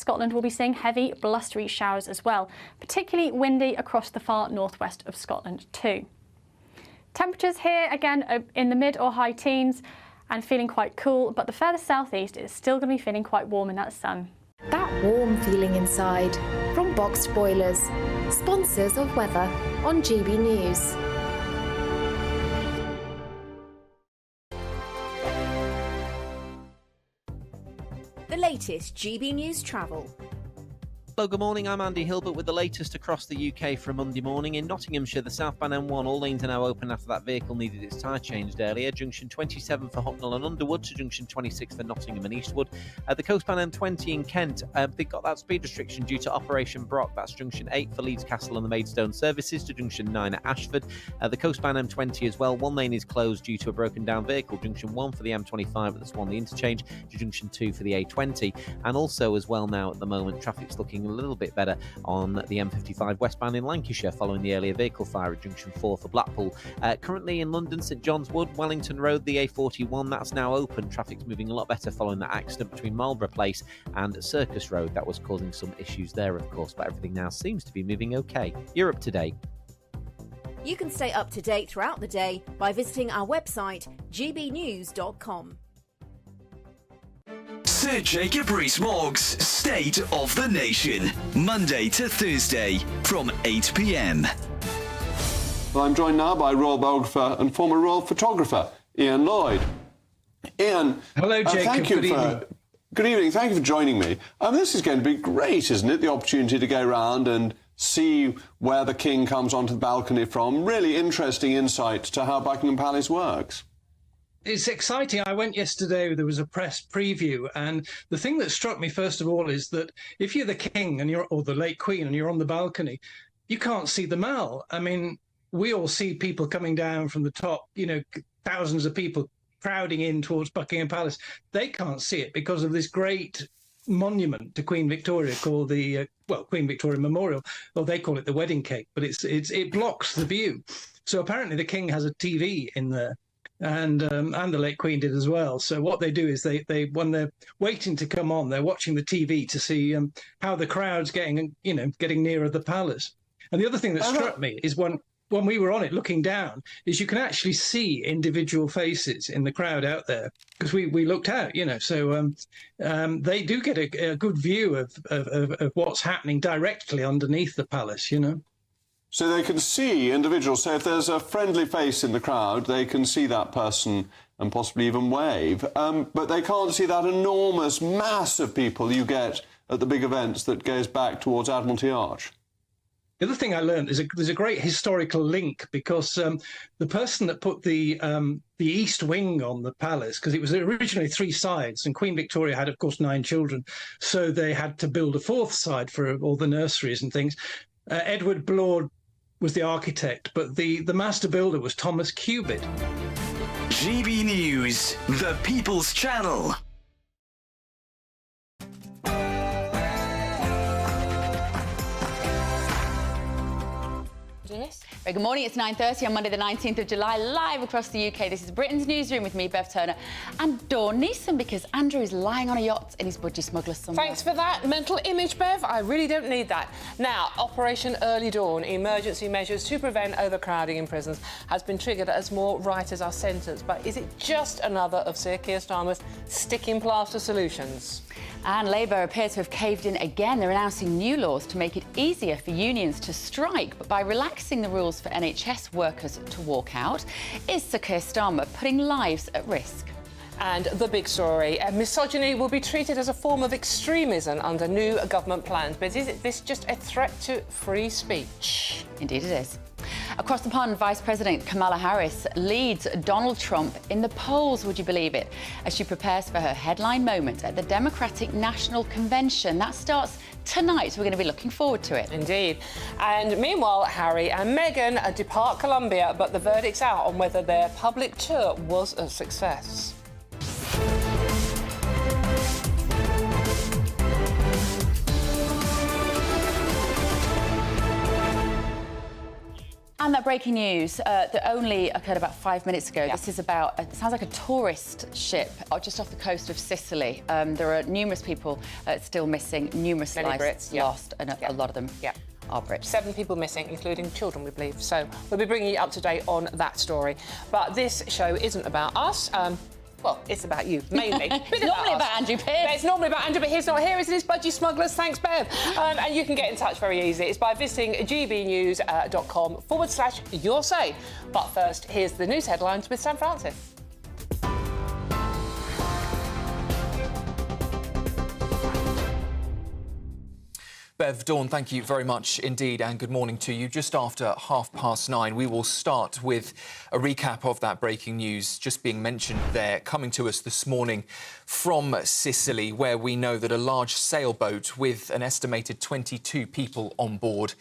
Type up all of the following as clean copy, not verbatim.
Scotland will be seeing heavy, blustery showers as well, particularly windy across the far northwest of Scotland too. Temperatures here, again, are in the mid or high teens and feeling quite cool, but the further southeast is still going to be feeling quite warm in that sun. That warm feeling inside from Boxed Boilers, sponsors of weather on GB News. The latest GB News travel. Hello, good morning. I'm Andy Hilbert with the latest across the UK for Monday morning. In Nottinghamshire, the southbound M1, all lanes are now open after that vehicle needed its tyre changed earlier. Junction 27 for Hucknall and Underwood to junction 26 for Nottingham and Eastwood. The coastbound M20 in Kent, they've got that speed restriction due to Operation Brock. That's junction 8 for Leeds Castle and the Maidstone services to junction 9 at Ashford. The coastbound M20 as well, one lane is closed due to a broken down vehicle. Junction 1 for the M25 at the Swanley interchange to junction 2 for the A20. And also as well now at the moment, traffic's looking a little bit better on the M55 westbound in Lancashire following the earlier vehicle fire at junction 4 for Blackpool. Currently in London, St John's Wood, Wellington Road, the A41, that's now open. Traffic's moving a lot better following that accident between Marlborough Place and Circus Road. That was causing some issues there, of course, but everything now seems to be moving okay. You're up to date. You can stay up to date throughout the day by visiting our website, gbnews.com. Sir Jacob Rees-Mogg's State of the Nation, Monday to Thursday from 8 p.m. Well, I'm joined now by royal biographer and former royal photographer, Ian Lloyd. Ian, hello, Jacob. Thank you good evening. Thank you for joining me. This is going to be great, isn't it? The opportunity to go around and see where the King comes onto the balcony from. Really interesting insight to how Buckingham Palace works. It's exciting. I went yesterday, there was a press preview, and the thing that struck me first of all is that if you're the King and or the late Queen and you're on the balcony, you can't see the Mall. I mean, we all see people coming down from the top, thousands of people crowding in towards Buckingham Palace. They can't see it because of this great monument to Queen Victoria called the Queen Victoria Memorial, or they call it the wedding cake, but it blocks the view. So apparently the King has a TV in there. And the late Queen did as well. So what they do is they when they're waiting to come on, they're watching the TV to see how the crowd's getting nearer the palace. And the other thing that struck me is when we were on it looking down, is you can actually see individual faces in the crowd out there because we looked out, So they do get a good view of what's happening directly underneath the palace, So they can see individuals. So if there's a friendly face in the crowd, they can see that person and possibly even wave. But they can't see that enormous mass of people you get at the big events that goes back towards Admiralty Arch. The other thing I learned is there's a great historical link because the person that put the east wing on the palace, because it was originally 3 sides, and Queen Victoria had, of course, 9 children, so they had to build a 4th side for all the nurseries and things. Edward Blord was the architect, but the master builder was Thomas Cubitt. GB News, the People's Channel. Very good morning, it's 9:30 on Monday the 19th of July, live across the UK. This is Britain's Newsroom with me, Bev Turner, and Dawn Neeson, because Andrew is lying on a yacht in his budgie smuggler somewhere. Thanks for that mental image, Bev. I really don't need that. Now, Operation Early Dawn, emergency measures to prevent overcrowding in prisons, has been triggered as more writers are sentenced. But is it just another of Sir Keir Starmer's sticking plaster solutions? And Labour appear to have caved in again. They're announcing new laws to make it easier for unions to strike, but by relaxing the rules for NHS workers to walk out. Is Sir Keir Starmer putting lives at risk? And the big story, misogyny will be treated as a form of extremism under new government plans. But is this just a threat to free speech? Indeed it is. Across the pond, Vice President Kamala Harris leads Donald Trump in the polls, would you believe it, as she prepares for her headline moment at the Democratic National Convention. That starts tonight, so we're going to be looking forward to it. Indeed. And meanwhile, Harry and Meghan depart Colombia, but the verdict's out on whether their public tour was a success. And that breaking news that only occurred about 5 minutes ago. This is about, it sounds like a tourist ship just off the coast of Sicily. There are numerous people still missing, numerous lives Brits, lost, and a lot of them are Brits. 7 people missing, including children, we believe. So we'll be bringing you up to date on that story. But this show isn't about us. Well, it's about you, mainly. It's normally about Andrew Pearce. It's normally about Andrew, but he's not here, is it? Budgie Smugglers. Thanks, Bev. And you can get in touch very easily. It's by visiting gbnews.com/your say. But first, here's the news headlines with Sam Francis. Bev, Dawn, thank you very much indeed, and good morning to you. Just after 9:30, we will start with a recap of that breaking news just being mentioned there, coming to us this morning from Sicily, where we know that a large sailboat with an estimated 22 people on board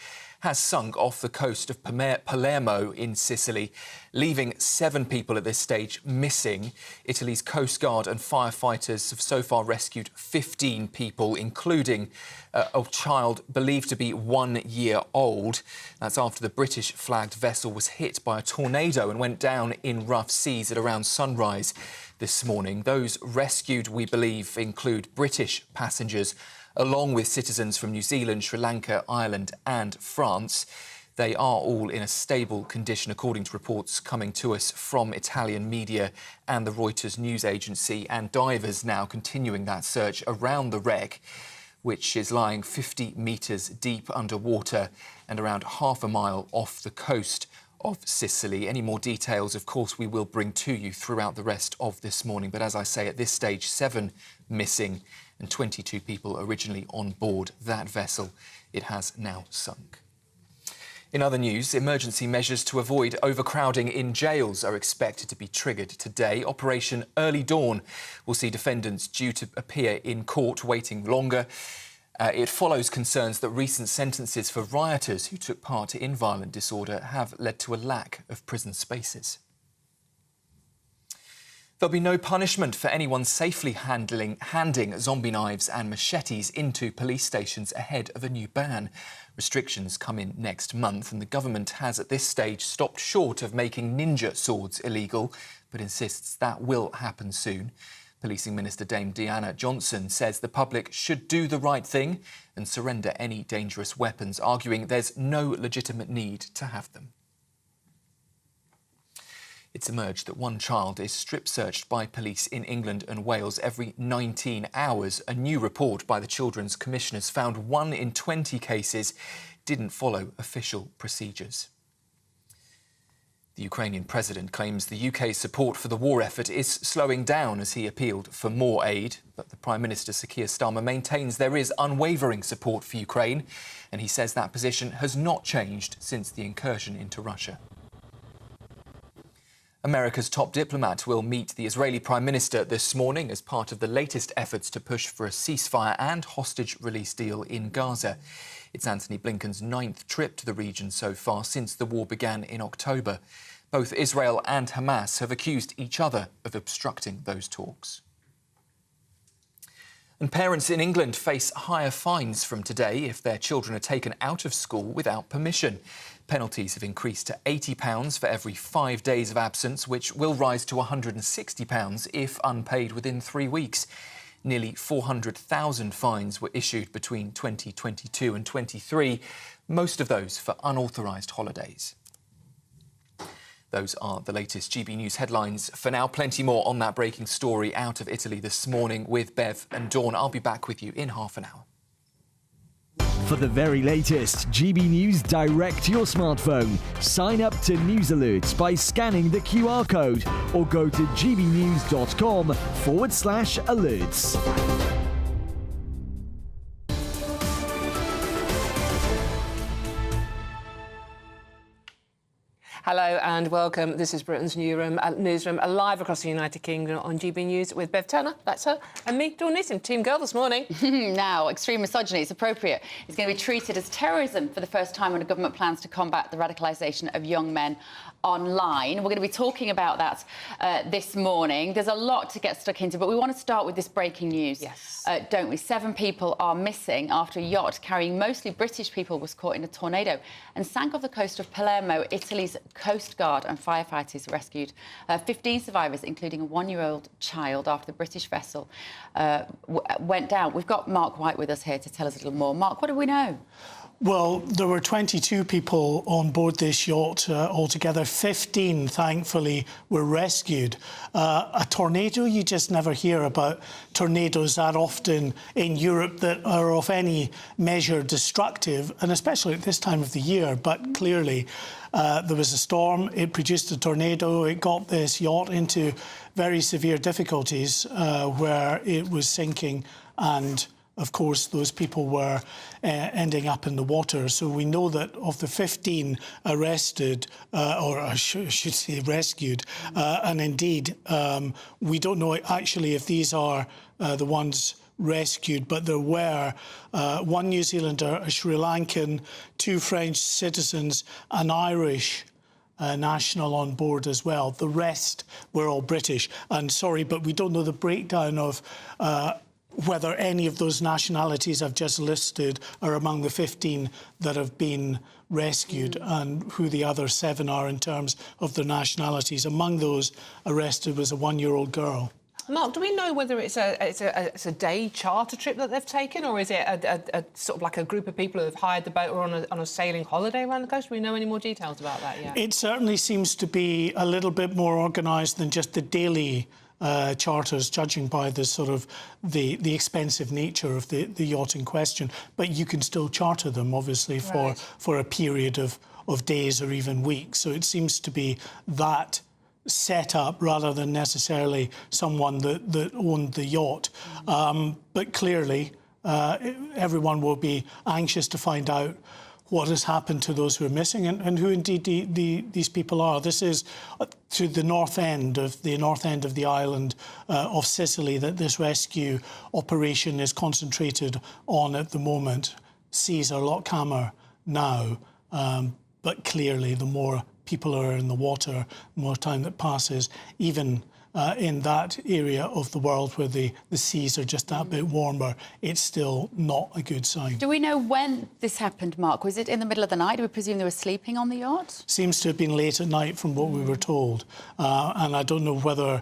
has sunk off the coast of Palermo in Sicily, leaving 7 people at this stage missing. Italy's Coast Guard and firefighters have so far rescued 15 people, including a child believed to be 1 year old. That's after the British-flagged vessel was hit by a tornado and went down in rough seas at around sunrise this morning. Those rescued, we believe, include British passengers, along with citizens from New Zealand, Sri Lanka, Ireland and France. They are all in a stable condition, according to reports coming to us from Italian media and the Reuters news agency, and divers now continuing that search around the wreck, which is lying 50 metres deep underwater and around half a mile off the coast of Sicily. Any more details, of course, we will bring to you throughout the rest of this morning. But as I say, at this stage, 7 missing and 22 people originally on board that vessel. It has now sunk. In other news, emergency measures to avoid overcrowding in jails are expected to be triggered today. Operation Early Dawn will see defendants due to appear in court waiting longer. It follows concerns that recent sentences for rioters who took part in violent disorder have led to a lack of prison spaces. There'll be no punishment for anyone safely handing zombie knives and machetes into police stations ahead of a new ban. Restrictions come in next month, and the government has at this stage stopped short of making ninja swords illegal, but insists that will happen soon. Policing Minister Dame Deanna Johnson says the public should do the right thing and surrender any dangerous weapons, arguing there's no legitimate need to have them. It's emerged that one child is strip-searched by police in England and Wales every 19 hours. A new report by the Children's Commissioners found 1 in 20 cases didn't follow official procedures. The Ukrainian president claims the UK's support for the war effort is slowing down as he appealed for more aid. But the Prime Minister, Sir Keir Starmer, maintains there is unwavering support for Ukraine, and he says that position has not changed since the incursion into Russia. America's top diplomat will meet the Israeli Prime Minister this morning as part of the latest efforts to push for a ceasefire and hostage release deal in Gaza. It's Antony Blinken's 9th trip to the region so far since the war began in October. Both Israel and Hamas have accused each other of obstructing those talks. And parents in England face higher fines from today if their children are taken out of school without permission. Penalties have increased to £80 for every 5 days of absence, which will rise to £160 if unpaid within 3 weeks. Nearly 400,000 fines were issued between 2022 and 23, most of those for unauthorised holidays. Those are the latest GB News headlines. For now, plenty more on that breaking story out of Italy this morning with Bev and Dawn. I'll be back with you in half an hour. For the very latest GB News direct to your smartphone, sign up to News Alerts by scanning the QR code or go to gbnews.com/alerts. Hello and welcome. This is Britain's Newsroom, live across the United Kingdom on GB News with Bev Turner, that's her, and me, Dawn Neeson, Team Girl this morning. Now, extreme misogyny is appropriate. It's going to be treated as terrorism for the first time when the government plans to combat the radicalisation of young men online. We're going to be talking about that this morning. There's a lot to get stuck into, but we want to start with this breaking news. Yes. Don't we? 7 people are missing after a yacht carrying mostly British people was caught in a tornado and sank off the coast of Palermo. Italy's Coast Guard and firefighters rescued 15 survivors, including a 1-year-old child, after the British vessel went down. We've got Mark White with us here to tell us a little more. Mark, what do we know? Well, there were 22 people on board this yacht altogether. 15, thankfully, were rescued. A tornado, you just never hear about tornadoes that often in Europe that are of any measure destructive, and especially at this time of the year. But clearly, there was a storm, it produced a tornado, it got this yacht into very severe difficulties where it was sinking, and of course, those people were ending up in the water. So we know that of the 15 arrested, or I should say rescued, and indeed, we don't know actually if these are the ones rescued, but there were 1 New Zealander, a Sri Lankan, 2 French citizens, an Irish national on board as well. The rest were all British. And sorry, but we don't know the breakdown of whether any of those nationalities I've just listed are among the 15 that have been rescued and who the other 7 are in terms of their nationalities. Among those arrested was a 1-year-old girl. Mark, do we know whether it's a day charter trip that they've taken, or is it a sort of like a group of people who have hired the boat or on a sailing holiday around the coast? Do we know any more details about that yet? It certainly seems to be a little bit more organised than just the daily charters, judging by the sort of the expensive nature of the yacht in question. But you can still charter them, obviously, for a period of days or even weeks. So it seems to be that set up rather than necessarily someone that owned the yacht. But clearly, everyone will be anxious to find out what has happened to those who are missing and who indeed these people are. This is to the north end of the island of Sicily that this rescue operation is concentrated on at the moment. Seas are a lot calmer now, but clearly the more people are in the water, the more time that passes, even in that area of the world where the seas are just that bit warmer, it's still not a good sign. Do we know when this happened, Mark? Was it in the middle of the night? Do we presume they were sleeping on the yacht? Seems to have been late at night from what we were told. And I don't know whether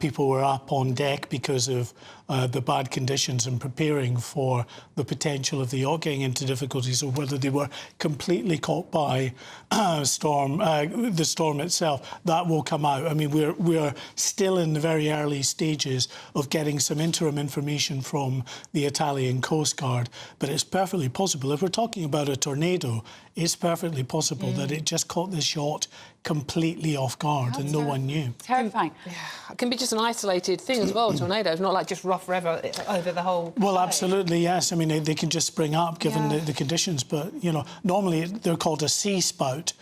people were up on deck because of the bad conditions and preparing for the potential of the yacht getting into difficulties, or whether they were completely caught by the storm itself. That will come out. I mean, we're still in the very early stages of getting some interim information from the Italian Coast Guard, but it's perfectly possible. If we're talking about a tornado, it's perfectly possible that it just caught this yacht completely off guard and no one knew. Terrifying. Yeah, it can be just an isolated thing as well, tornadoes, not like just rough forever over the whole Well, day. absolutely, yes. I mean, they can just spring up given the conditions, but, you know, normally they're called a sea spout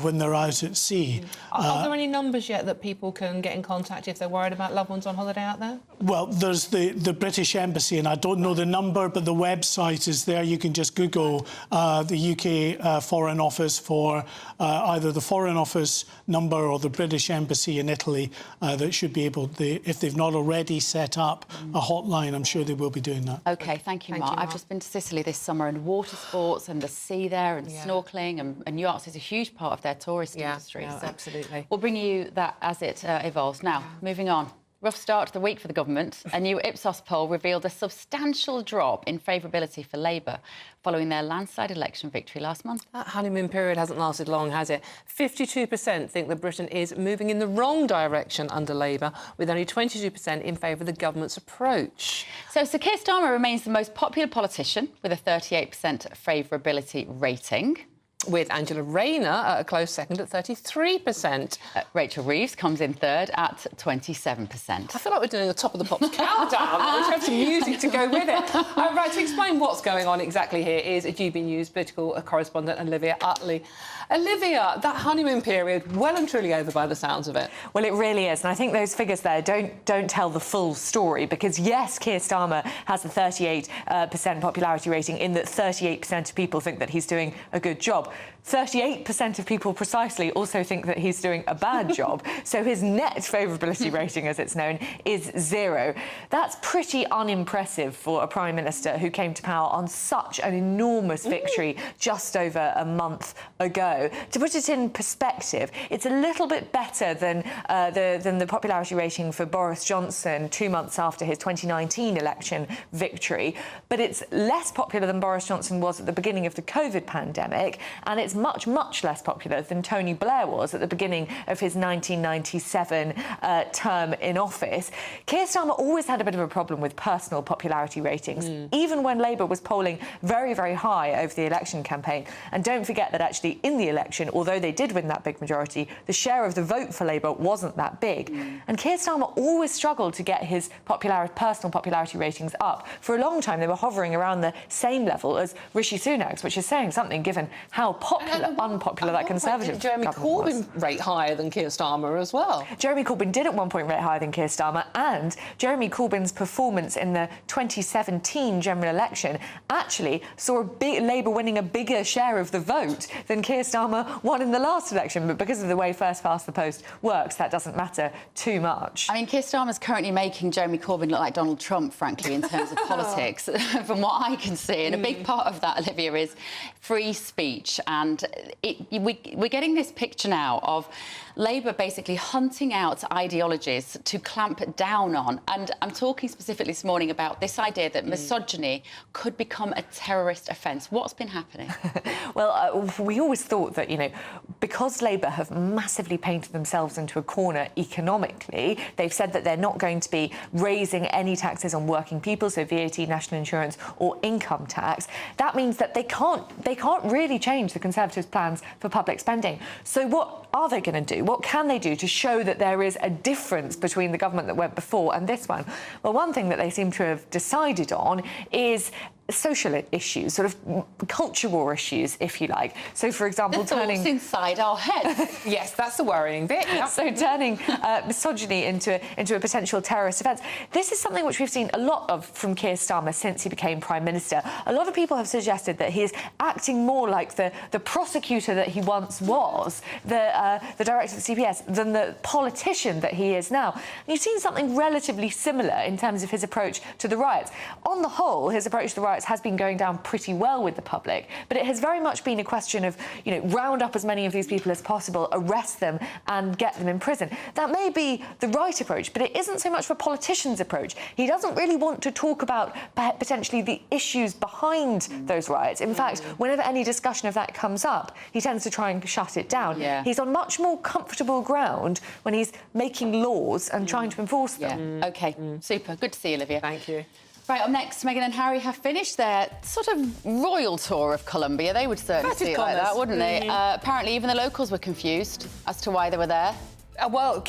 when they're out at sea. Are there any numbers yet that people can get in contact if they're worried about loved ones on holiday out there? Well, there's the British Embassy, and I don't know the number, but the website is there. You can just Google the UK Foreign Office for either the Foreign Office number or the British Embassy in Italy that should be able to, if they've not already set up a hotline, I'm sure they will be doing that. OK, thank you, Mark. I've just been to Sicily this summer, and water sports and the sea there and snorkelling and yachts is a huge part of their tourist industry. Yeah, so absolutely. We'll bring you that as it evolves. Now, moving on. Rough start to the week for the government. A new Ipsos poll revealed a substantial drop in favourability for Labour following their landslide election victory last month. That honeymoon period hasn't lasted long, has it? 52% think that Britain is moving in the wrong direction under Labour, with only 22% in favour of the government's approach. So Sir Keir Starmer remains the most popular politician with a 38% favourability rating. With Angela Rayner at a close second at 33%. Rachel Reeves comes in third at 27%. I feel like we're doing a Top of the Pops countdown. We should have some music to go with it. Right, to explain what's going on exactly here is a GBNews political correspondent, Olivia Utley. Olivia, that honeymoon period, well and truly over by the sounds of it. Well, it really is, and I think those figures there don't tell the full story, because, yes, Keir Starmer has a 38% popularity rating in that 38% of people think that he's doing a good job. 38% of people precisely also think that he's doing a bad job. So his net favourability rating, as it's known, is 0. That's pretty unimpressive for a Prime Minister who came to power on such an enormous victory just over a month ago. To put it in perspective, it's a little bit better than the popularity rating for Boris Johnson 2 months after his 2019 election victory, but it's less popular than Boris Johnson was at the beginning of the COVID pandemic, and it's much, much less popular than Tony Blair was at the beginning of his 1997 term in office. Keir Starmer always had a bit of a problem with personal popularity ratings, even when Labour was polling very, very high over the election campaign. And don't forget that actually in the election, although they did win that big majority, the share of the vote for Labour wasn't that big. And Keir Starmer always struggled to get his personal popularity ratings up. For a long time, they were hovering around the same level as Rishi Sunak's, which is saying something given how unpopular that Conservative did Jeremy Corbyn rate higher than Keir Starmer as well? Jeremy Corbyn did at one point rate higher than Keir Starmer, and Jeremy Corbyn's performance in the 2017 general election actually saw Labour winning a bigger share of the vote than Keir Starmer won in the last election. But because of the way first past the post works, that doesn't matter too much. I mean, Keir Starmer's currently making Jeremy Corbyn look like Donald Trump, frankly, in terms of politics, from what I can see. And a big part of that, Olivia, is free speech. And we're getting this picture now of Labour basically hunting out ideologies to clamp down on. And I'm talking specifically this morning about this idea that misogyny could become a terrorist offence. What's been happening? Well, we always thought that, you know, because Labour have massively painted themselves into a corner economically, they've said that they're not going to be raising any taxes on working people, so VAT, national insurance or income tax. That means that they can't really change the Conservatives' plans for public spending. So what are they going to do? What can they do to show that there is a difference between the government that went before and this one? Well, one thing that they seem to have decided on is social issues, sort of culture war issues, if you like. So, for example, turning inside our heads. Yes, that's the worrying bit. Yep. So, turning misogyny into a potential terrorist offence. This is something which we've seen a lot of from Keir Starmer since he became Prime Minister. A lot of people have suggested that he is acting more like the prosecutor that he once was, the director of the CPS, than the politician that he is now. And you've seen something relatively similar in terms of his approach to the riots. On the whole, his approach to the riots has been going down pretty well with the public, but it has very much been a question of, you know, round up as many of these people as possible, arrest them and get them in prison. That may be the right approach, but it isn't so much for politicians' approach. He doesn't really want to talk about potentially the issues behind those riots. In fact, whenever any discussion of that comes up, he tends to try and shut it down. Yeah. He's on much more comfortable ground when he's making laws and trying to enforce them. OK, super. Good to see you, Olivia. Thank you. Right, up next, Meghan and Harry have finished their sort of royal tour of Colombia. They would certainly see it like that, wouldn't they? Apparently, even the locals were confused as to why they were there. Well,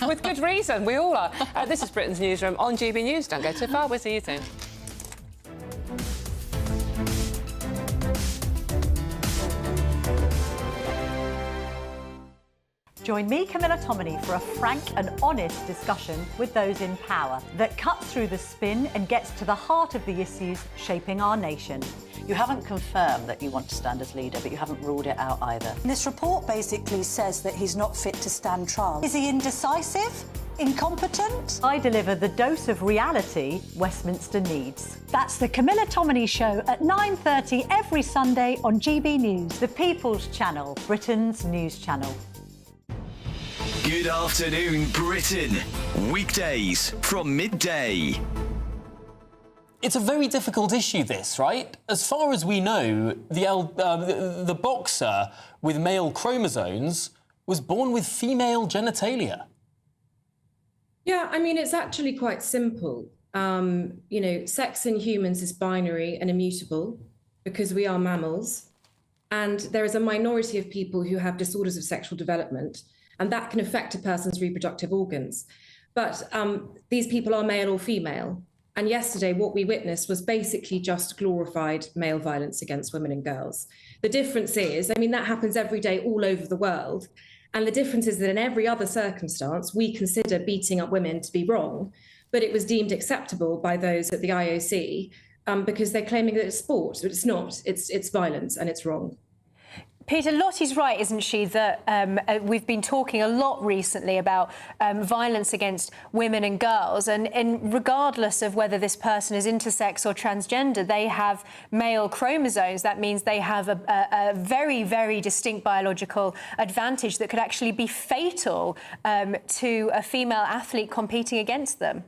with good reason. We all are. This is Britain's Newsroom on GB News. Don't go too far. We'll see you soon. Join me, Camilla Tominey, for a frank and honest discussion with those in power that cuts through the spin and gets to the heart of the issues shaping our nation. You haven't confirmed that you want to stand as leader, but you haven't ruled it out either. This report basically says that he's not fit to stand trial. Is he indecisive? Incompetent? I deliver the dose of reality Westminster needs. That's the Camilla Tominey Show at 9:30 every Sunday on GB News, the People's Channel, Britain's news channel. Good afternoon, Britain. Weekdays from midday. It's a very difficult issue, this, right? As far as we know, the boxer with male chromosomes was born with female genitalia. Yeah, I mean, it's actually quite simple. You know, sex in humans is binary and immutable because we are mammals. And there is a minority of people who have disorders of sexual development, and that can affect a person's reproductive organs. But these people are male or female. And yesterday, what we witnessed was basically just glorified male violence against women and girls. The difference is, I mean, that happens every day all over the world. And the difference is that in every other circumstance, we consider beating up women to be wrong, but it was deemed acceptable by those at the IOC because they're claiming that it's sport. But it's not. It's violence and it's wrong. Peter, Lottie's right, isn't she, that we've been talking a lot recently about violence against women and girls, and regardless of whether this person is intersex or transgender, they have male chromosomes. That means they have a very, very distinct biological advantage that could actually be fatal to a female athlete competing against them.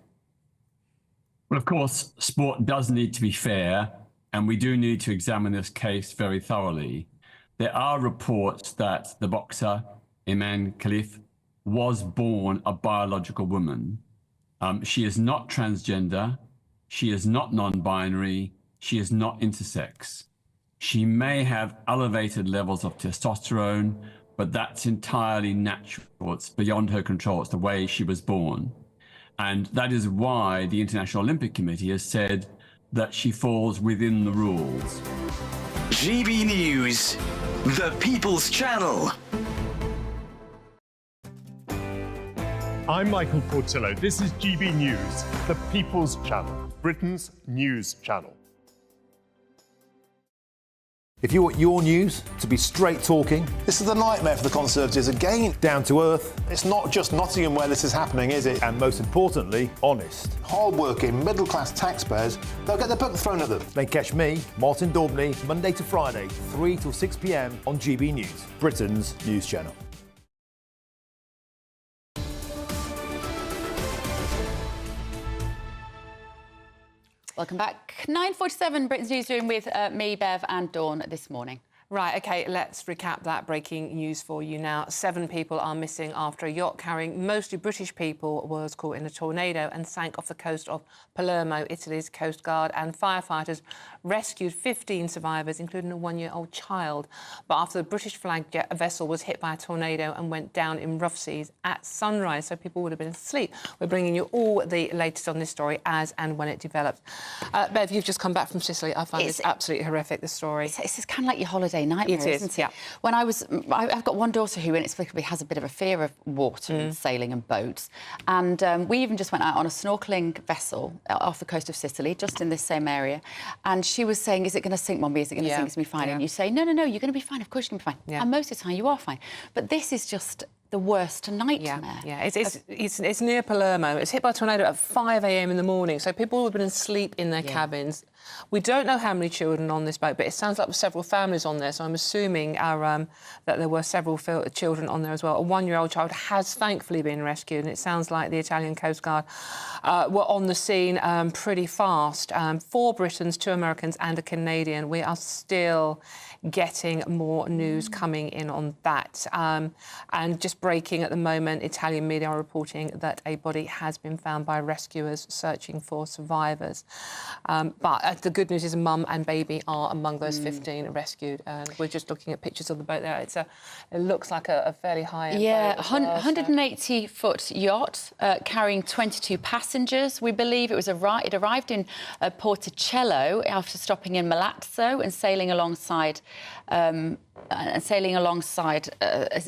Well, of course, sport does need to be fair, and we do need to examine this case very thoroughly. There are reports that the boxer, Iman Khalif, was born a biological woman. She is not transgender. She is not non-binary. She is not intersex. She may have elevated levels of testosterone, but that's entirely natural. It's beyond her control. It's the way she was born. And that is why the International Olympic Committee has said that she falls within the rules. GB News, the People's Channel. I'm Michael Portillo. This is GB News, the People's Channel, Britain's news channel. If you want your news to be straight talking, this is a nightmare for the Conservatives again. Down to earth. It's not just Nottingham where this is happening, is it? And most importantly, honest. Hard-working, middle-class taxpayers, they'll get their book thrown at them. Then catch me, Martin Daubney, Monday to Friday, 3 till 6 p.m. on GB News, Britain's news channel. Welcome back. 9:47, Britain's Newsroom with me, Bev and Dawn this morning. Right, OK, let's recap that breaking news for you now. 7 people are missing after a yacht carrying mostly British people was caught in a tornado and sank off the coast of Palermo. Italy's Coast Guard and firefighters rescued 15 survivors, including a 1-year-old child. But after the British flag vessel was hit by a tornado and went down in rough seas at sunrise, so people would have been asleep. We're bringing you all the latest on this story as and when it develops. Bev, you've just come back from Sicily. I find this absolutely horrific, this story. It's kind of like your holiday nightmare, isn't it? Yeah. When I've got one daughter who inexplicably has a bit of a fear of water and sailing and boats, and we even just went out on a snorkelling vessel off the coast of Sicily, just in this same area, and she was saying, "Is it going to sink, Mummy? Is it going to sink? It's going to be fine." And you say, "No, you're going to be fine. Of course you're going to be fine." And most of the time you are fine. But this is just the worst nightmare. Yeah. It's near Palermo. It's hit by a tornado at 5 a.m. in the morning, so people have been asleep in their cabins. We don't know how many children on this boat, but it sounds like there were several families on there, so I'm assuming that there were several children on there as well. A 1-year-old child has thankfully been rescued, and it sounds like the Italian Coast Guard were on the scene pretty fast. 4 Britons, 2 Americans and a Canadian. We are still getting more news coming in on that. And just breaking at the moment, Italian media are reporting that a body has been found by rescuers searching for survivors. But the good news is Mum and baby are among those 15 rescued. And we're just looking at pictures of the boat there. It looks like a fairly high-end boat. 180-foot yacht carrying 22 passengers. We believe it arrived in Porticello after stopping in Milazzo and sailing alongside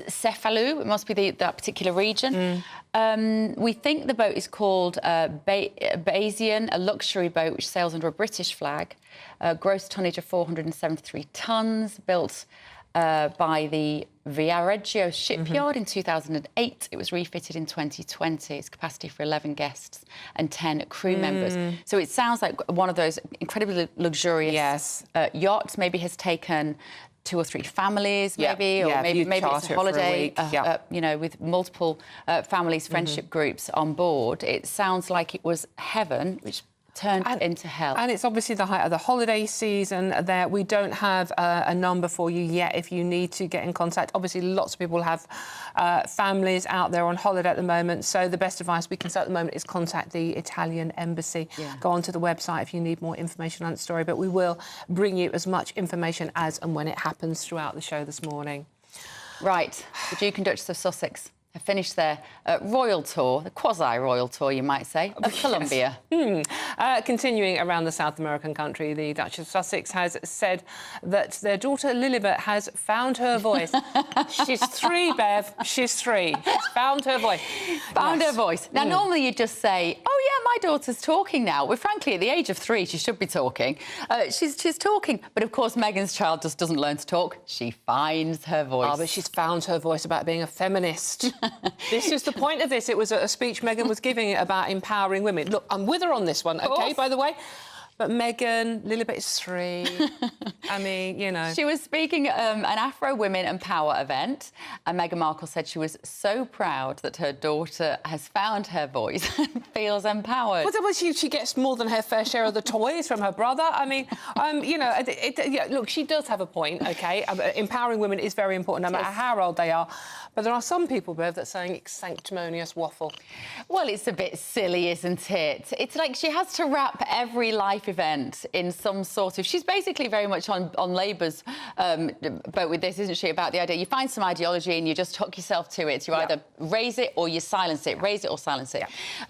Cefalù. It must be that particular region. We think the boat is called Bayesian, a luxury boat which sails under a British flag. Gross tonnage of 473 tonnes, built by the Viareggio shipyard in 2008. It was refitted in 2020. Its capacity for 11 guests and 10 crew members. So it sounds like one of those incredibly luxurious yachts. Maybe has taken 2 or 3 families, maybe, or maybe it's a holiday, with multiple families, friendship groups on board. It sounds like it was heaven, which turned into hell. And it's obviously the height of the holiday season there. We don't have a number for you yet if you need to get in contact. Obviously, lots of people have families out there on holiday at the moment, so the best advice we can say at the moment is contact the Italian embassy. Go onto the website if you need more information on the story, but we will bring you as much information as and when it happens throughout the show this morning. Right, the Duke and Duchess of Sussex have finished their royal tour, the quasi-royal tour, you might say, of Colombia. Continuing around the South American country, the Duchess of Sussex has said that their daughter Lilibet has found her voice. She's 3, Bev. She's 3. She's found her voice. Found her voice. Now, normally you just say, oh, yeah, my daughter's talking now. Well, frankly, at the age of 3, she should be talking. She's talking. But, of course, Meghan's child just doesn't learn to talk. She finds her voice. Oh, but she's found her voice about being a feminist. This is the point of this. It was a speech Meghan was giving about empowering women. Look, I'm with her on this one, OK, by the way. But Meghan, Lilibet is 3. I mean, you know. She was speaking at an Afro Women and Power event, and Meghan Markle said she was so proud that her daughter has found her voice and feels empowered. Well, she gets more than her fair share of the toys from her brother. I mean, you know, look, she does have a point, OK? Empowering women is very important, no matter how old they are. But there are some people, Bev, that are saying it's sanctimonious waffle. Well, it's a bit silly, isn't it? It's like she has to wrap every life event in some sort of... She's basically very much on Labour's boat with this, isn't she, about the idea you find some ideology and you just hook yourself to it. You either raise it or you silence it. Raise it or silence it.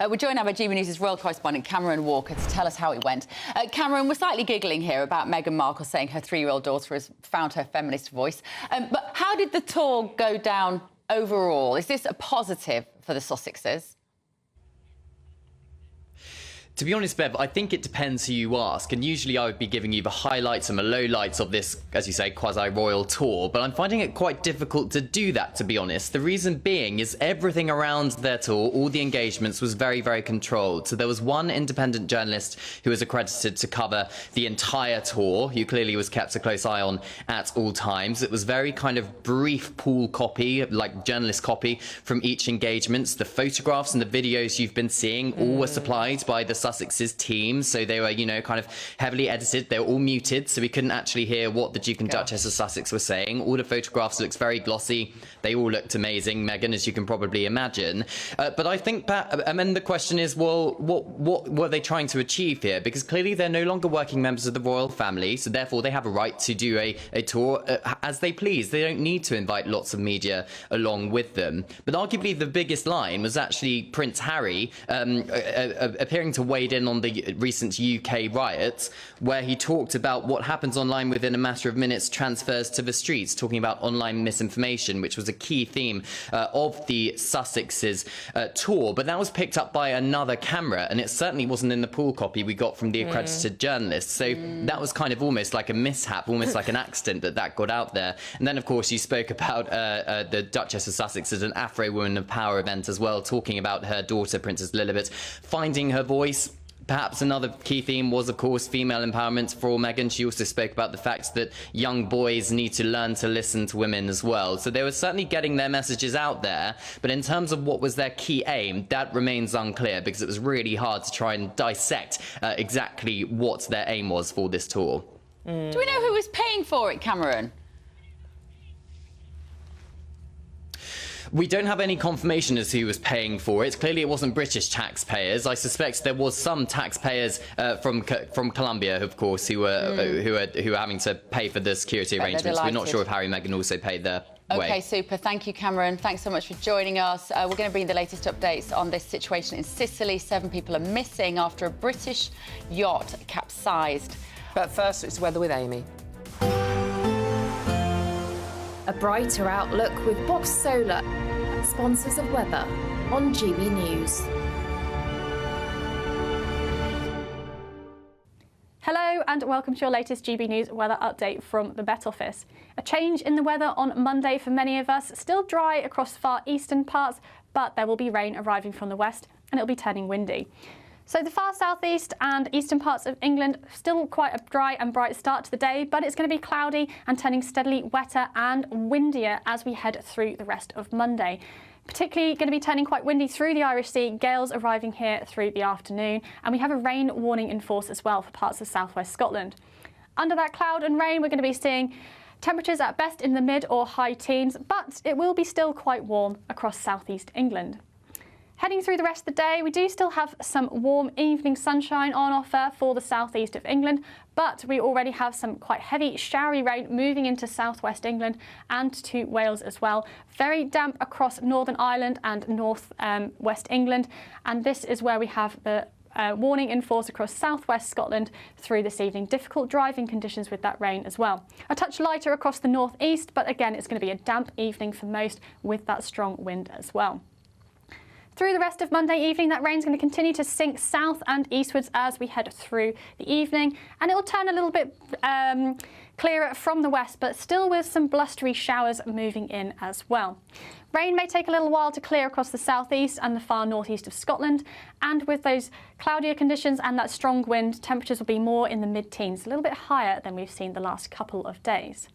We're joined now by GB News' royal correspondent Cameron Walker to tell us how it went. Cameron, we're slightly giggling here about Meghan Markle saying her 3-year-old daughter has found her feminist voice. But how did the tour go down overall? Is this a positive for the Sussexes? To be honest, Bev, I think it depends who you ask, and usually I would be giving you the highlights and the lowlights of this, as you say, quasi-royal tour, but I'm finding it quite difficult to do that, to be honest. The reason being is everything around their tour, all the engagements, was very, very controlled. So there was one independent journalist who was accredited to cover the entire tour, who clearly was kept a close eye on at all times. It was very kind of brief pool copy, like journalist copy from each engagement. The photographs and the videos you've been seeing all were supplied by the Sussexes team, so they were, you know, kind of heavily edited. They were all muted, so we couldn't actually hear what the Duke and Duchess of Sussex were saying. All the photographs looked very glossy. They all looked amazing, Meghan, as you can probably imagine. But I think that, and then the question is, well, what were they trying to achieve here? Because clearly they're no longer working members of the royal family, so therefore they have a right to do a tour as they please. They don't need to invite lots of media along with them. But arguably the biggest line was actually Prince Harry appearing to weighed in on the recent UK riots, where he talked about what happens online within a matter of minutes transfers to the streets, talking about online misinformation, which was a key theme of the Sussexes tour. But that was picked up by another camera, and it certainly wasn't in the pool copy we got from the accredited journalist. So that was kind of almost like a mishap, almost like an accident that got out there. And then, of course, you spoke about the Duchess of Sussex at an Afro Women of Power event as well, talking about her daughter, Princess Lilibet, finding her voice. Perhaps another key theme was, of course, female empowerment for Meghan. She also spoke about the fact that young boys need to learn to listen to women as well. So they were certainly getting their messages out there. But in terms of what was their key aim, that remains unclear, because it was really hard to try and dissect exactly what their aim was for this tour. Do we know who was paying for it, Cameron? We don't have any confirmation as to who was paying for it. Clearly, it wasn't British taxpayers. I suspect there was some taxpayers from Colombia, of course, who were having to pay for the security arrangements. We're not sure if Harry and Meghan also paid their way. OK, super. Thank you, Cameron. Thanks so much for joining us. We're going to bring the latest updates on this situation in Sicily. 7 people are missing after a British yacht capsized. But first, it's weather with Amy. A brighter outlook with Box Solar, sponsors of weather on GB News. Hello and welcome to your latest GB News weather update from the Met Office. A change in the weather on Monday for many of us. Still dry across far eastern parts, but there will be rain arriving from the west and it'll be turning windy. So the far southeast and eastern parts of England, still quite a dry and bright start to the day, but it's going to be cloudy and turning steadily wetter and windier as we head through the rest of Monday. Particularly going to be turning quite windy through the Irish Sea, gales arriving here through the afternoon, and we have a rain warning in force as well for parts of southwest Scotland. Under that cloud and rain, we're going to be seeing temperatures at best in the mid or high teens, but it will be still quite warm across southeast England. Heading through the rest of the day, we do still have some warm evening sunshine on offer for the southeast of England, but we already have some quite heavy showery rain moving into southwest England and to Wales as well. Very damp across Northern Ireland and north west England, and this is where we have the warning in force across southwest Scotland through this evening. Difficult driving conditions with that rain as well. A touch lighter across the northeast, but again, it's going to be a damp evening for most with that strong wind as well. Through the rest of Monday evening, that rain's going to continue to sink south and eastwards as we head through the evening, and it will turn a little bit clearer from the west, but still with some blustery showers moving in as well. Rain may take a little while to clear across the southeast and the far northeast of Scotland, and with those cloudier conditions and that strong wind, temperatures will be more in the mid-teens, a little bit higher than we've seen the last couple of days.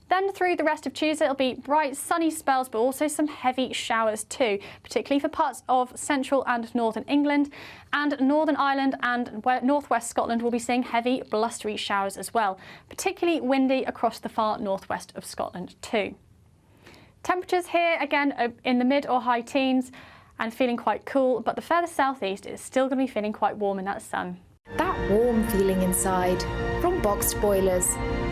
Then through the rest of Tuesday, it'll be bright, sunny spells, but also some heavy showers too, particularly for parts of central and northern England, and Northern Ireland and northwest Scotland will be seeing heavy, blustery showers as well, particularly windy across the far northwest of Scotland too. Temperatures here, again, in the mid or high teens and feeling quite cool, but the further southeast is still going to be feeling quite warm in that sun. That warm feeling inside from Boxed Boilers,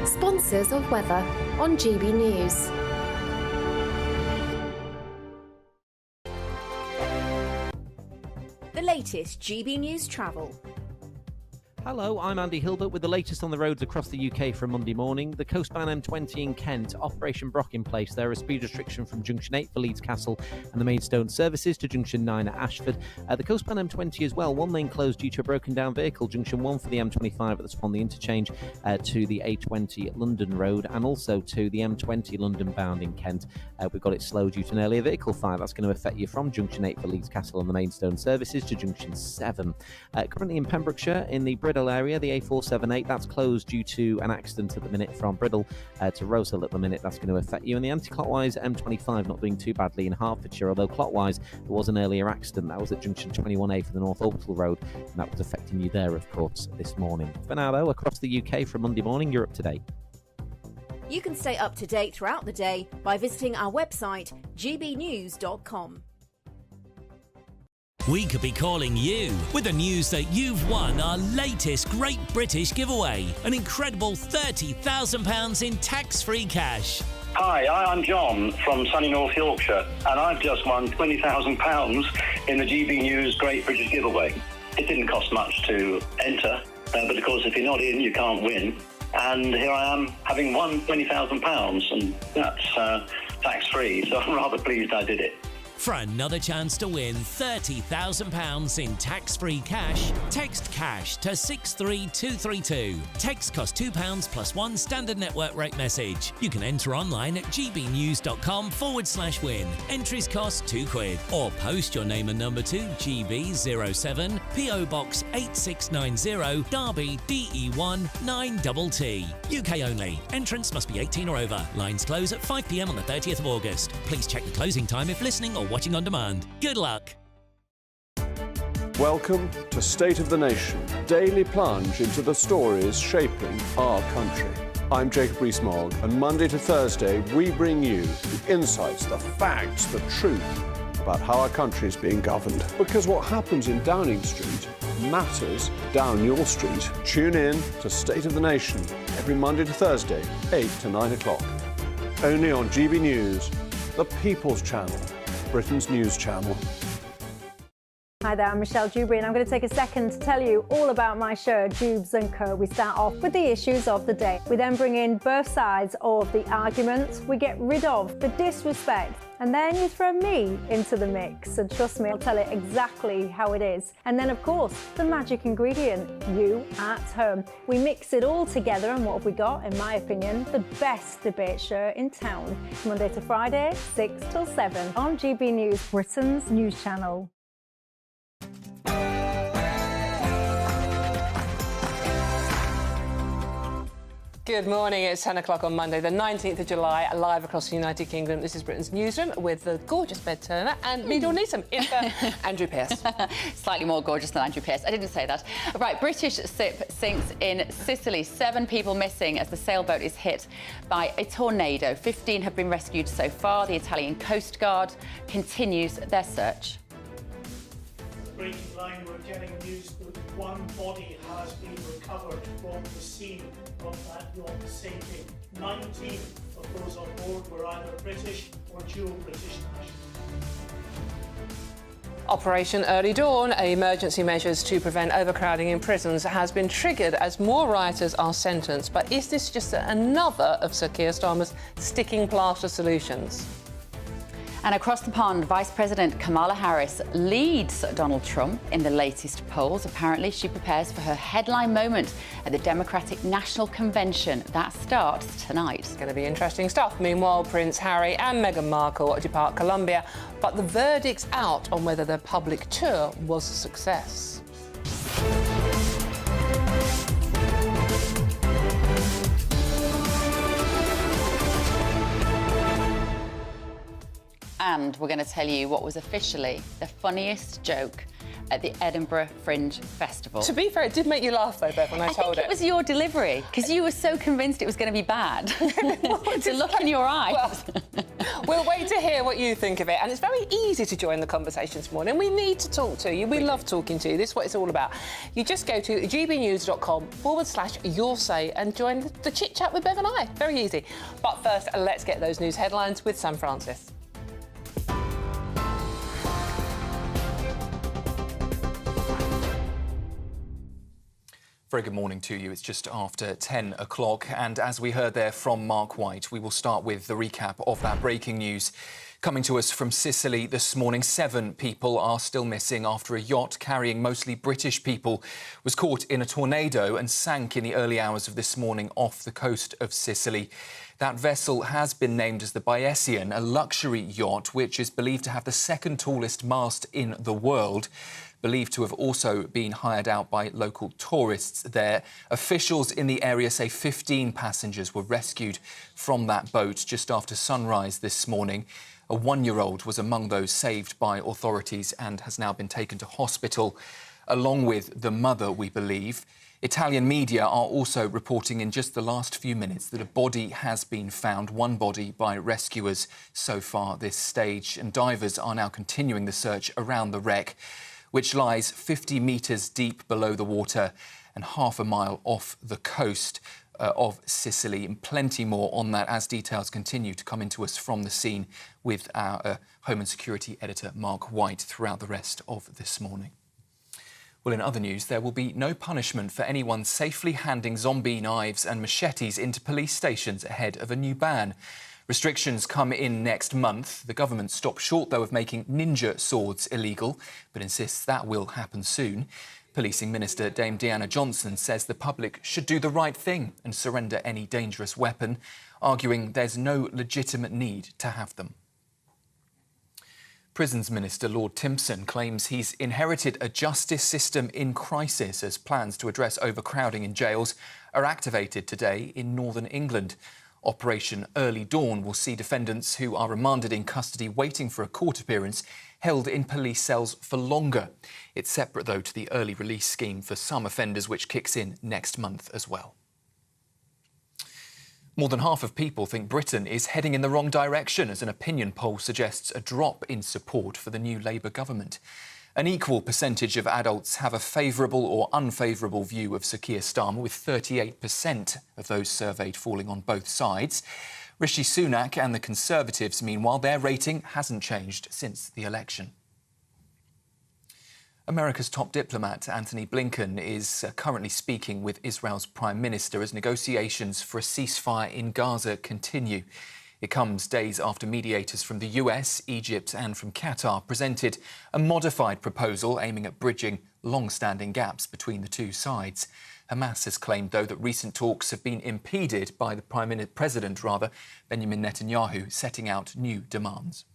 sponsors of weather on GB News. The latest GB News travel. Hello, I'm Andy Hilbert with the latest on the roads across the UK for Monday morning. The coastbound M20 in Kent, Operation Brock in place. There is speed restriction from Junction 8 for Leeds Castle and the Maidstone services to Junction 9 at Ashford. The coastbound M20 as well, one lane closed due to a broken down vehicle. Junction 1 for the M25 at the Swan, the interchange to the A20 London Road, and also to the M20 London bound in Kent. We've got it slow due to an earlier vehicle fire. That's going to affect you from Junction 8 for Leeds Castle and the Maidstone services to Junction 7. Currently in Pembrokeshire, in the Bridle area, the A478, that's closed due to an accident at the minute from Bridle to Rosehill at the minute. That's going to affect you. And the anti-clockwise M25 not doing too badly in Hertfordshire, although clockwise there was an earlier accident. That was at Junction 21A for the North Orbital Road, and that was affecting you there, of course, this morning. For now, though, across the UK from Monday morning, you're up to date. You can stay up to date throughout the day by visiting our website, gbnews.com. We could be calling you with the news that you've won our latest Great British giveaway, an incredible £30,000 in tax-free cash. Hi, I'm John from sunny North Yorkshire, and I've just won £20,000 in the GB News Great British giveaway. It didn't cost much to enter, but of course if you're not in, you can't win. And here I am, having won £20,000, and that's tax-free, so I'm rather pleased I did it. For another chance to win £30,000 in tax-free cash, text cash to 63232. Text costs £2 plus one standard network rate message. You can enter online at gbnews.com/win. Entries cost £2. Or post your name and number to GB07 PO Box 8690 Derby DE1 9TT. UK only. Entrance must be 18 or over. Lines close at 5 p.m. on the 30th of August. Please check the closing time if listening or watching on demand. Good luck. Welcome to State of the Nation, daily plunge into the stories shaping our country. I'm Jacob Rees-Mogg, and Monday to Thursday we bring you the insights, the facts, the truth about how our country is being governed. Because what happens in Downing Street matters down your street. Tune in to State of the Nation every Monday to Thursday, 8 to 9 o'clock. Only on GB News, the People's Channel, Britain's news channel. Hi there, I'm Michelle Dewberry, and I'm going to take a second to tell you all about my show, Dubes & Co. We start off with the issues of the day. We then bring in both sides of the arguments. We get rid of the disrespect, and then you throw me into the mix. And trust me, I'll tell it exactly how it is. And then, of course, the magic ingredient, you at home. We mix it all together, and what have we got? In my opinion, the best debate show in town. Monday to Friday, 6 till 7 on GB News, Britain's news channel. Good morning, it's 10 o'clock on Monday, the 19th of July, live across the United Kingdom. This is Britain's Newsroom with the gorgeous Bed Turner and me, Dawn Neeson, in for Andrew Pearce. Slightly more gorgeous than Andrew Pearce. I didn't say that. Right, British ship sinks in Sicily. 7 people missing as the sailboat is hit by a tornado. 15 have been rescued so far. The Italian Coast Guard continues their search. breaking line, we're getting news that one body has been recovered from the scene of that yacht sinking. 19 of those on board were either British or dual British nationals. Operation Early Dawn, emergency measures to prevent overcrowding in prisons, has been triggered as more rioters are sentenced. But is this just another of Sir Keir Starmer's sticking plaster solutions? And across the pond, Vice President Kamala Harris leads Donald Trump in the latest polls. Apparently, she prepares for her headline moment at the Democratic National Convention. That starts tonight. It's going to be interesting stuff. Meanwhile, Prince Harry and Meghan Markle depart Colombia, but the verdict's out on whether their public tour was a success. And we're going to tell you what was officially the funniest joke at the Edinburgh Fringe Festival. To be fair, it did make you laugh, though, Bev, when I told think it was your delivery, because you were so convinced it was going to be bad. The look in your eyes. We'll wait to hear what you think of it. And it's very easy to join the conversation this morning. We need to talk to you. We love talking to you. This is what it's all about. You just go to gbnews.com/your say and join the chit-chat with Bev and I. Very easy. But first, let's get those news headlines with Sam Francis. Very good morning to you. It's just after 10 o'clock. And as we heard there from Mark White, we will start with the recap of that breaking news. Coming to us from Sicily this morning, 7 people are still missing after a yacht carrying mostly British people was caught in a tornado and sank in the early hours of this morning off the coast of Sicily. That vessel has been named as the Biesian, a luxury yacht which is believed to have the second tallest mast in the world, believed to have also been hired out by local tourists there. Officials in the area say 15 passengers were rescued from that boat just after sunrise this morning. A 1-year-old was among those saved by authorities and has now been taken to hospital, along with the mother, we believe. Italian media are also reporting in just the last few minutes that a body has been found, one body by rescuers so far this stage, and divers are now continuing the search around the wreck, which lies 50 metres deep below the water and half a mile off the coast of Sicily. And plenty more on that as details continue to come into us from the scene with our Home and Security editor, Mark White, throughout the rest of this morning. Well, in other news, there will be no punishment for anyone safely handing zombie knives and machetes into police stations ahead of a new ban. Restrictions come in next month. The government stopped short, though, of making ninja swords illegal, but insists that will happen soon. Policing Minister Dame Deanna Johnson says the public should do the right thing and surrender any dangerous weapon, arguing there's no legitimate need to have them. Prisons Minister Lord Timpson claims he's inherited a justice system in crisis as plans to address overcrowding in jails are activated today in northern England. Operation Early Dawn will see defendants who are remanded in custody waiting for a court appearance held in police cells for longer. It's separate, though, to the early release scheme for some offenders, which kicks in next month as well. More than half of people think Britain is heading in the wrong direction as an opinion poll suggests a drop in support for the new Labour government. An equal percentage of adults have a favourable or unfavourable view of Sir Keir Starmer, with 38% of those surveyed falling on both sides. Rishi Sunak and the Conservatives, meanwhile, their rating hasn't changed since the election. America's top diplomat, Antony Blinken, is currently speaking with Israel's Prime Minister as negotiations for a ceasefire in Gaza continue. It comes days after mediators from the US, Egypt and from Qatar presented a modified proposal aiming at bridging long-standing gaps between the two sides. Hamas has claimed, though, that recent talks have been impeded by the President, Benjamin Netanyahu, setting out new demands.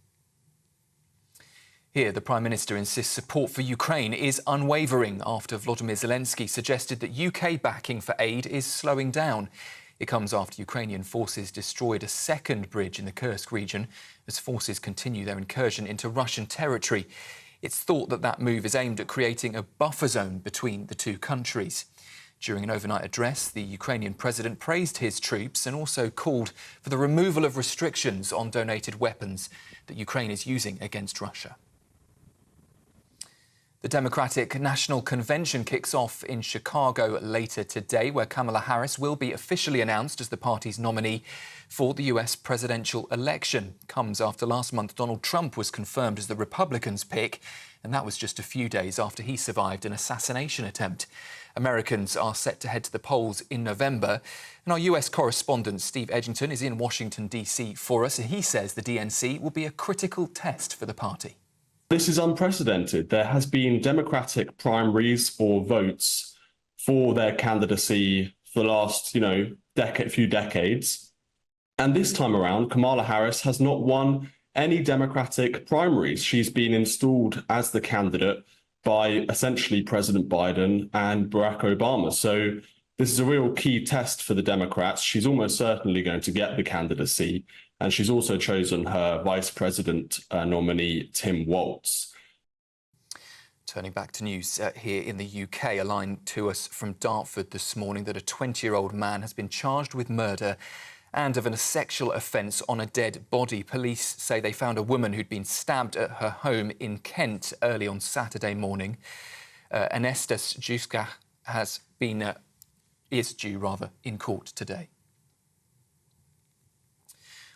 Here, the Prime Minister insists support for Ukraine is unwavering after Volodymyr Zelensky suggested that UK backing for aid is slowing down. It comes after Ukrainian forces destroyed a second bridge in the Kursk region as forces continue their incursion into Russian territory. It's thought that that move is aimed at creating a buffer zone between the two countries. During an overnight address, the Ukrainian president praised his troops and also called for the removal of restrictions on donated weapons that Ukraine is using against Russia. The Democratic National Convention kicks off in Chicago later today, where Kamala Harris will be officially announced as the party's nominee for the US presidential election. Comes after last month Donald Trump was confirmed as the Republicans' pick, and that was just a few days after he survived an assassination attempt. Americans are set to head to the polls in November, and our US correspondent Steve Edgington is in Washington, D.C. for us, and he says the DNC will be a critical test for the party. This is unprecedented. There has been Democratic primaries or votes for their candidacy for the last, few decades. And this time around, Kamala Harris has not won any Democratic primaries. She's been installed as the candidate by essentially President Biden and Barack Obama. So this is a real key test for the Democrats. She's almost certainly going to get the candidacy. And she's also chosen her vice president nominee, Tim Walz. Turning back to news here in the UK, a line to us from Dartford this morning that a 20-year-old man has been charged with murder and of a sexual offence on a dead body. Police say they found a woman who'd been stabbed at her home in Kent early on Saturday morning. Anestas Juska is due in court today.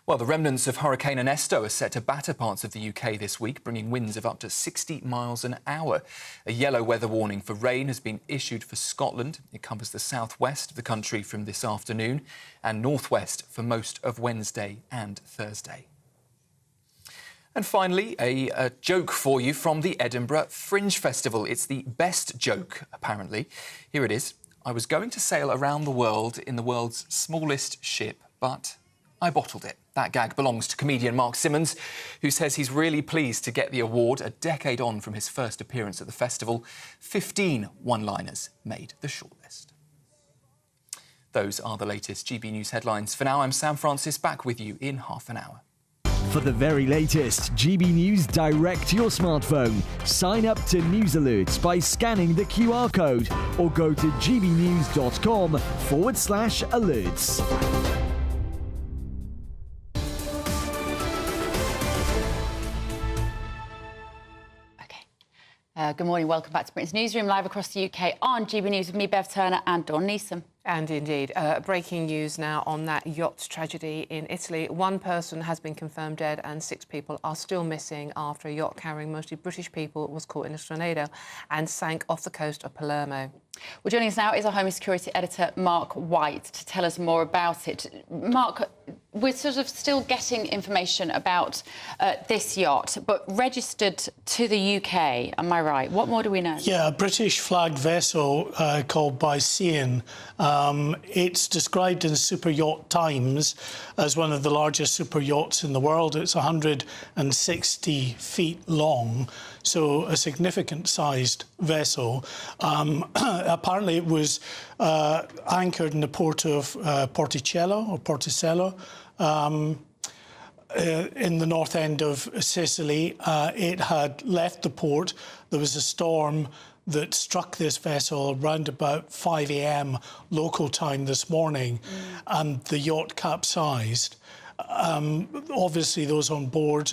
Well, the remnants of Hurricane Ernesto are set to batter parts of the UK this week, bringing winds of up to 60 miles an hour. A yellow weather warning for rain has been issued for Scotland. It covers the southwest of the country from this afternoon and northwest for most of Wednesday and Thursday. And finally, a joke for you from the Edinburgh Fringe Festival. It's the best joke, apparently. Here it is. I was going to sail around the world in the world's smallest ship, but I bottled it. That gag belongs to comedian Mark Simmons, who says he's really pleased to get the award a decade on from his first appearance at the festival. 15 one-liners made the shortlist. Those are the latest GB News headlines. For now, I'm Sam Francis, back with you in half an hour. For the very latest GB News direct to your smartphone, sign up to News Alerts by scanning the QR code or go to gbnews.com/alerts. Good morning, welcome back to Britain's Newsroom, live across the UK on GB News with me, Bev Turner and Dawn Neeson. And indeed, breaking news now on that yacht tragedy in Italy. One person has been confirmed dead and 6 people are still missing after a yacht carrying mostly British people was caught in a tornado and sank off the coast of Palermo. Well, joining us now is our Home and Security Editor, Mark White, to tell us more about it. Mark, we're sort of still getting information about this yacht, but registered to the UK, am I right? What more do we know? Yeah, a British-flagged vessel called Sicilian. It's described in Super Yacht Times as one of the largest super yachts in the world. It's 160 feet long, so a significant-sized vessel. Apparently, it was anchored in the port of Porticello, in the north end of Sicily. It had left the port. There was a storm that struck this vessel around about 5 a.m. local time this morning, and the yacht capsized. Obviously, those on board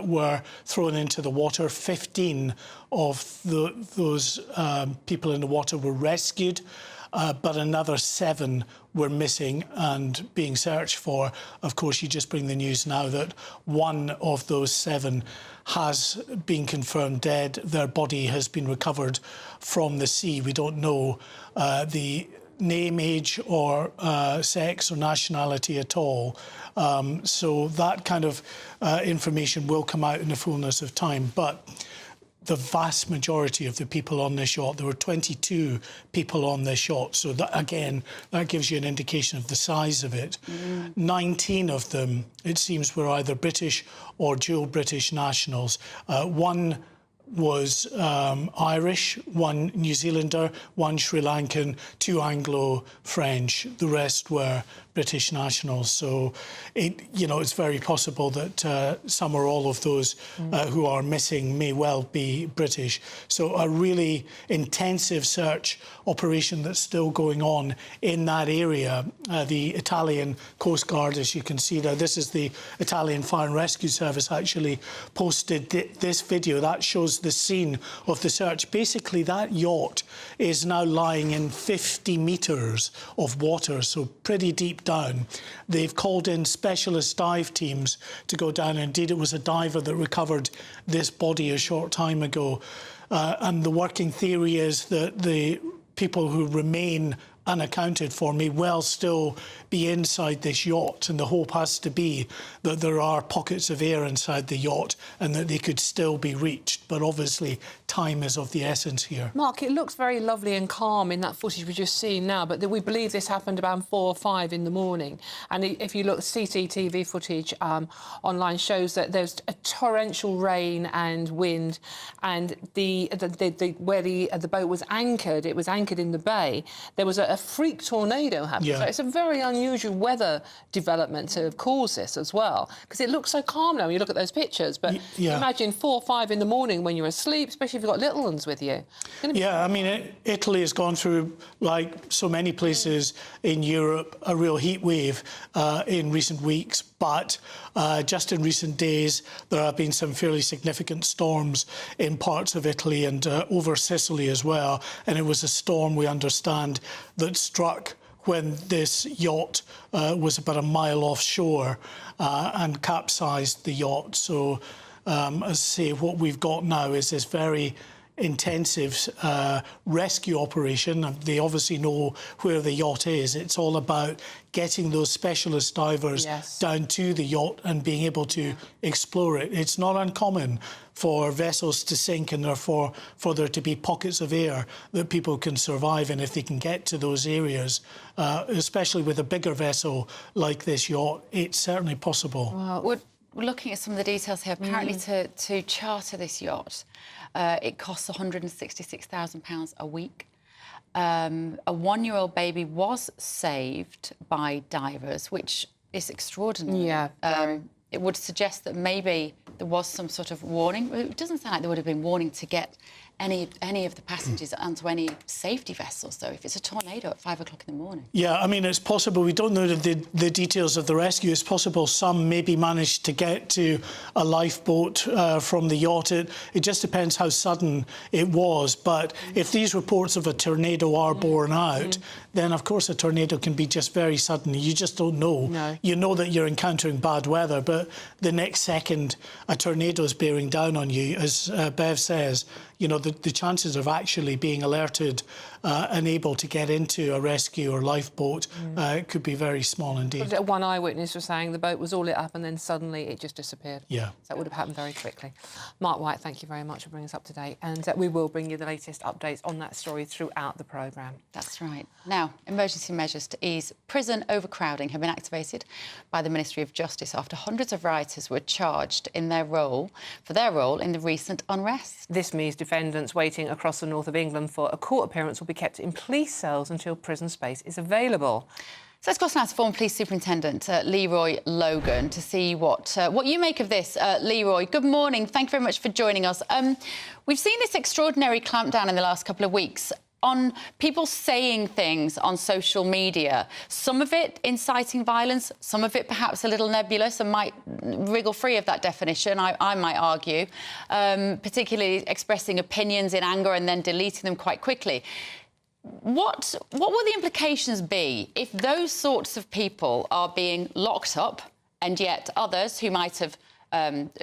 were thrown into the water. 15 of those people in the water were rescued, but another 7 were missing and being searched for. Of course, you just bring the news now that one of those 7 has been confirmed dead. Their body has been recovered from the sea. We don't know the name, age or sex or nationality at all. So that kind of information will come out in the fullness of time. But the vast majority of the people on this yacht, there were 22 people on this yacht. So that, again, that gives you an indication of the size of it. 19 of them, it seems, were either British or dual British nationals. One was Irish, 1 New Zealander, 1 Sri Lankan, 2 Anglo-French. The rest were British nationals. So, it's very possible that some or all of those who are missing may well be British. So a really intensive search operation that's still going on in that area. The Italian Coast Guard, as you can see there, this is the Italian Fire and Rescue Service actually posted this video. That shows the scene of the search. Basically, that yacht is now lying in 50 metres of water, so pretty deep down. They've called in specialist dive teams to go down. Indeed, it was a diver that recovered this body a short time ago. And the working theory is that the people who remain unaccounted for may well still be inside this yacht, and the hope has to be that there are pockets of air inside the yacht and that they could still be reached. But obviously time is of the essence here. Mark, it looks very lovely and calm in that footage we've just seen now, but we believe this happened about 4 or 5 in the morning. And if you look, CCTV footage online shows that there's a torrential rain and wind, and where the boat was anchored, it was anchored in the bay. There was a freak tornado happened. Yeah. So it's a very unusual weather development to have caused this as well, because it looks so calm now when you look at those pictures. But imagine 4 or 5 in the morning when you're asleep, especially if you've got little ones with you. Yeah, I mean, Italy has gone through, like so many places in Europe, a real heat wave in recent weeks. But just in recent days, there have been some fairly significant storms in parts of Italy and over Sicily as well. And it was a storm, we understand, that struck when this yacht was about a mile offshore and capsized the yacht. So, as I say, what we've got now is this very intensive rescue operation. They obviously know where the yacht is. It's all about getting those specialist divers down to the yacht and being able to explore it. It's not uncommon for vessels to sink and therefore for there to be pockets of air that people can survive in if they can get to those areas, especially with a bigger vessel like this yacht. It's certainly possible. Well, we're looking at some of the details here. Apparently to charter this yacht, it costs £166,000 a week. A 1-year-old baby was saved by divers, which is extraordinary. Yeah. It would suggest that maybe there was some sort of warning. It doesn't sound like there would have been warning to get any of the passengers onto any safety vessels, though, if it's a tornado at 5 o'clock in the morning. Yeah, I mean, it's possible. We don't know the details of the rescue. It's possible some maybe managed to get to a lifeboat from the yacht. It just depends how sudden it was. But if these reports of a tornado are borne out, then, of course, a tornado can be just very sudden. You just don't know. No. You know that you're encountering bad weather, but the next second a tornado is bearing down on you, as Bev says, you know, the chances of actually being alerted and able to get into a rescue or lifeboat could be very small indeed. One eyewitness was saying the boat was all lit up and then suddenly it just disappeared. Yeah. So that would have happened very quickly. Mark White, thank you very much for bringing us up to date. And we will bring you the latest updates on that story throughout the programme. That's right. Now, emergency measures to ease prison overcrowding have been activated by the Ministry of Justice after hundreds of rioters were charged in their role in the recent unrest. This means defendants waiting across the north of England for a court appearance will be kept in police cells until prison space is available. So let's go now to former Police Superintendent Leroy Logan to see what you make of this. Leroy, good morning. Thank you very much for joining us. We've seen this extraordinary clampdown in the last couple of weeks on people saying things on social media, some of it inciting violence, some of it perhaps a little nebulous and might wriggle free of that definition, I might argue, particularly expressing opinions in anger and then deleting them quite quickly. What will the implications be if those sorts of people are being locked up and yet others who might have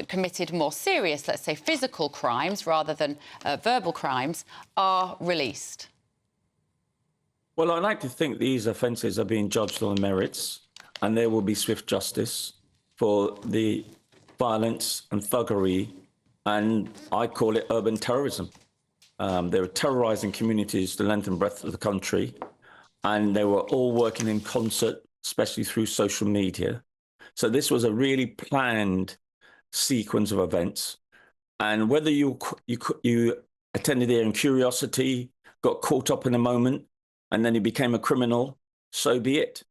committed more serious, let's say, physical crimes rather than verbal crimes are released? Well, I like to think these offences are being judged on merits and there will be swift justice for the violence and thuggery, and I call it urban terrorism. They were terrorising communities the length and breadth of the country, and they were all working in concert, especially through social media. So this was a really planned sequence of events. And whether you attended there in curiosity, got caught up in a moment, and then you became a criminal, so be it.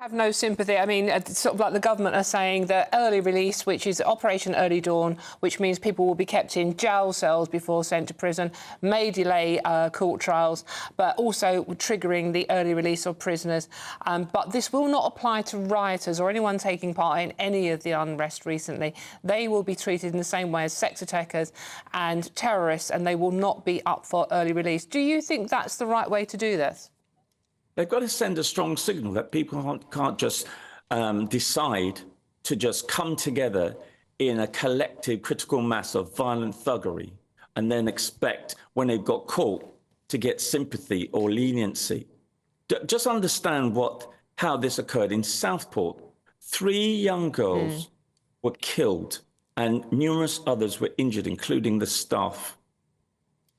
Have no sympathy. I mean, sort of like the government are saying that early release, which is Operation Early Dawn, which means people will be kept in jail cells before sent to prison, may delay court trials, but also triggering the early release of prisoners. But this will not apply to rioters or anyone taking part in any of the unrest recently. They will be treated in the same way as sex attackers and terrorists, and they will not be up for early release. Do you think that's the right way to do this? They've got to send a strong signal that people can't just decide to just come together in a collective critical mass of violent thuggery and then expect, when they've got caught, to get sympathy or leniency. Just understand how this occurred in Southport. 3 young girls were killed and numerous others were injured, including the staff.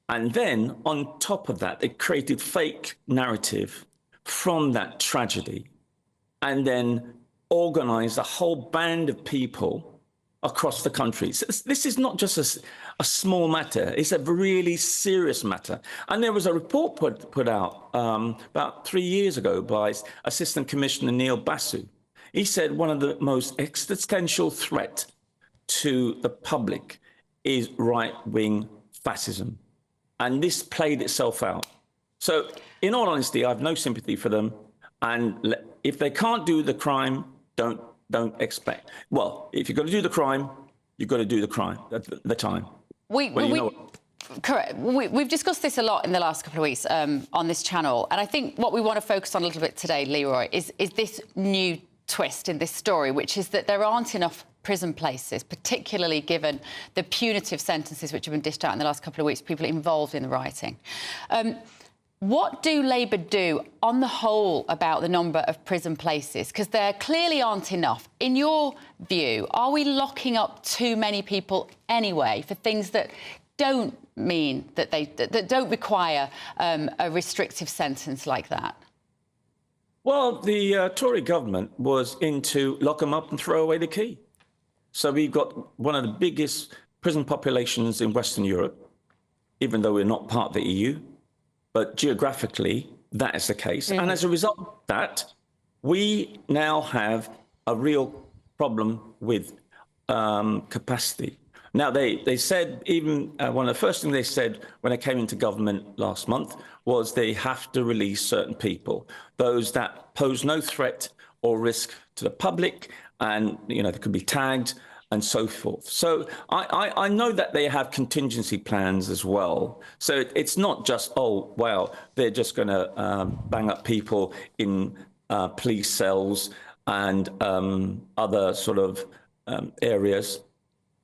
And then, on top of that, they created fake narrative from that tragedy and then organized a whole band of people across the country. So this is not just a small matter. It's a really serious matter. And there was a report put out about 3 years ago by Assistant Commissioner Neil Basu. He said one of the most existential threat to the public is right-wing fascism. And this played itself out. So, in all honesty, I have no sympathy for them. And if they can't do the crime, don't expect. Well, if you've got to do the crime, you've got to do the crime at the time. Correct. We've discussed this a lot in the last couple of weeks on this channel. And I think what we want to focus on a little bit today, Leroy, is this new twist in this story, which is that there aren't enough prison places, particularly given the punitive sentences which have been dished out in the last couple of weeks, people involved in the rioting. What do Labour do on the whole about the number of prison places? Because there clearly aren't enough. In your view, are we locking up too many people anyway for things that don't mean that that don't require a restrictive sentence like that? Well, the Tory government was into lock them up and throw away the key. So we've got one of the biggest prison populations in Western Europe, even though we're not part of the EU. But geographically, that is the case. And as a result of that, we now have a real problem with capacity. Now, they said, even one of the first things they said when they came into government last month was they have to release certain people, those that pose no threat or risk to the public, and, you know, they could be tagged and so forth. So I know that they have contingency plans as well. So it's not just, oh, well, they're just going to bang up people in police cells and other sort of areas.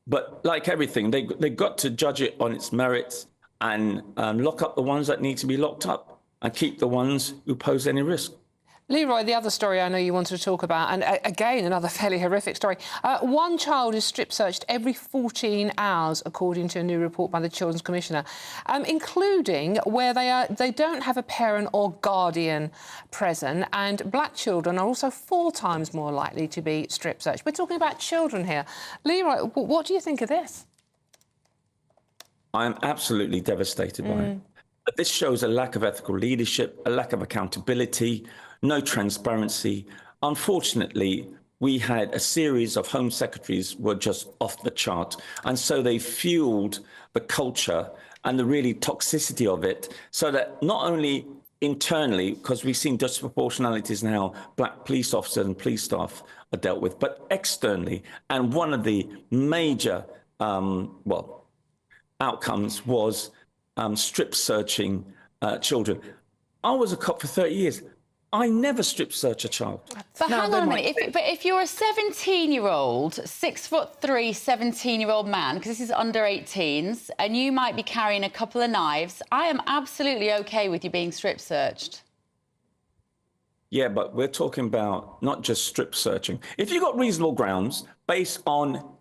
But like everything, they've got to judge it on its merits and lock up the ones that need to be locked up and keep the ones who pose any risk. Leroy, the other story I know you wanted to talk about, and again, another fairly horrific story. One child is strip-searched every 14 hours, according to a new report by the Children's Commissioner, including where they don't have a parent or guardian present, and black children are also 4 times more likely to be strip-searched. We're talking about children here. Leroy, what do you think of this? I am absolutely devastated by it. But this shows a lack of ethical leadership, a lack of accountability, no transparency. Unfortunately, we had a series of Home Secretaries were just off the chart. And so they fueled the culture and the really toxicity of it, so that not only internally, because we've seen disproportionalities now, black police officers and police staff are dealt with, but externally. And one of the major, outcomes was strip searching children. I was a cop for 30 years. I never strip search a child. But hang on a minute. If you're a 17-year-old, 6'3", 17-year-old man, because this is under 18s, and you might be carrying a couple of knives, I am absolutely OK with you being strip searched. Yeah, but we're talking about not just strip searching. If you've got reasonable grounds based on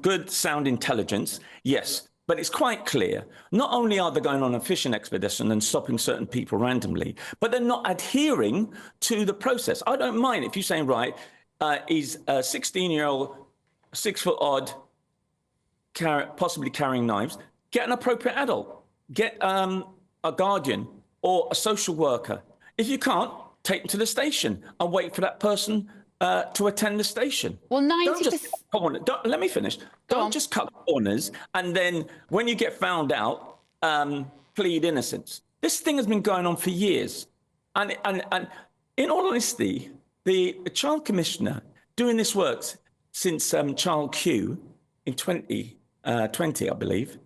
good, sound intelligence, yes. But it's quite clear, not only are they going on a fishing expedition and stopping certain people randomly, but they're not adhering to the process. I don't mind if you're saying, right, he's a 16-year-old, 6 foot odd, possibly carrying knives. Get an appropriate adult. Get a guardian or a social worker. If you can't, take them to the station and wait for that person to attend the station. Well, 90%. Let me finish. Don't just cut corners and then, when you get found out, plead innocence. This thing has been going on for years. And in all honesty, the Child Commissioner doing this work since Child Q in 2020, I believe,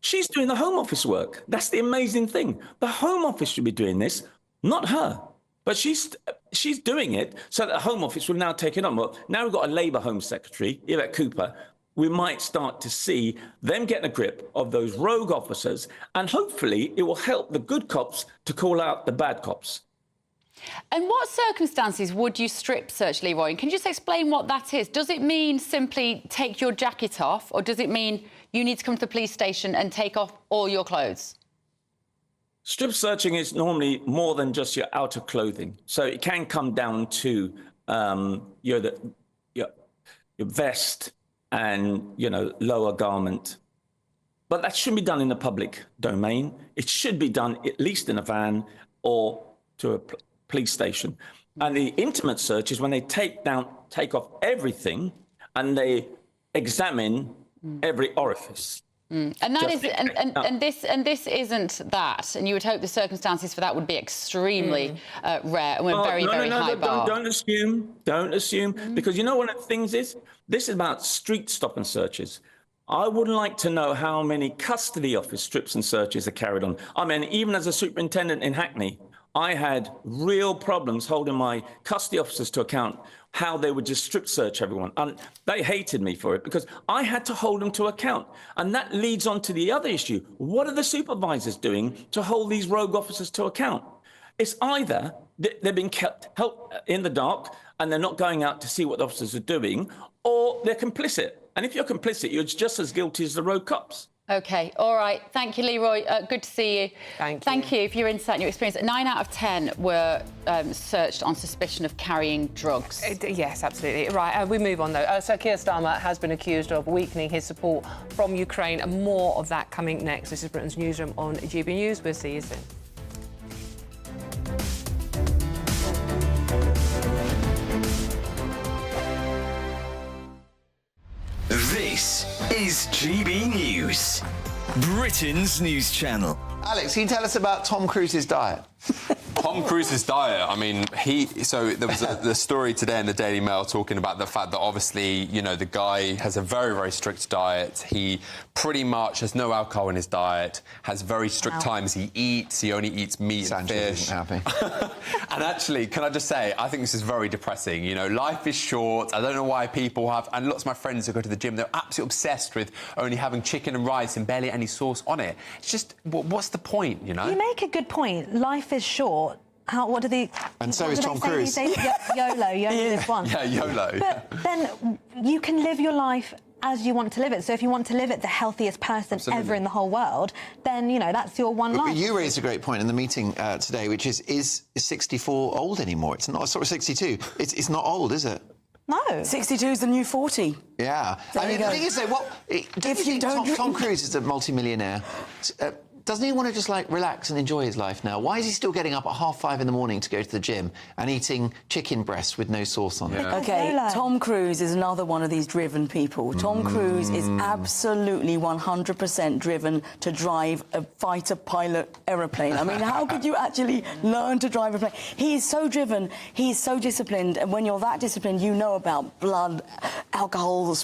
she's doing the Home Office work. That's the amazing thing. The Home Office should be doing this, not her. But she's doing it so that the Home Office will now take it on. Well, now we've got a Labour Home Secretary, Yvette Cooper. We might start to see them getting a grip of those rogue officers, and hopefully it will help the good cops to call out the bad cops. And what circumstances would you strip search, Leroy? And can you just explain what that is? Does it mean simply take your jacket off, or does it mean you need to come to the police station and take off all your clothes? Strip searching is normally more than just your outer clothing. So it can come down to your vest and, lower garment. But that shouldn't be done in the public domain. It should be done at least in a van or to a police station. And the intimate search is when they take off everything and they examine every orifice. And that is, and this isn't that. And you would hope the circumstances for that would be extremely rare, and we're very high bar. Don't assume, because one of the things is, this is about street stop and searches. I would like to know how many custody office strips and searches are carried on. I mean, even as a superintendent in Hackney, I had real problems holding my custody officers to account how they would just strip search everyone. And they hated me for it because I had to hold them to account. And that leads on to the other issue. What are the supervisors doing to hold these rogue officers to account? It's either they're being kept in the dark and they're not going out to see what the officers are doing, or they're complicit. And if you're complicit, you're just as guilty as the rogue cops. OK, all right. Thank you, Leroy. Good to see you. Thank you for your insight and your experience. 9 out of 10 were searched on suspicion of carrying drugs. Yes, absolutely. Right, we move on, though. So Keir Starmer has been accused of weakening his support from Ukraine, and more of that coming next. This is Britain's Newsroom on GB News. We'll see you soon. This is GB News, Britain's news channel. Alex, can you tell us about Tom Cruise's diet? Tom Cruise's diet, I mean, so there was the story today in the Daily Mail talking about the fact that obviously, the guy has a very, very strict diet. He pretty much has no alcohol in his diet, has very strict times he eats. He only eats meat and fish. Isn't happy. And actually, can I just say, I think this is very depressing. Life is short. I don't know why people have, and lots of my friends who go to the gym, they're absolutely obsessed with only having chicken and rice and barely any sauce on it. It's just, what's the point, You make a good point. Life is short. What do they... And so is Tom Cruise. YOLO, you only live once. Yeah, YOLO. But then you can live your life as you want to live it. So if you want to live it the healthiest person ever in the whole world, then, that's your one life. But you raised a great point in the meeting today, which is 64 old anymore? It's not, sort of 62. It's not old, is it? No. 62 is the new 40. Yeah. There the thing is, though, Tom Cruise is a multi-millionaire. Doesn't he want to just, relax and enjoy his life now? Why is he still getting up at 5:30 in the morning to go to the gym and eating chicken breast with no sauce on it? OK, Tom Cruise is another one of these driven people. Tom Cruise is absolutely 100% driven to drive a fighter pilot aeroplane. I mean, how could you actually learn to drive a plane? He is so driven, he is so disciplined, and when you're that disciplined, you know about blood, alcohol,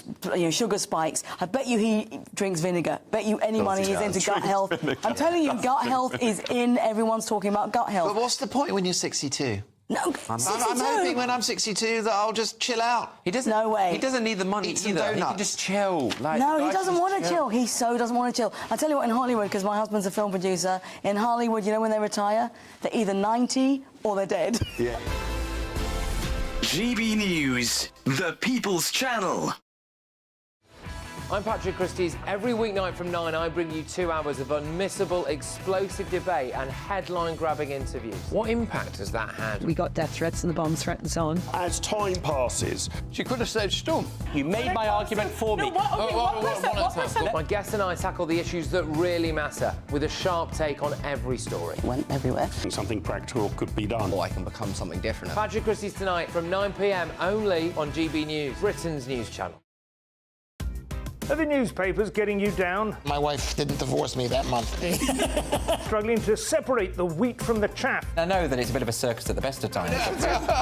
sugar spikes. I bet you he drinks vinegar. Bet you any money he's into gut health. I'm telling you, gut health is in. Everyone's talking about gut health. But what's the point when you're 62? No, I'm hoping when I'm 62 that I'll just chill out. He doesn't. No way. He doesn't need the money either. He can just chill. No, he doesn't want to chill. He so doesn't want to chill. I tell you what, in Hollywood, because my husband's a film producer, in Hollywood, when they retire, they're either 90 or they're dead. Yeah. GB News, the People's Channel. I'm Patrick Christie's. Every weeknight from 9, I bring you 2 hours of unmissable, explosive debate and headline-grabbing interviews. What impact has that had? We got death threats and the bomb threat and so on. As time passes, she could have said Storm. You made my argument for me. My guest and I tackle the issues that really matter with a sharp take on every story. Went everywhere. Something practical could be done. Or I can become something different. Patrick Christie's tonight from 9 p.m. only on GB News, Britain's news channel. Are the newspapers getting you down? My wife didn't divorce me that month. Struggling to separate the wheat from the chaff? I know that it's a bit of a circus at the best of times.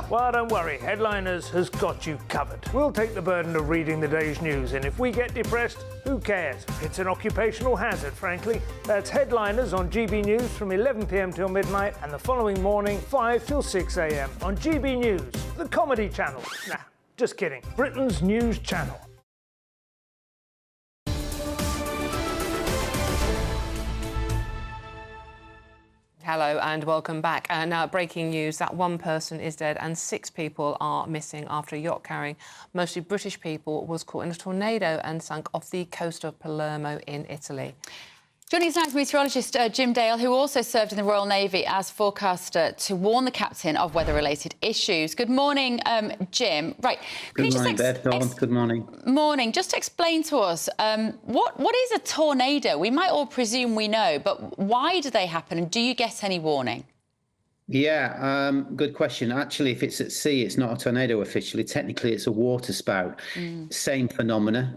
Well, don't worry. Headliners has got you covered. We'll take the burden of reading the day's news, and if we get depressed, who cares? It's an occupational hazard, frankly. That's Headliners on GB News from 11 p.m. till midnight, and the following morning, 5 till 6 a.m. on GB News, the comedy channel. Nah, just kidding. Britain's news channel. Hello and welcome back. Now, breaking news that 1 person is dead and 6 people are missing after a yacht carrying mostly British people was caught in a tornado and sunk off the coast of Palermo in Italy. Joining us now is meteorologist Jim Dale, who also served in the Royal Navy as forecaster to warn the captain of weather-related issues. Good morning, Jim. Right. Good morning, Beth. Good morning. Morning. Just explain to us, what is a tornado? We might all presume we know, but why do they happen, and do you get any warning? Yeah, good question. Actually, if it's at sea, it's not a tornado officially. Technically, it's a water spout. Same phenomena.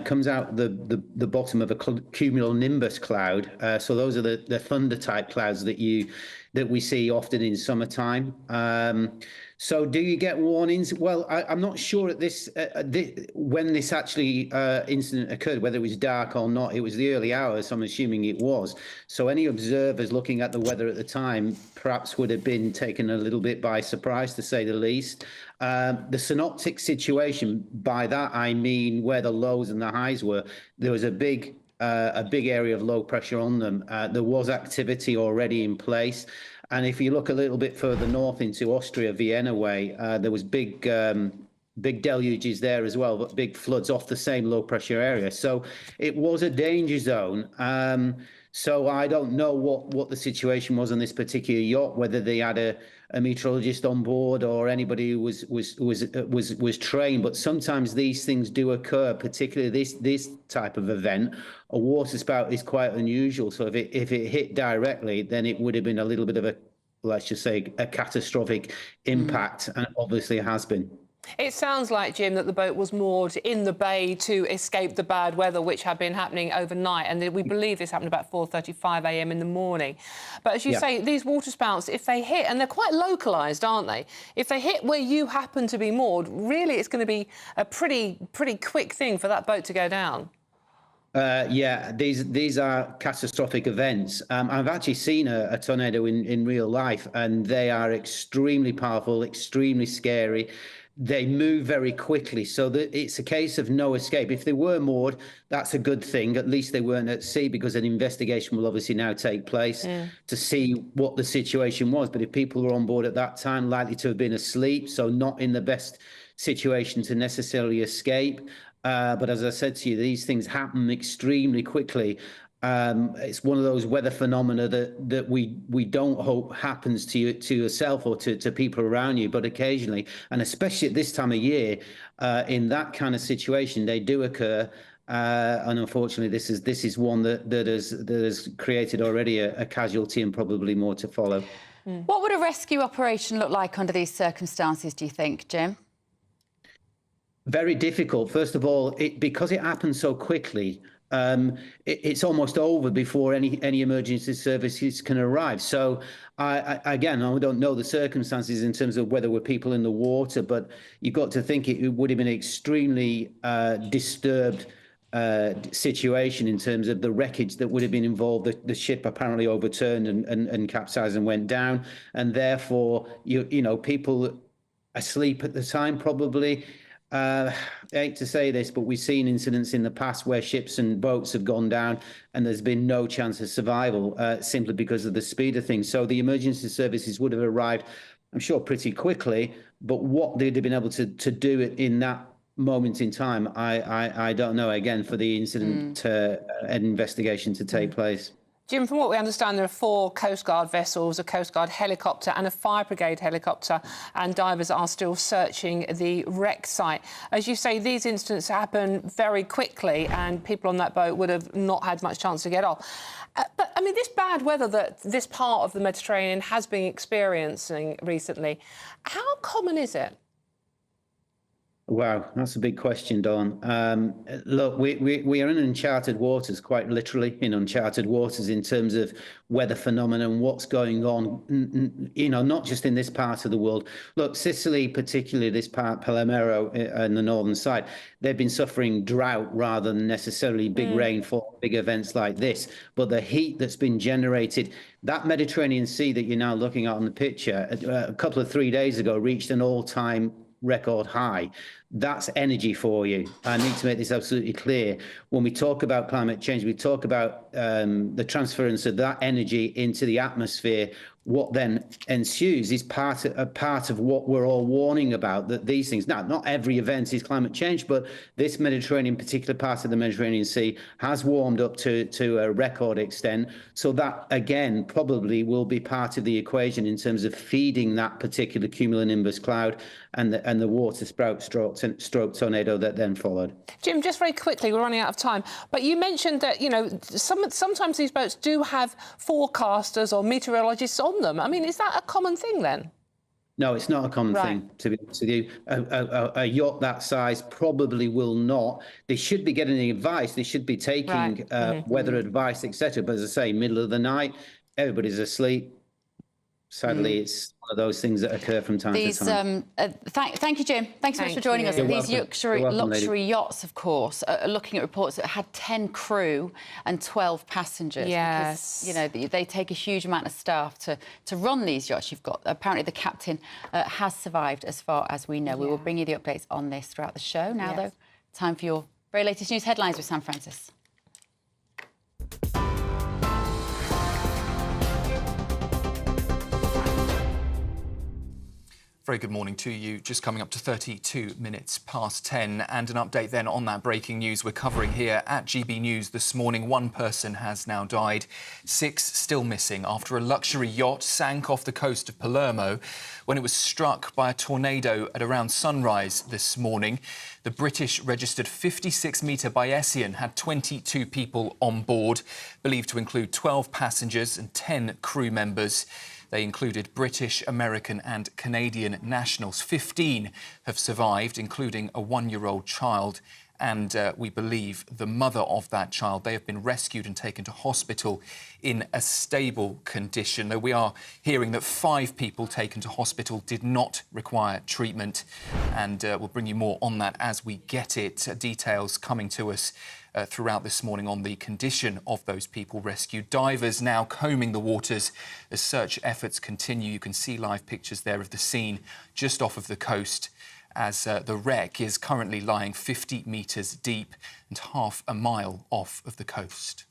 Comes out the bottom of a cumulonimbus cloud. So those are the thunder-type clouds that we see often in summertime. So do you get warnings? Well, I'm not sure at when this actually incident occurred, whether it was dark or not. It was the early hours, so I'm assuming it was. So any observers looking at the weather at the time perhaps would have been taken a little bit by surprise, to say the least. The synoptic situation, by that I mean where the lows and the highs were, there was a big area of low pressure on them. There was activity already in place. And if you look a little bit further north into Austria, Vienna way, there was big deluges there as well, but big floods off the same low pressure area. So it was a danger zone. So I don't know what the situation was on this particular yacht, whether they had a meteorologist on board or anybody who was trained. But sometimes these things do occur, particularly this type of event. A water spout is quite unusual. So if it hit directly, then it would have been a little bit of a, let's just say, a catastrophic impact, and obviously has been. It sounds like, Jim, that the boat was moored in the bay to escape the bad weather which had been happening overnight, and we believe this happened about 4:35 a.m. in the morning. But as you say, these water spouts, if they hit, and they're quite localised, aren't they? If they hit where you happen to be moored, really it's going to be a pretty quick thing for that boat to go down. Yeah, these are catastrophic events. I've actually seen a tornado in real life, and they are extremely powerful, extremely scary. They move very quickly, so that it's a case of no escape. If they were moored, that's a good thing. At least they weren't at sea, because an investigation will obviously now take place to see what the situation was. But if people were on board at that time, likely to have been asleep, so not in the best situation to necessarily escape. But as I said to you, these things happen extremely quickly. It's one of those weather phenomena that we don't hope happens to yourself or to people around you, but occasionally, and especially at this time of year, in that kind of situation, they do occur. And unfortunately, this is one that has created already a casualty, and probably more to follow. What would a rescue operation look like under these circumstances, do you think, Jim? Very difficult. First of all, because it happened so quickly, it's almost over before any emergency services can arrive. So I don't know the circumstances in terms of whether were people in the water, but you've got to think it would have been an extremely disturbed situation in terms of the wreckage that would have been involved. The ship apparently overturned and capsized and went down, and therefore people asleep at the time probably. I hate to say this, but we've seen incidents in the past where ships and boats have gone down and there's been no chance of survival simply because of the speed of things. So the emergency services would have arrived, I'm sure, pretty quickly, but what they'd have been able to do it in that moment in time, I don't know, again, for the incident investigation to take place. Jim, from what we understand, there are 4 Coast Guard vessels, a Coast Guard helicopter and a fire brigade helicopter, and divers are still searching the wreck site. As you say, these incidents happen very quickly and people on that boat would have not had much chance to get off. But, I mean, this bad weather that this part of the Mediterranean has been experiencing recently, how common is it? Wow, that's a big question, Dawn. Look, we are in uncharted waters, quite literally in uncharted waters in terms of weather phenomenon, what's going on, you know, not just in this part of the world. Look, Sicily, particularly this part, Palermo and the northern side, they've been suffering drought rather than necessarily big rainfall, big events like this. But the heat that's been generated, that Mediterranean Sea that you're now looking at on the picture, a couple of 3 days ago, reached an all-time record high. That's energy for you. I need to make this absolutely clear. When we talk about climate change, we talk about the transference of that energy into the atmosphere. What then ensues is part of what we're all warning about, that these things, now, not every event is climate change, but this Mediterranean, particular part of the Mediterranean Sea, has warmed up to a record extent. So that, again, probably will be part of the equation in terms of feeding that particular cumulonimbus cloud and the water stroke tornado that then followed. Jim, just very quickly, we're running out of time, but you mentioned that, you know, sometimes these boats do have forecasters or meteorologists on them. I mean, is that a common thing then? No, it's not a common thing, to be honest with you. A yacht that size probably will not. They should be getting the advice. They should be taking weather advice, etc. But as I say, middle of the night, everybody's asleep. Sadly, it's one of those things that occur from time to time. Thank you, Jim. Thanks so much for joining us. You're These welcome. luxury yachts, of course, are looking at reports that had 10 crew and 12 passengers. Yes. Because, you know, they take a huge amount of staff to run these yachts. You've got, apparently, the captain has survived, as far as we know. We will bring you the updates on this throughout the show. Now, though, time for your very latest news headlines with Sam Francis. Very good morning to you. Just coming up to 32 minutes past 10, and an update then on that breaking news we're covering here at GB News this morning. 1 person has now died, 6 still missing after a luxury yacht sank off the coast of Palermo when it was struck by a tornado at around sunrise this morning. The British registered 56-metre Bayesian had 22 people on board, believed to include 12 passengers and 10 crew members. They included British, American and Canadian nationals. 15 have survived, including a 1-year-old child. And we believe the mother of that child. They have been rescued and taken to hospital in a stable condition. Though we are hearing that 5 people taken to hospital did not require treatment. And we'll bring you more on that as we get it. Details coming to us throughout this morning on the condition of those people rescued. Divers now combing the waters as search efforts continue. You can see live pictures there of the scene just off of the coast, as the wreck is currently lying 50 metres deep and half a mile off of the coast.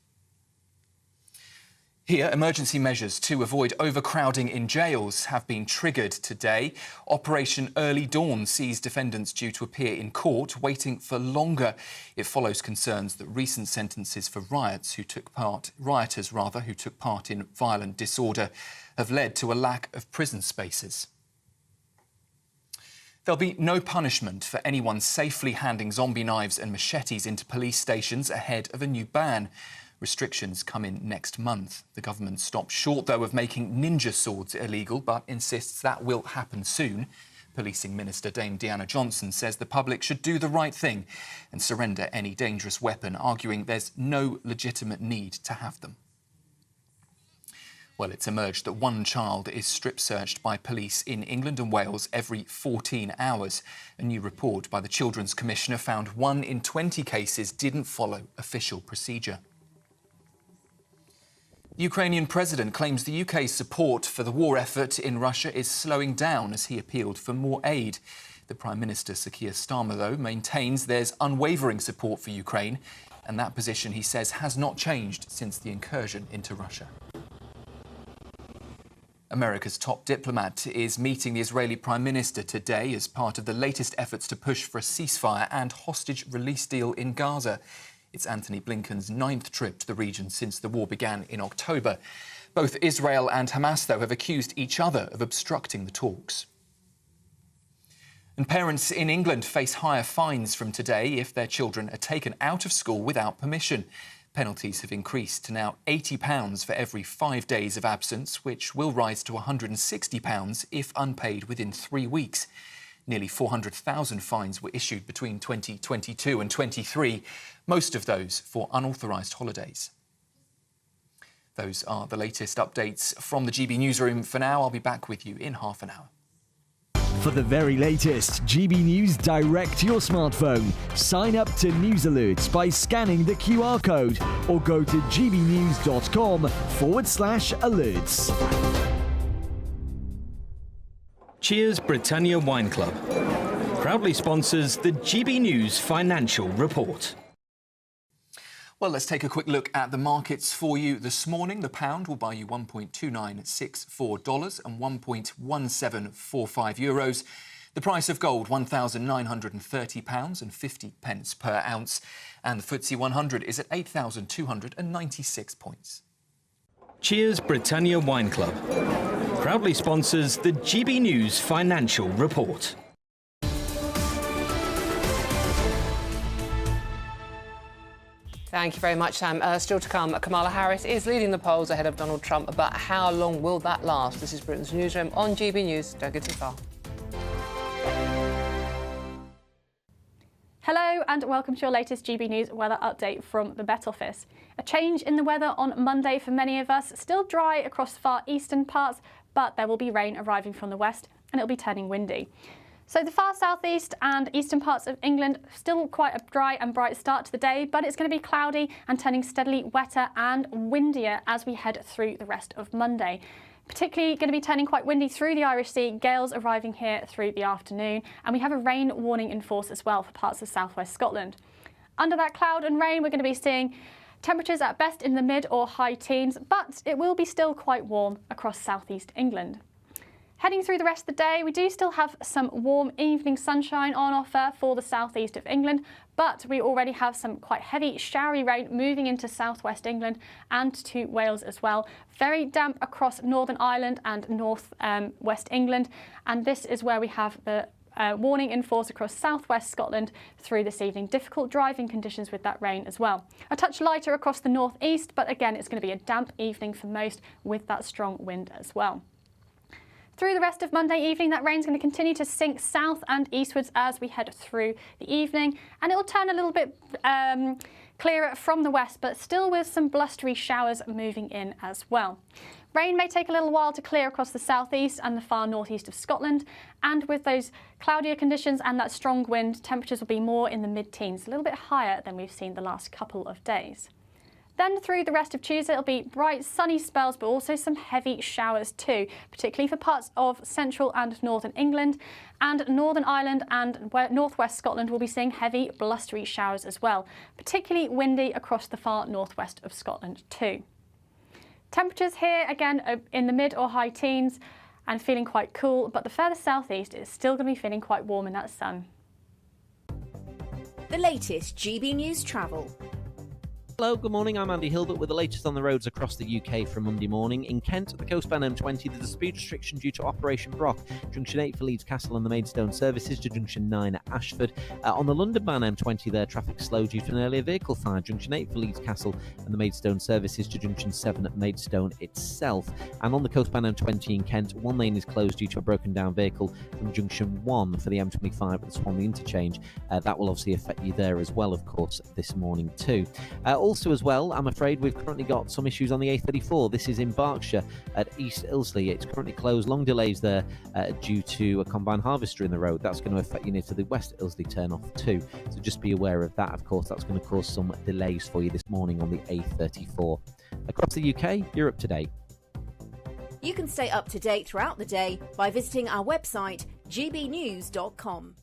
Here, emergency measures to avoid overcrowding in jails have been triggered today. Operation Early Dawn sees defendants due to appear in court waiting for longer. It follows concerns that recent sentences for rioters who took part in violent disorder have led to a lack of prison spaces. There'll be no punishment for anyone safely handing zombie knives and machetes into police stations ahead of a new ban. Restrictions come in next month. The government stopped short, though, of making ninja swords illegal, but insists that will happen soon. Policing Minister Dame Deanna Johnson says the public should do the right thing and surrender any dangerous weapon, arguing there's no legitimate need to have them. Well, it's emerged that 1 child is strip-searched by police in England and Wales every 14 hours. A new report by the Children's Commissioner found 1 in 20 cases didn't follow official procedure. The Ukrainian president claims the UK's support for the war effort in Russia is slowing down as he appealed for more aid. The Prime Minister, Sir Keir Starmer, though, maintains there's unwavering support for Ukraine, and that position, he says, has not changed since the incursion into Russia. America's top diplomat is meeting the Israeli Prime Minister today as part of the latest efforts to push for a ceasefire and hostage release deal in Gaza. It's Antony Blinken's 9th trip to the region since the war began in October. Both Israel and Hamas, though, have accused each other of obstructing the talks. And parents in England face higher fines from today if their children are taken out of school without permission. Penalties have increased to now £80 for every 5 days of absence, which will rise to £160 if unpaid within 3 weeks. Nearly 400,000 fines were issued between 2022 and 23, most of those for unauthorised holidays. Those are the latest updates from the GB Newsroom. For now, I'll be back with you in half an hour. For the very latest GB News direct to your smartphone, sign up to News Alerts by scanning the QR code or go to gbnews.com/alerts. Cheers Britannia Wine Club proudly sponsors the GB News Financial Report. Well, let's take a quick look at the markets for you this morning. The pound will buy you $1.2964 and €1.1745 euros. The price of gold, £1,930 and 50 pence per ounce. And the FTSE 100 is at 8,296 points. Cheers Britannia Wine Club proudly sponsors the GB News Financial Report. Thank you very much, Sam. Still to come, Kamala Harris is leading the polls ahead of Donald Trump, but how long will that last? This is Britain's Newsroom on GB News. Don't get too far. Hello and welcome to your latest GB News weather update from the Met Office. A change in the weather on Monday for many of us. Still dry across the far eastern parts, but there will be rain arriving from the west and it'll be turning windy. So the far southeast and eastern parts of England, still quite a dry and bright start to the day, but it's going to be cloudy and turning steadily wetter and windier as we head through the rest of Monday. Particularly going to be turning quite windy through the Irish Sea, gales arriving here through the afternoon, and we have a rain warning in force as well for parts of southwest Scotland. Under that cloud and rain, we're going to be seeing temperatures at best in the mid or high teens, but it will be still quite warm across southeast England. Heading through the rest of the day, we do still have some warm evening sunshine on offer for the southeast of England, but we already have some quite heavy showery rain moving into southwest England and to Wales as well. Very damp across Northern Ireland and north west England, and this is where we have the warning in force across southwest Scotland through this evening. Difficult driving conditions with that rain as well. A touch lighter across the northeast, but again it's going to be a damp evening for most with that strong wind as well. Through the rest of Monday evening, that rain's going to continue to sink south and eastwards as we head through the evening, and it will turn a little bit clearer from the west, but still with some blustery showers moving in as well. Rain may take a little while to clear across the southeast and the far northeast of Scotland, and with those cloudier conditions and that strong wind, temperatures will be more in the mid-teens, a little bit higher than we've seen the last couple of days. Then through the rest of Tuesday, it'll be bright, sunny spells, but also some heavy showers too, particularly for parts of central and northern England, and Northern Ireland and northwest Scotland will be seeing heavy, blustery showers as well, particularly windy across the far northwest of Scotland too. Temperatures here, again, are in the mid or high teens and feeling quite cool, but the further southeast is still going to be feeling quite warm in that sun. The latest GB News travel. Hello, good morning. I'm Andy Hilbert with the latest on the roads across the UK from Monday morning. In Kent, at the coastbound M20, there's a speed restriction due to Operation Brock. Junction 8 for Leeds Castle and the Maidstone services to Junction 9 at Ashford. On the London-bound M20 there, traffic slow due to an earlier vehicle fire. Junction 8 for Leeds Castle and the Maidstone services to Junction 7 at Maidstone itself. And on the coastbound M20 in Kent, one lane is closed due to a broken down vehicle from Junction 1 for the M25 at the Swanley interchange. That will obviously affect you there as well, of course, this morning too. Also as well, I'm afraid we've currently got some issues on the A34. This is in Berkshire at East Ilsley. It's currently closed. Long delays there due to a combine harvester in the road. That's going to affect you near to the West Ilsley turn-off too. So just be aware of that. Of course, that's going to cause some delays for you this morning on the A34. Across the UK, you're up to date. You can stay up to date throughout the day by visiting our website, gbnews.com.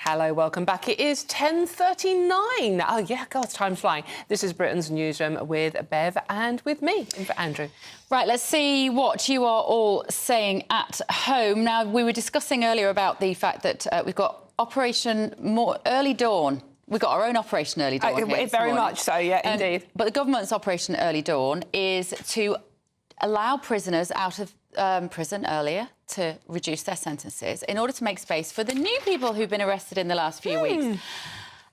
Hello, welcome back. It is 10:39. Oh, yeah, God, time's flying. This is Britain's Newsroom with Bev and with me, and for Andrew. Right, let's see what you are all saying at home. Now, we were discussing earlier about the fact that we've got Operation Early Dawn. We've got our own Operation Early Dawn here Very much so, yeah, indeed. But the government's Operation Early Dawn is to allow prisoners out of prison earlier to reduce their sentences in order to make space for the new people who've been arrested in the last few weeks.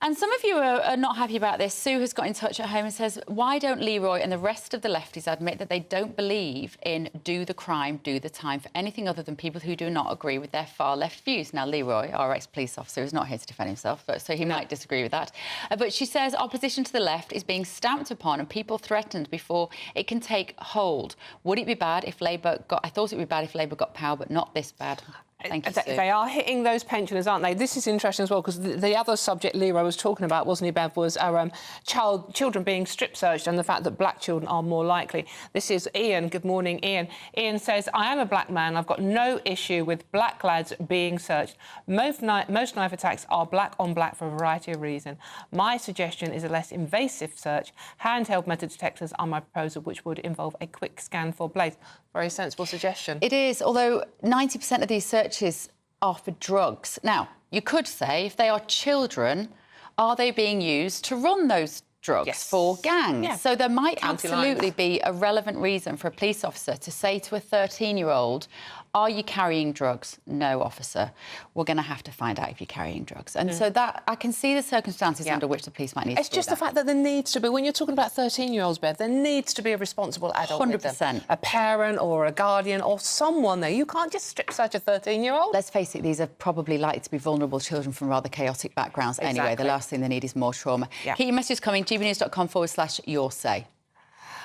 And some of you are not happy about this. Sue has got in touch at home and says, why don't Leroy and the rest of the lefties admit that they don't believe in do the crime, do the time for anything other than people who do not agree with their far-left views? Now, Leroy, our ex-police officer, is not here to defend himself, so he might disagree with that. But she says opposition to the left is being stamped upon and people threatened before it can take hold. Would it be bad if Labour got... I thought it would be bad if Labour got power, but not this bad. Thank you, Sue. They are hitting those pensioners, aren't they? This is interesting as well, because the other subject Leroy was talking about, wasn't he, Bev, was our children being strip-searched and the fact that black children are more likely. This is Ian. Good morning, Ian. Ian says, I am a black man. I've got no issue with black lads being searched. Most knife attacks are black on black for a variety of reasons. My suggestion is a less invasive search. Handheld metal detectors are my proposal, which would involve a quick scan for blades. Very sensible suggestion. It is, although 90% of these searches are for drugs. Now, you could say, if they are children, are they being used to run those drugs for gangs? Yeah. So there might County absolutely lines. be a relevant reason for a police officer to say to a 13-year-old, are you carrying drugs? No, officer. We're going to have to find out if you're carrying drugs. And so that, I can see the circumstances under which the police might need It's to do just the fact that there needs to be, when you're talking about 13-year-olds, Bev, there needs to be a responsible adult with them. 100%. A parent or a guardian or someone there. You can't just strip search a 13-year-old. Let's face it, these are probably likely to be vulnerable children from rather chaotic backgrounds anyway. The Exactly. last thing they need is more trauma. Yeah. Keep your messages coming, gbnews.com/your say.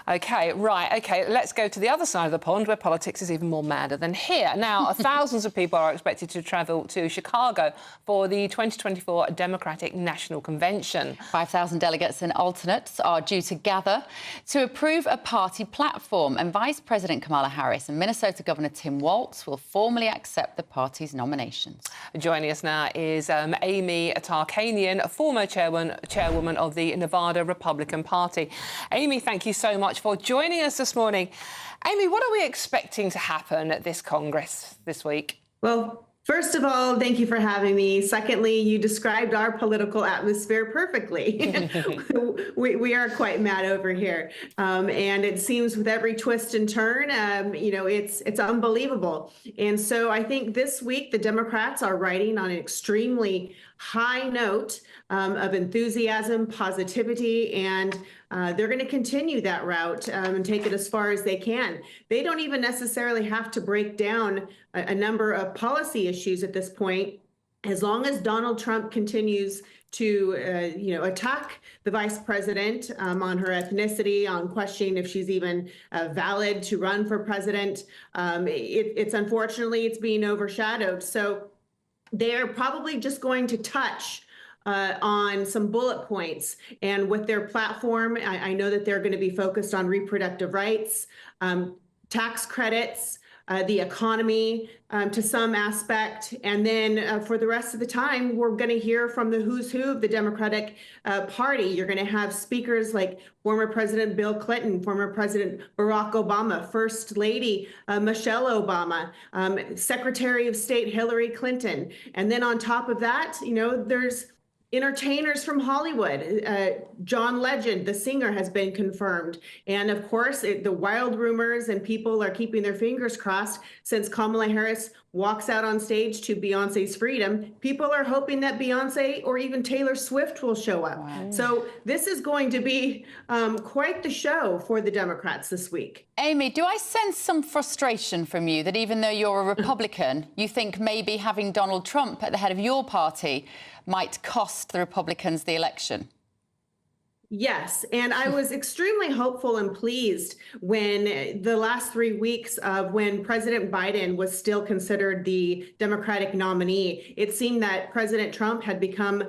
OK, right, OK, let's go to the other side of the pond where politics is even more madder than here. Now, thousands of people are expected to travel to Chicago for the 2024 Democratic National Convention. 5,000 delegates and alternates are due to gather to approve a party platform, and Vice President Kamala Harris and Minnesota Governor Tim Walz will formally accept the party's nominations. Joining us now is Amy Tarkanian, former chairwoman of the Nevada Republican Party. Amy, thank you so much for joining us this morning. Amy, what are we expecting to happen at this Congress this week? Well, first of all, thank you for having me. Secondly, you described our political atmosphere perfectly. we are quite mad over here. And it seems with every twist and turn, it's unbelievable. And so I think this week the Democrats are riding on an extremely high note of enthusiasm, positivity, and they're going to continue that route and take it as far as they can. They don't even necessarily have to break down a number of policy issues at this point. As long as Donald Trump continues to, attack the vice president on her ethnicity, on questioning if she's even valid to run for president, it's unfortunately, it's being overshadowed. So they're probably just going to touch on some bullet points. And with their platform, I know that they're going to be focused on reproductive rights, tax credits, the economy to some aspect. And then for the rest of the time, we're going to hear from the who's who of the Democratic Party. You're going to have speakers like former President Bill Clinton, former President Barack Obama, First Lady Michelle Obama, Secretary of State Hillary Clinton. And then on top of that, there's entertainers from Hollywood. John Legend, the singer, has been confirmed. And of course, the wild rumors, and people are keeping their fingers crossed since Kamala Harris walks out on stage to Beyonce's Freedom. People are hoping that Beyonce or even Taylor Swift will show up. Wow. So this is going to be quite the show for the Democrats this week. Amy, do I sense some frustration from you that even though you're a Republican, you think maybe having Donald Trump at the head of your party might cost the Republicans the election? Yes, and I was extremely hopeful and pleased when the last 3 weeks of when President Biden was still considered the Democratic nominee. It seemed that President Trump had become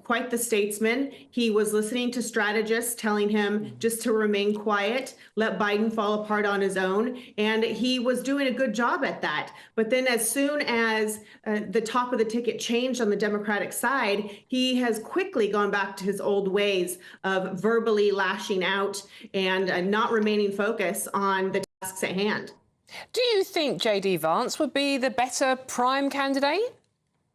quite the statesman. He was listening to strategists telling him just to remain quiet, let Biden fall apart on his own, and he was doing a good job at that. But then as soon as the top of the ticket changed on the Democratic side, he has quickly gone back to his old ways of verbally lashing out and not remaining focused on the tasks at hand. Do you think J.D. Vance would be the better prime candidate?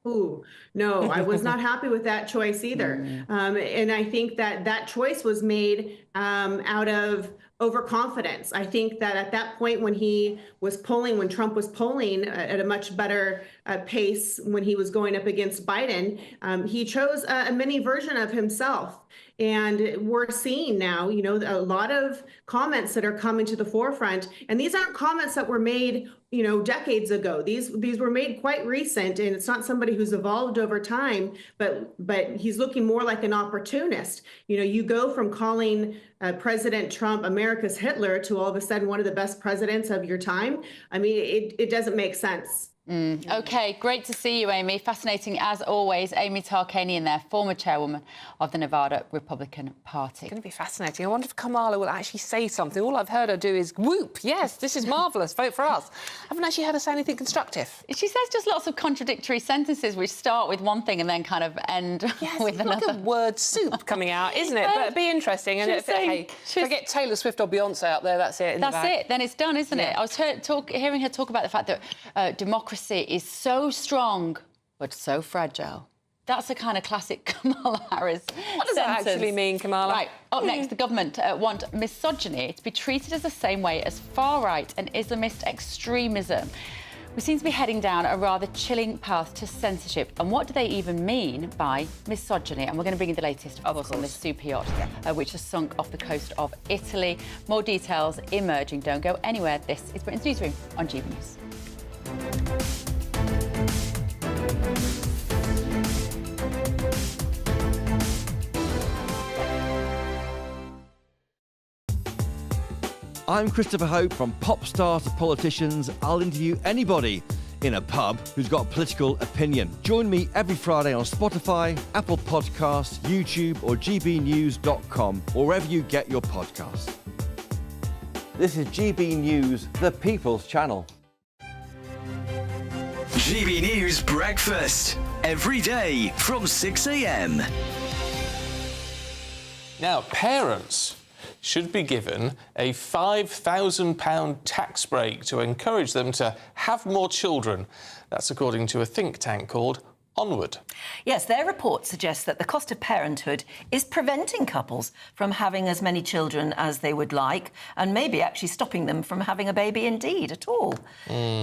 Ooh, no, I was not happy with that choice either. And I think that that choice was made out of overconfidence. I think that at that point when he was polling, when Trump was polling at a much better pace when he was going up against Biden, he chose a mini version of himself. And we're seeing now, you know, a lot of comments that are coming to the forefront. And these aren't comments that were made, you know, decades ago. These were made quite recent, and it's not somebody who's evolved over time, but he's looking more like an opportunist. You know, you go from calling President Trump America's Hitler to all of a sudden one of the best presidents of your time. I mean, it doesn't make sense. OK, great to see you, Amy. Fascinating, as always. Amy Tarkanian there, former chairwoman of the Nevada Republican Party. It's going to be fascinating. I wonder if Kamala will actually say something. All I've heard her do is whoop, yes, this is marvellous, vote for us. I haven't actually heard her say anything constructive. She says just lots of contradictory sentences which start with one thing and then kind of end with another. Like a word soup coming out, isn't it? But it'd be interesting. And if I get Taylor Swift or Beyonce up there, that's it. That's it. Then it's done, isn't it? I was hearing her talk about the fact that democracy is so strong but so fragile. That's a kind of classic Kamala Harris What does that actually mean, Kamala? Right, up next, the government want misogyny to be treated as the same way as far-right and Islamist extremism. We seem to be heading down a rather chilling path to censorship. And what do they even mean by misogyny? And we're going to bring you the latest, of course, on this super yacht, which has sunk off the coast of Italy. More details emerging. Don't go anywhere. This is Britain's Newsroom on GB News. I'm Christopher Hope. From pop stars to politicians, I'll interview anybody in a pub who's got a political opinion. Join me every Friday on Spotify, Apple Podcasts, YouTube or gbnews.com, or wherever you get your podcasts. This is GB News, the People's Channel. GB News Breakfast, every day from 6 a.m. Now, parents should be given a £5,000 tax break to encourage them to have more children. That's according to a think tank called Onward. Yes, their report suggests that the cost of parenthood is preventing couples from having as many children as they would like, and maybe actually stopping them from having a baby indeed at all.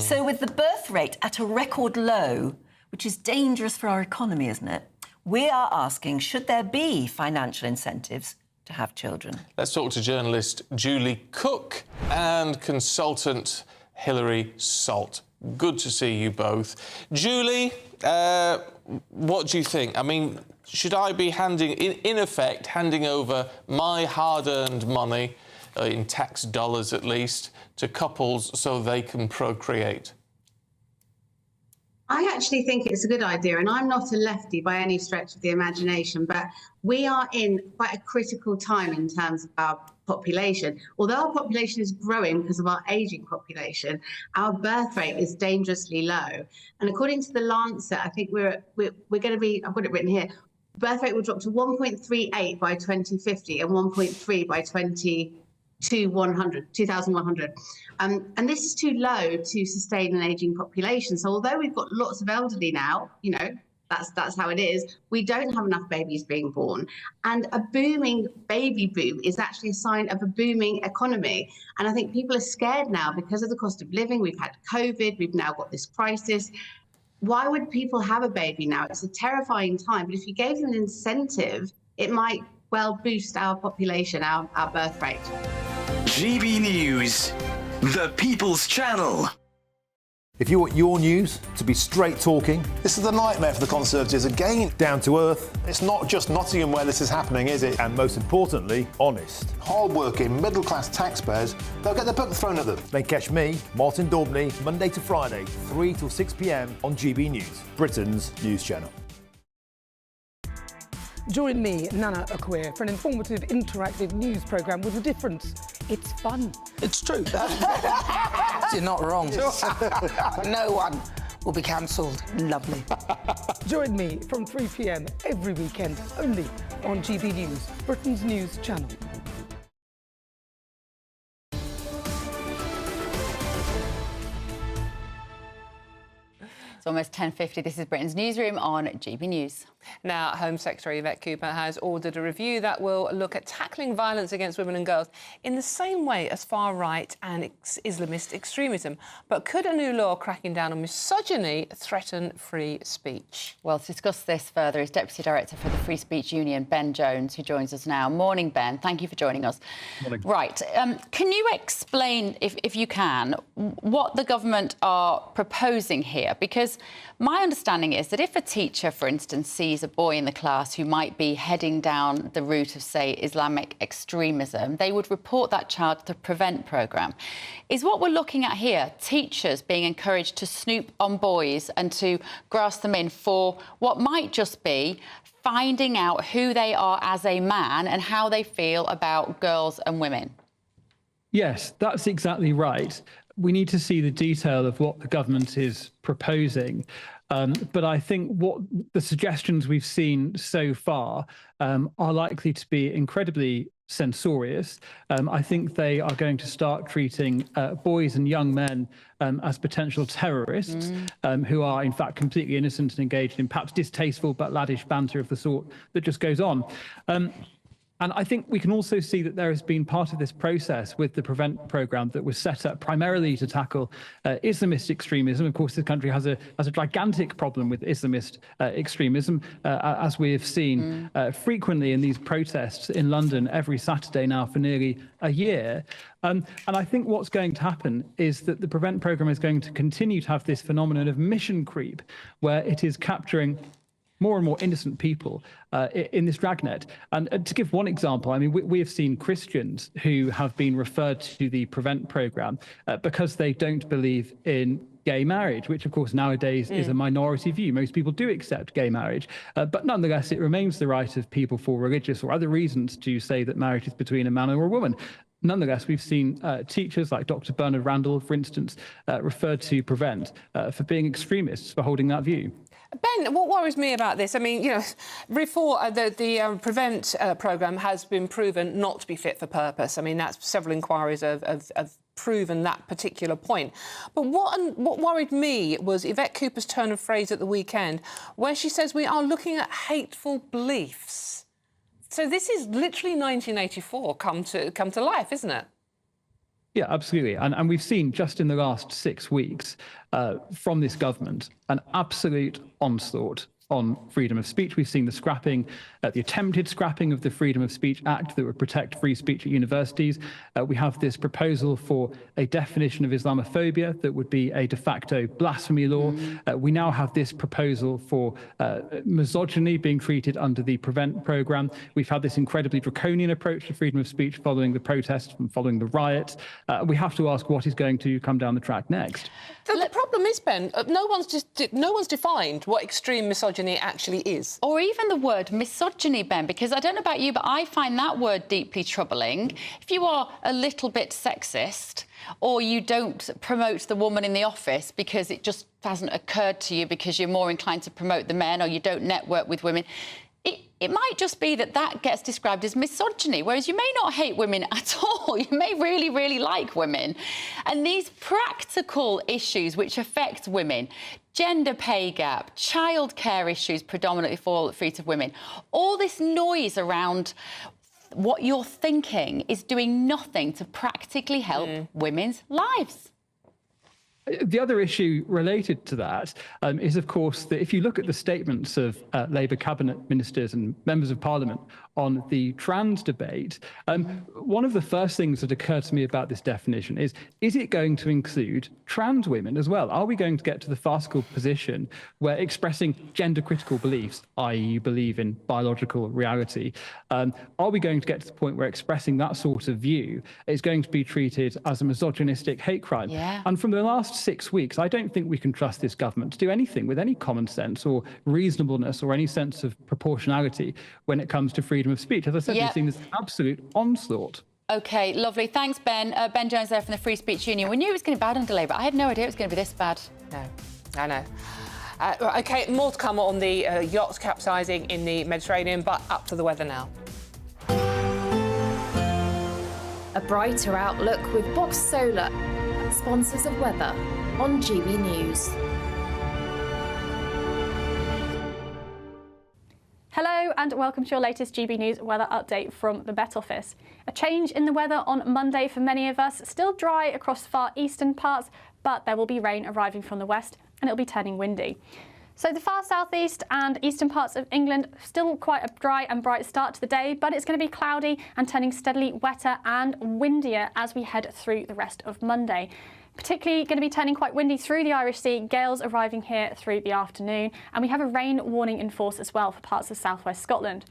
So with the birth rate at a record low, which is dangerous for our economy, isn't it? We are asking, should there be financial incentives to have children? Let's talk to journalist Julie Cook and consultant Hilary Salt. Good to see you both. Julie, what do you think? I mean, should I be in effect, handing over my hard-earned money, in tax dollars at least, to couples so they can procreate? I actually think it's a good idea, and I'm not a lefty by any stretch of the imagination, but we are in quite a critical time in terms of our population. Although our population is growing because of our ageing population, our birth rate is dangerously low. And according to the Lancet, I think we're going to be, I've got it written here, birth rate will drop to 1.38 by 2050 and 1.3 by 2100. And this is too low to sustain an ageing population. So although we've got lots of elderly now, you know, that's how it is, we don't have enough babies being born. And a booming baby boom is actually a sign of a booming economy. And I think people are scared now because of the cost of living. We've had COVID, we've now got this crisis. Why would people have a baby now? It's a terrifying time. But if you gave them an incentive, it might well boost our population, our birth rate. GB News, the People's Channel. If you want your news to be straight talking... This is the nightmare for the Conservatives again. Down to earth. It's not just Nottingham where this is happening, is it? And most importantly, honest. Hard-working, middle-class taxpayers, they'll get their book thrown at them. Then catch me, Martin Daubney, Monday to Friday, 3 till 6 p.m. on GB News, Britain's news channel. Join me, Nana Akweer, for an informative, interactive news programme with a difference. It's fun. It's true. You're not wrong. No one will be cancelled. Lovely. Join me from 3 p.m. every weekend, only on GB News, Britain's news channel. It's almost 10:50. This is Britain's Newsroom on GB News. Now, Home Secretary Yvette Cooper has ordered a review that will look at tackling violence against women and girls in the same way as far-right and Islamist extremism. But could a new law cracking down on misogyny threaten free speech? Well, to discuss this further is Deputy Director for the Free Speech Union, Ben Jones, who joins us now. Morning, Ben. Thank you for joining us. Morning. Right. Can you explain, if you can, what the government are proposing here? Because my understanding is that if a teacher, for instance, sees a boy in the class who might be heading down the route of, say, Islamic extremism, they would report that child to the Prevent programme. Is what we're looking at here teachers being encouraged to snoop on boys and to grasp them in for what might just be finding out who they are as a man and how they feel about girls and women? Yes, that's exactly right. We need to see the detail of what the government is proposing. But I think what the suggestions we've seen so far are likely to be incredibly censorious. I think they are going to start treating boys and young men as potential terrorists who are, in fact, completely innocent and engaged in perhaps distasteful but laddish banter of the sort that just goes on. And I think we can also see that there has been part of this process with the Prevent programme that was set up primarily to tackle Islamist extremism. Of course, this country has a gigantic problem with Islamist extremism, as we have seen frequently in these protests in London every Saturday now for nearly a year. And I think what's going to happen is that the Prevent programme is going to continue to have this phenomenon of mission creep, where it is capturing more and more innocent people in this dragnet. And to give one example, I mean, we have seen Christians who have been referred to the Prevent programme because they don't believe in gay marriage, which, of course, nowadays is a minority view. Most people do accept gay marriage, but nonetheless, it remains the right of people for religious or other reasons to say that marriage is between a man or a woman. Nonetheless, we've seen teachers like Dr. Bernard Randall, for instance, referred to Prevent for being extremists for holding that view. Ben, what worries me about this, I mean, you know, the Prevent programme has been proven not to be fit for purpose. I mean, that's several inquiries have proven that particular point. But what worried me was Yvette Cooper's turn of phrase at the weekend, where she says we are looking at hateful beliefs. So this is literally 1984 come to life, isn't it? Yeah, absolutely. And we've seen just in the last 6 weeks from this government an absolute onslaught on freedom of speech. We've seen the scrapping, the attempted scrapping of the Freedom of Speech Act that would protect free speech at universities. We have this proposal for a definition of Islamophobia that would be a de facto blasphemy law. We now have this proposal for misogyny being treated under the Prevent programme. We've had this incredibly draconian approach to freedom of speech following the protests and following the riots. We have to ask what is going to come down the track next. The problem is, Ben, no one's defined what extreme misogyny actually is. Or even the word misogyny, Ben, because I don't know about you, but I find that word deeply troubling. If you are a little bit sexist, or you don't promote the woman in the office because it just hasn't occurred to you because you're more inclined to promote the men, or you don't network with women, it might just be that gets described as misogyny, whereas you may not hate women at all. You may really, really like women. And these practical issues which affect women, gender pay gap, childcare issues predominantly fall at the feet of women, all this noise around what you're thinking is doing nothing to practically help women's lives. The other issue related to that is, of course, that if you look at the statements of Labour cabinet ministers and members of Parliament on the trans debate. One of the first things that occurred to me about this definition is it going to include trans women as well? Are we going to get to the farcical position where expressing gender-critical beliefs, i.e. you believe in biological reality, are we going to get to the point where expressing that sort of view is going to be treated as a misogynistic hate crime? Yeah. And from the last 6 weeks, I don't think we can trust this government to do anything with any common sense or reasonableness or any sense of proportionality when it comes to freedom of speech. As I said, we've seen this absolute onslaught. OK, lovely. Thanks, Ben. Ben Jones there from the Free Speech Union. We knew it was going to be bad on delay, but I had no idea it was going to be this bad. No, I know. OK, more to come on the yacht capsizing in the Mediterranean, but up to the weather now. A brighter outlook with Box Solar, sponsors of weather on GB News. Hello and welcome to your latest GB News weather update from the Met Office. A change in the weather on Monday for many of us. Still dry across the far eastern parts, but there will be rain arriving from the west and it'll be turning windy. So the far southeast and eastern parts of England, still quite a dry and bright start to the day, but it's going to be cloudy and turning steadily wetter and windier as we head through the rest of Monday. Particularly going to be turning quite windy through the Irish Sea, gales arriving here through the afternoon, and we have a rain warning in force as well for parts of southwest Scotland.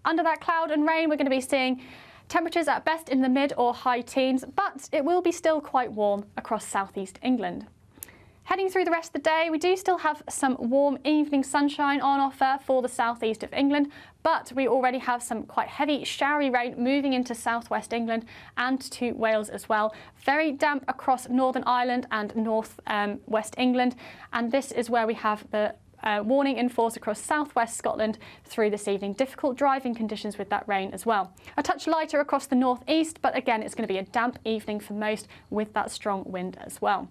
Under that cloud and rain, we're going to be seeing temperatures at best in the mid or high teens, but it will be still quite warm across southeast England. Heading through the rest of the day, we do still have some warm evening sunshine on offer for the southeast of England, but we already have some quite heavy showery rain moving into southwest England and to Wales as well. Very damp across Northern Ireland and north west England, and this is where we have the warning in force across southwest Scotland through this evening. Difficult driving conditions with that rain as well. A touch lighter across the northeast, but again it's going to be a damp evening for most with that strong wind as well.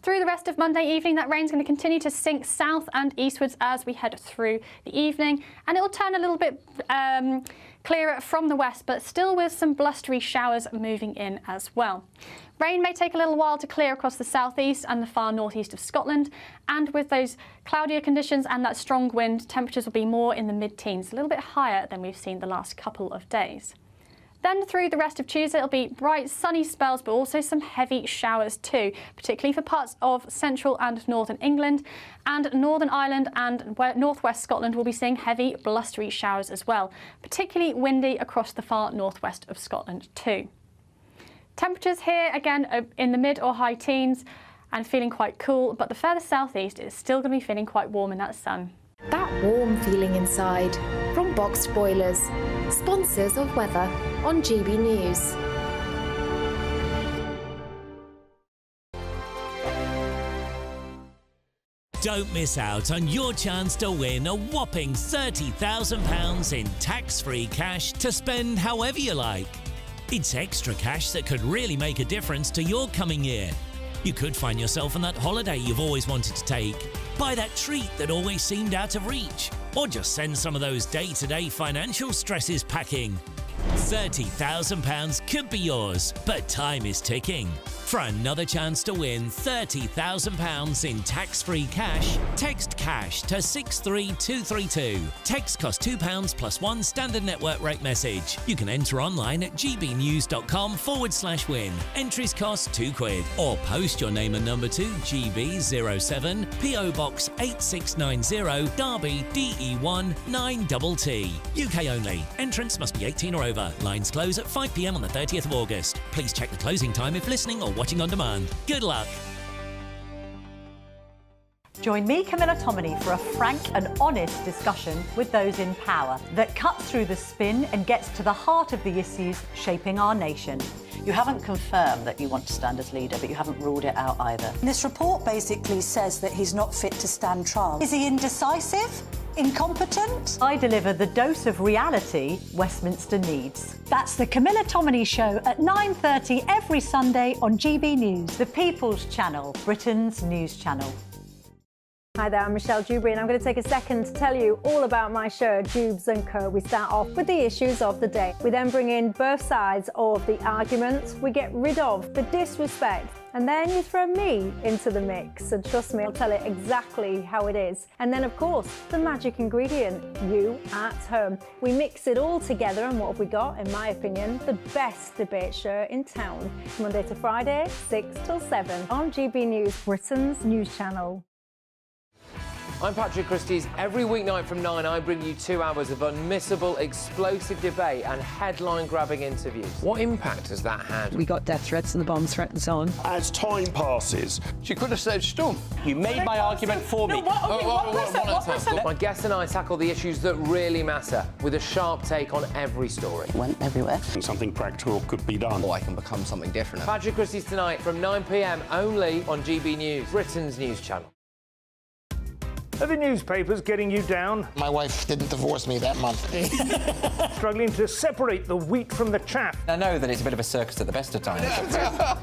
Through the rest of Monday evening, that rain's going to continue to sink south and eastwards as we head through the evening, and it will turn a little bit clearer from the west, but still with some blustery showers moving in as well. Rain may take a little while to clear across the southeast and the far northeast of Scotland, and with those cloudier conditions and that strong wind, temperatures will be more in the mid-teens, a little bit higher than we've seen the last couple of days. Then through the rest of Tuesday, it'll be bright, sunny spells, but also some heavy showers too, particularly for parts of central and northern England, and Northern Ireland and northwest Scotland will be seeing heavy, blustery showers as well, particularly windy across the far northwest of Scotland too. Temperatures here, again, are in the mid or high teens and feeling quite cool, but the further southeast is still going to be feeling quite warm in that sun. That warm feeling inside from Boxed Boilers, sponsors of weather on GB News. Don't miss out on your chance to win a whopping £30,000 in tax-free cash to spend however you like. It's extra cash that could really make a difference to your coming year. You could find yourself on that holiday you've always wanted to take, buy that treat that always seemed out of reach, or just send some of those day-to-day financial stresses packing. £30,000 could be yours, but time is ticking. For another chance to win £30,000 in tax-free cash, text CASH to 63232. Text costs £2 plus one standard network rate message. You can enter online at gbnews.com/win. Entries cost £2, or post your name and number to GB07 PO Box 8690 Derby DE1 9TT. UK only. Entrants must be 18 or over. Lines close at 5 p.m. on the 30th of August. Please check the closing time if listening or watching on demand. Good luck. Join me, Camilla Tominey, for a frank and honest discussion with those in power that cuts through the spin and gets to the heart of the issues shaping our nation. You haven't confirmed that you want to stand as leader, but you haven't ruled it out either. This report basically says that he's not fit to stand trial. Is he indecisive? Incompetent? I deliver the dose of reality Westminster needs. That's the Camilla Tominey Show at 9:30 every Sunday on GB News, the People's Channel, Britain's news channel. Hi there, I'm Michelle Dewberry, and I'm going to take a second to tell you all about my show, Dubes & Co. We start off with the issues of the day. We then bring in both sides of the arguments. We get rid of the disrespect. And then you throw me into the mix. And trust me, I'll tell it exactly how it is. And then, of course, the magic ingredient, you at home. We mix it all together, and what have we got? In my opinion, the best debate show in town. Monday to Friday, 6 till 7 on GB News, Britain's news channel. I'm Patrick Christie's. Every weeknight from 9, I bring you 2 hours of unmissable, explosive debate and headline-grabbing interviews. What impact has that had? We got death threats and the bomb threats on. As time passes, She could have said Stilton. you made my argument for me. My guests and I tackle the issues that really matter with a sharp take on every story. Went everywhere. Something practical could be done. I can become something different. Patrick Christie's tonight from 9 p.m. only on GB News, Britain's news channel. Are the newspapers getting you down? My wife didn't divorce me that month. Struggling to separate the wheat from the chaff? I know that it's a bit of a circus at the best of times.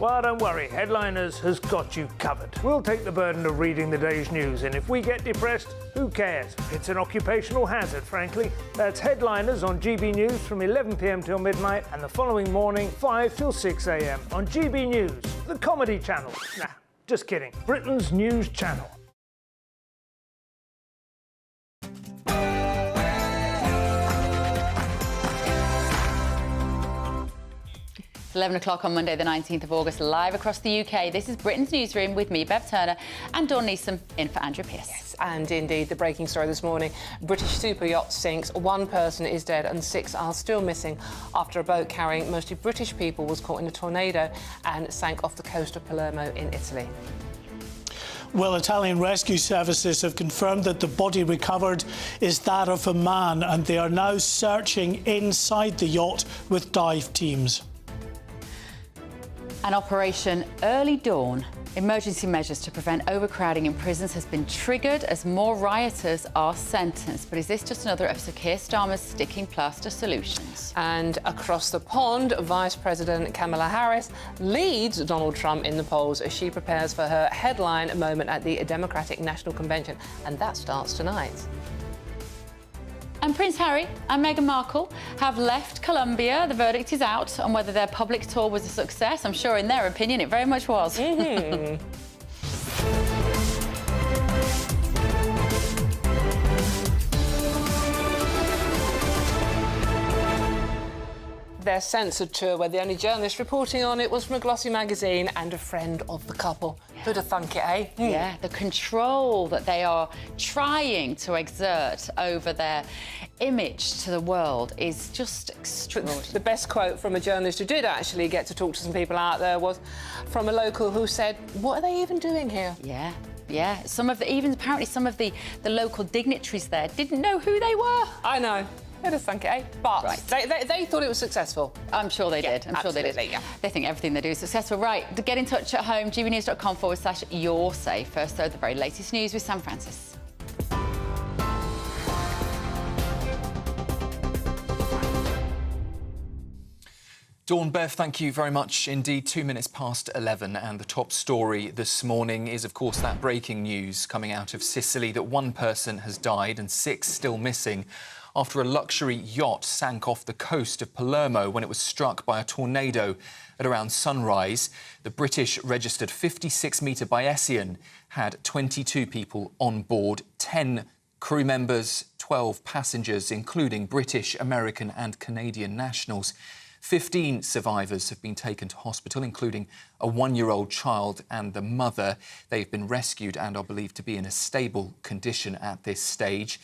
Well, don't worry, Headliners has got you covered. We'll take the burden of reading the day's news, and if we get depressed, who cares? It's an occupational hazard, frankly. That's Headliners on GB News from 11 p.m. till midnight, and the following morning, 5 till 6 a.m. on GB News, the comedy channel. Nah, just kidding. Britain's news channel. It's 11 o'clock on Monday, the 19th of August, live across the UK. This is Britain's Newsroom with me, Bev Turner, and Dawn Neeson in for Andrew Pierce. Yes, and indeed, the breaking story this morning, British super yacht sinks, 1 person is dead and 6 are still missing after a boat carrying mostly British people was caught in a tornado and sank off the coast of Palermo in Italy. Well, Italian rescue services have confirmed that the body recovered is that of a man, and they are now searching inside the yacht with dive teams. An Operation Early Dawn. Emergency measures to prevent overcrowding in prisons has been triggered as more rioters are sentenced. But is this just another of Sir Keir Starmer's sticking plaster solutions? And across the pond, Vice President Kamala Harris leads Donald Trump in the polls as she prepares for her headline moment at the Democratic National Convention. And that starts tonight. And Prince Harry and Meghan Markle have left Colombia. The verdict is out on whether their public tour was a success. I'm sure in their opinion it very much was. Their censored tour, where the only journalist reporting on it was from a glossy magazine and a friend of the couple. Who'd have thunk it, eh? Yeah, the control that they are trying to exert over their image to the world is just extraordinary. The best quote from a journalist who did actually get to talk to some people out there was from a local who said, "What are they even doing here?" Yeah. Yeah, apparently some of the local dignitaries there didn't know who they were. I know. They'd have thunk it, eh? But they thought it was successful. I'm sure they did. I'm sure they did. Yeah. They think everything they do is successful. Right, get in touch at home, gbnews.com/yoursay. First, though, the very latest news with Sam Francis. Dawn, Bev, thank you very much indeed. 2 minutes past 11, and the top story this morning is, of course, that breaking news coming out of Sicily that 1 person has died and 6 still missing after a luxury yacht sank off the coast of Palermo when it was struck by a tornado at around sunrise. The British-registered 56-metre Bayesian had 22 people on board, 10 crew members, 12 passengers, including British, American and Canadian nationals. 15 survivors have been taken to hospital, including a 1-year-old child and the mother. They've been rescued and are believed to be in a stable condition at this stage.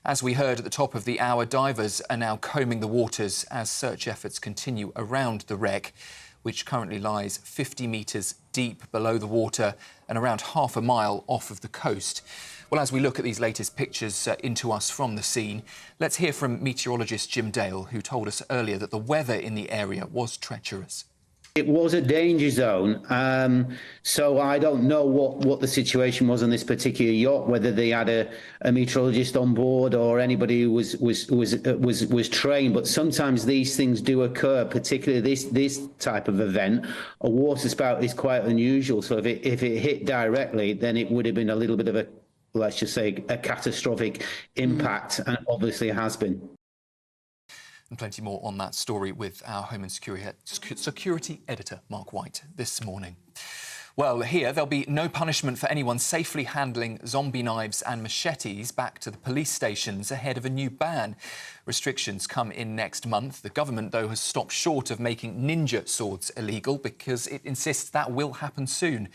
As we heard at the top of the hour, divers are now combing the waters as search efforts continue around the wreck, which currently lies 50 metres deep below the water and around half a mile off of the coast. Well, as we look at these latest pictures into us from the scene, let's hear from meteorologist Jim Dale, who told us earlier that the weather in the area was treacherous. It was a danger zone, so I don't know what the situation was on this particular yacht, whether they had a meteorologist on board or anybody who was trained. But sometimes these things do occur, particularly this type of event. A water spout is quite unusual, so if it hit directly, then it would have been a little bit of a let's just say, a catastrophic impact, and obviously has been. And plenty more on that story with our Home and Security editor, Mark White, this morning. Well, here, there'll be no punishment for anyone safely handling zombie knives and machetes back to the police stations ahead of a new ban. Restrictions come in next month. The government, though, has stopped short of making ninja swords illegal because it insists that will happen soon.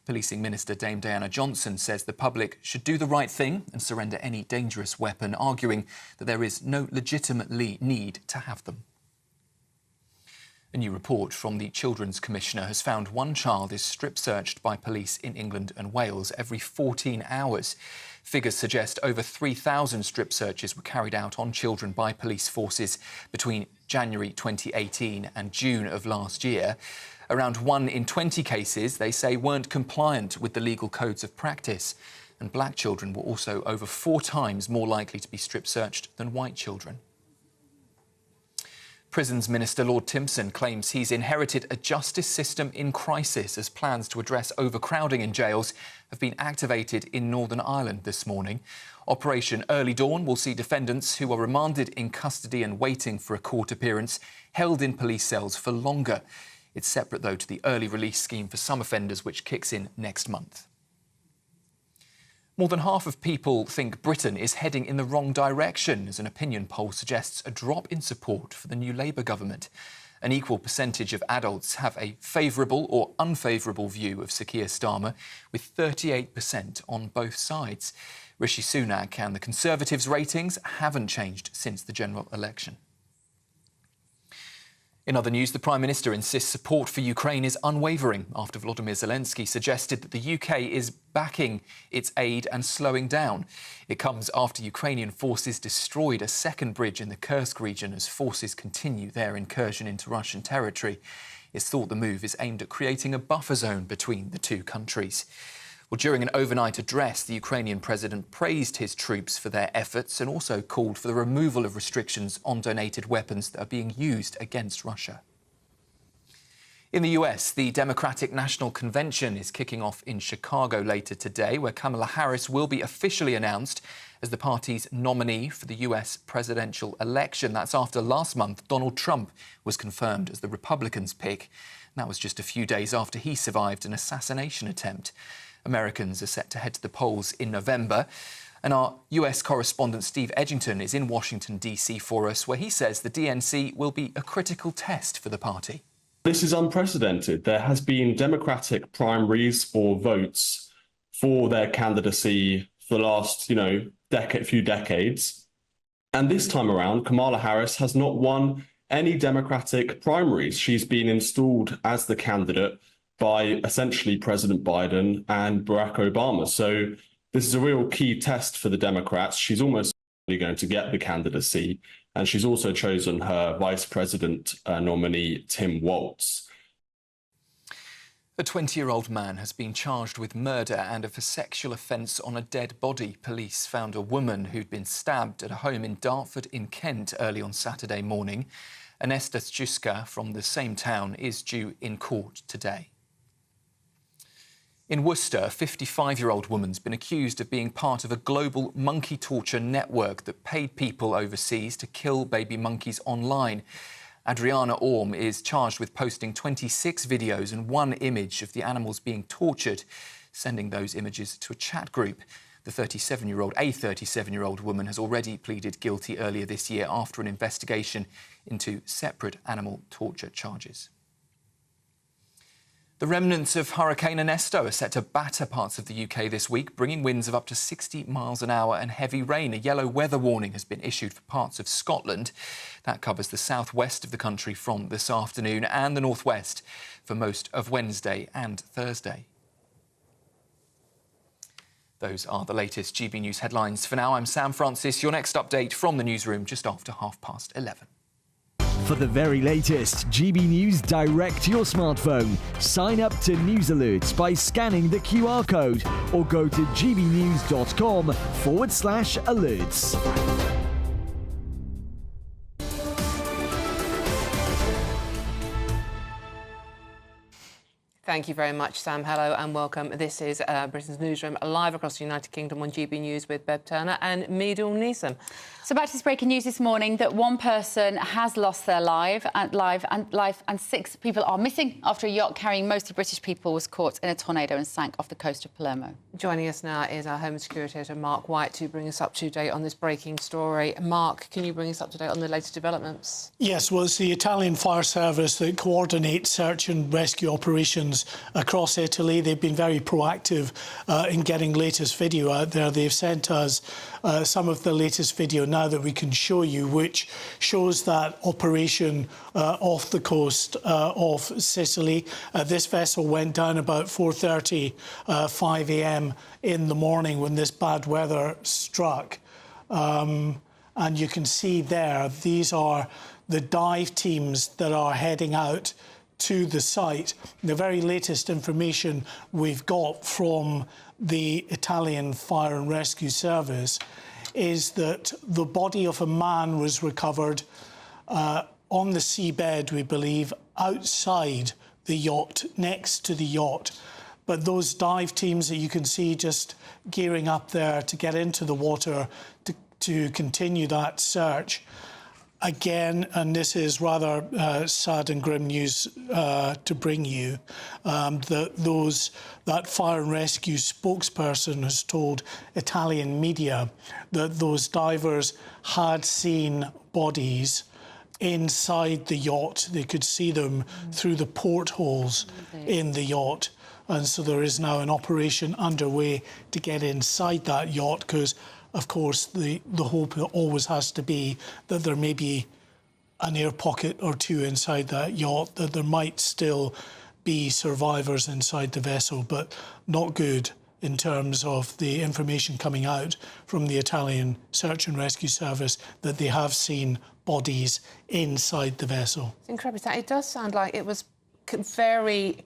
Policing Minister Dame Diana Johnson says the public should do the right thing and surrender any dangerous weapon, arguing that there is no legitimate need to have them. A new report from the Children's Commissioner has found one child is strip-searched by police in England and Wales every 14 hours. Figures suggest over 3,000 strip searches were carried out on children by police forces between January 2018 and June of last year. Around 1 in 20 cases, they say, weren't compliant with the legal codes of practice. And black children were also over 4 times more likely to be strip-searched than white children. Prisons Minister Lord Timpson claims he's inherited a justice system in crisis as plans to address overcrowding in jails have been activated in Northern Ireland this morning. Operation Early Dawn will see defendants who are remanded in custody and waiting for a court appearance held in police cells for longer. It's separate, though, to the early release scheme for some offenders, which kicks in next month. More than half of people think Britain is heading in the wrong direction, as an opinion poll suggests a drop in support for the new Labour government. An equal percentage of adults have a favourable or unfavourable view of Sir Keir Starmer, with 38% on both sides. Rishi Sunak and the Conservatives' ratings haven't changed since the general election. In other news, the Prime Minister insists support for Ukraine is unwavering after Volodymyr Zelensky suggested that the UK is backing its aid and slowing down. It comes after Ukrainian forces destroyed a second bridge in the Kursk region as forces continue their incursion into Russian territory. It's thought the move is aimed at creating a buffer zone between the two countries. Well, during an overnight address, the Ukrainian president praised his troops for their efforts and also called for the removal of restrictions on donated weapons that are being used against Russia. In the US, the Democratic National Convention is kicking off in Chicago later today, where Kamala Harris will be officially announced as the party's nominee for the US presidential election. That's after last month Donald Trump was confirmed as the Republicans' pick. And that was just a few days after he survived an assassination attempt. Americans are set to head to the polls in November. And our US correspondent Steve Edgington is in Washington, D.C. for us, where he says the DNC will be a critical test for the party. This is unprecedented. There has been Democratic primaries or votes for their candidacy for the last, few decades. And this time around, Kamala Harris has not won any Democratic primaries. She's been installed as the candidate by essentially President Biden and Barack Obama. So this is a real key test for the Democrats. She's almost going to get the candidacy, and she's also chosen her vice president nominee, Tim Walz. A 20-year-old man has been charged with murder and for sexual offence on a dead body. Police found a woman who'd been stabbed at a home in Dartford in Kent early on Saturday morning. Anesta Stjuska from the same town is due in court today. In Worcester, a 55-year-old woman's been accused of being part of a global monkey torture network that paid people overseas to kill baby monkeys online. Adriana Orm is charged with posting 26 videos and 1 image of the animals being tortured, sending those images to a chat group. A 37-year-old woman has already pleaded guilty earlier this year after an investigation into separate animal torture charges. The remnants of Hurricane Ernesto are set to batter parts of the UK this week, bringing winds of up to 60 miles an hour and heavy rain. A yellow weather warning has been issued for parts of Scotland. That covers the southwest of the country from this afternoon and the northwest for most of Wednesday and Thursday. Those are the latest GB News headlines. For now, I'm Sam Francis. Your next update from the newsroom just after 11:30. For the very latest GB News direct to your smartphone, sign up to News Alerts by scanning the QR code or go to gbnews.com/alerts. Thank you very much, Sam. Hello and welcome. This is Britain's Newsroom, live across the United Kingdom on GB News with Bev Turner and Meteorological. So back to this breaking news this morning that one person has lost their life and 6 people are missing after a yacht carrying mostly British people was caught in a tornado and sank off the coast of Palermo. Joining us now is our Home Security editor, Mark White, to bring us up to date on this breaking story. Mark, can you bring us up to date on the latest developments? Yes, well, it's the Italian Fire Service that coordinates search and rescue operations across Italy. They've been very proactive in getting latest video out there. They've sent us some of the latest video now that we can show you, which shows that operation off the coast of Sicily. This vessel went down about 4:30, 5 a.m. in the morning when this bad weather struck. And you can see there, these are the dive teams that are heading out to the site. The very latest information we've got from the Italian Fire and Rescue Service is that the body of a man was recovered on the seabed, we believe, outside the yacht, next to the yacht. But those dive teams that you can see just gearing up there to get into the water to continue that search, again, and this is rather sad and grim news to bring you, that fire and rescue spokesperson has told Italian media that those divers had seen bodies inside the yacht. They could see them through the portholes in the yacht. And so there is now an operation underway to get inside that yacht because, of course, the hope always has to be that there may be an air pocket or two inside that yacht, that there might still be survivors inside the vessel, but not good in terms of the information coming out from the Italian Search and Rescue Service that they have seen bodies inside the vessel. It's incredible. It does sound like it was very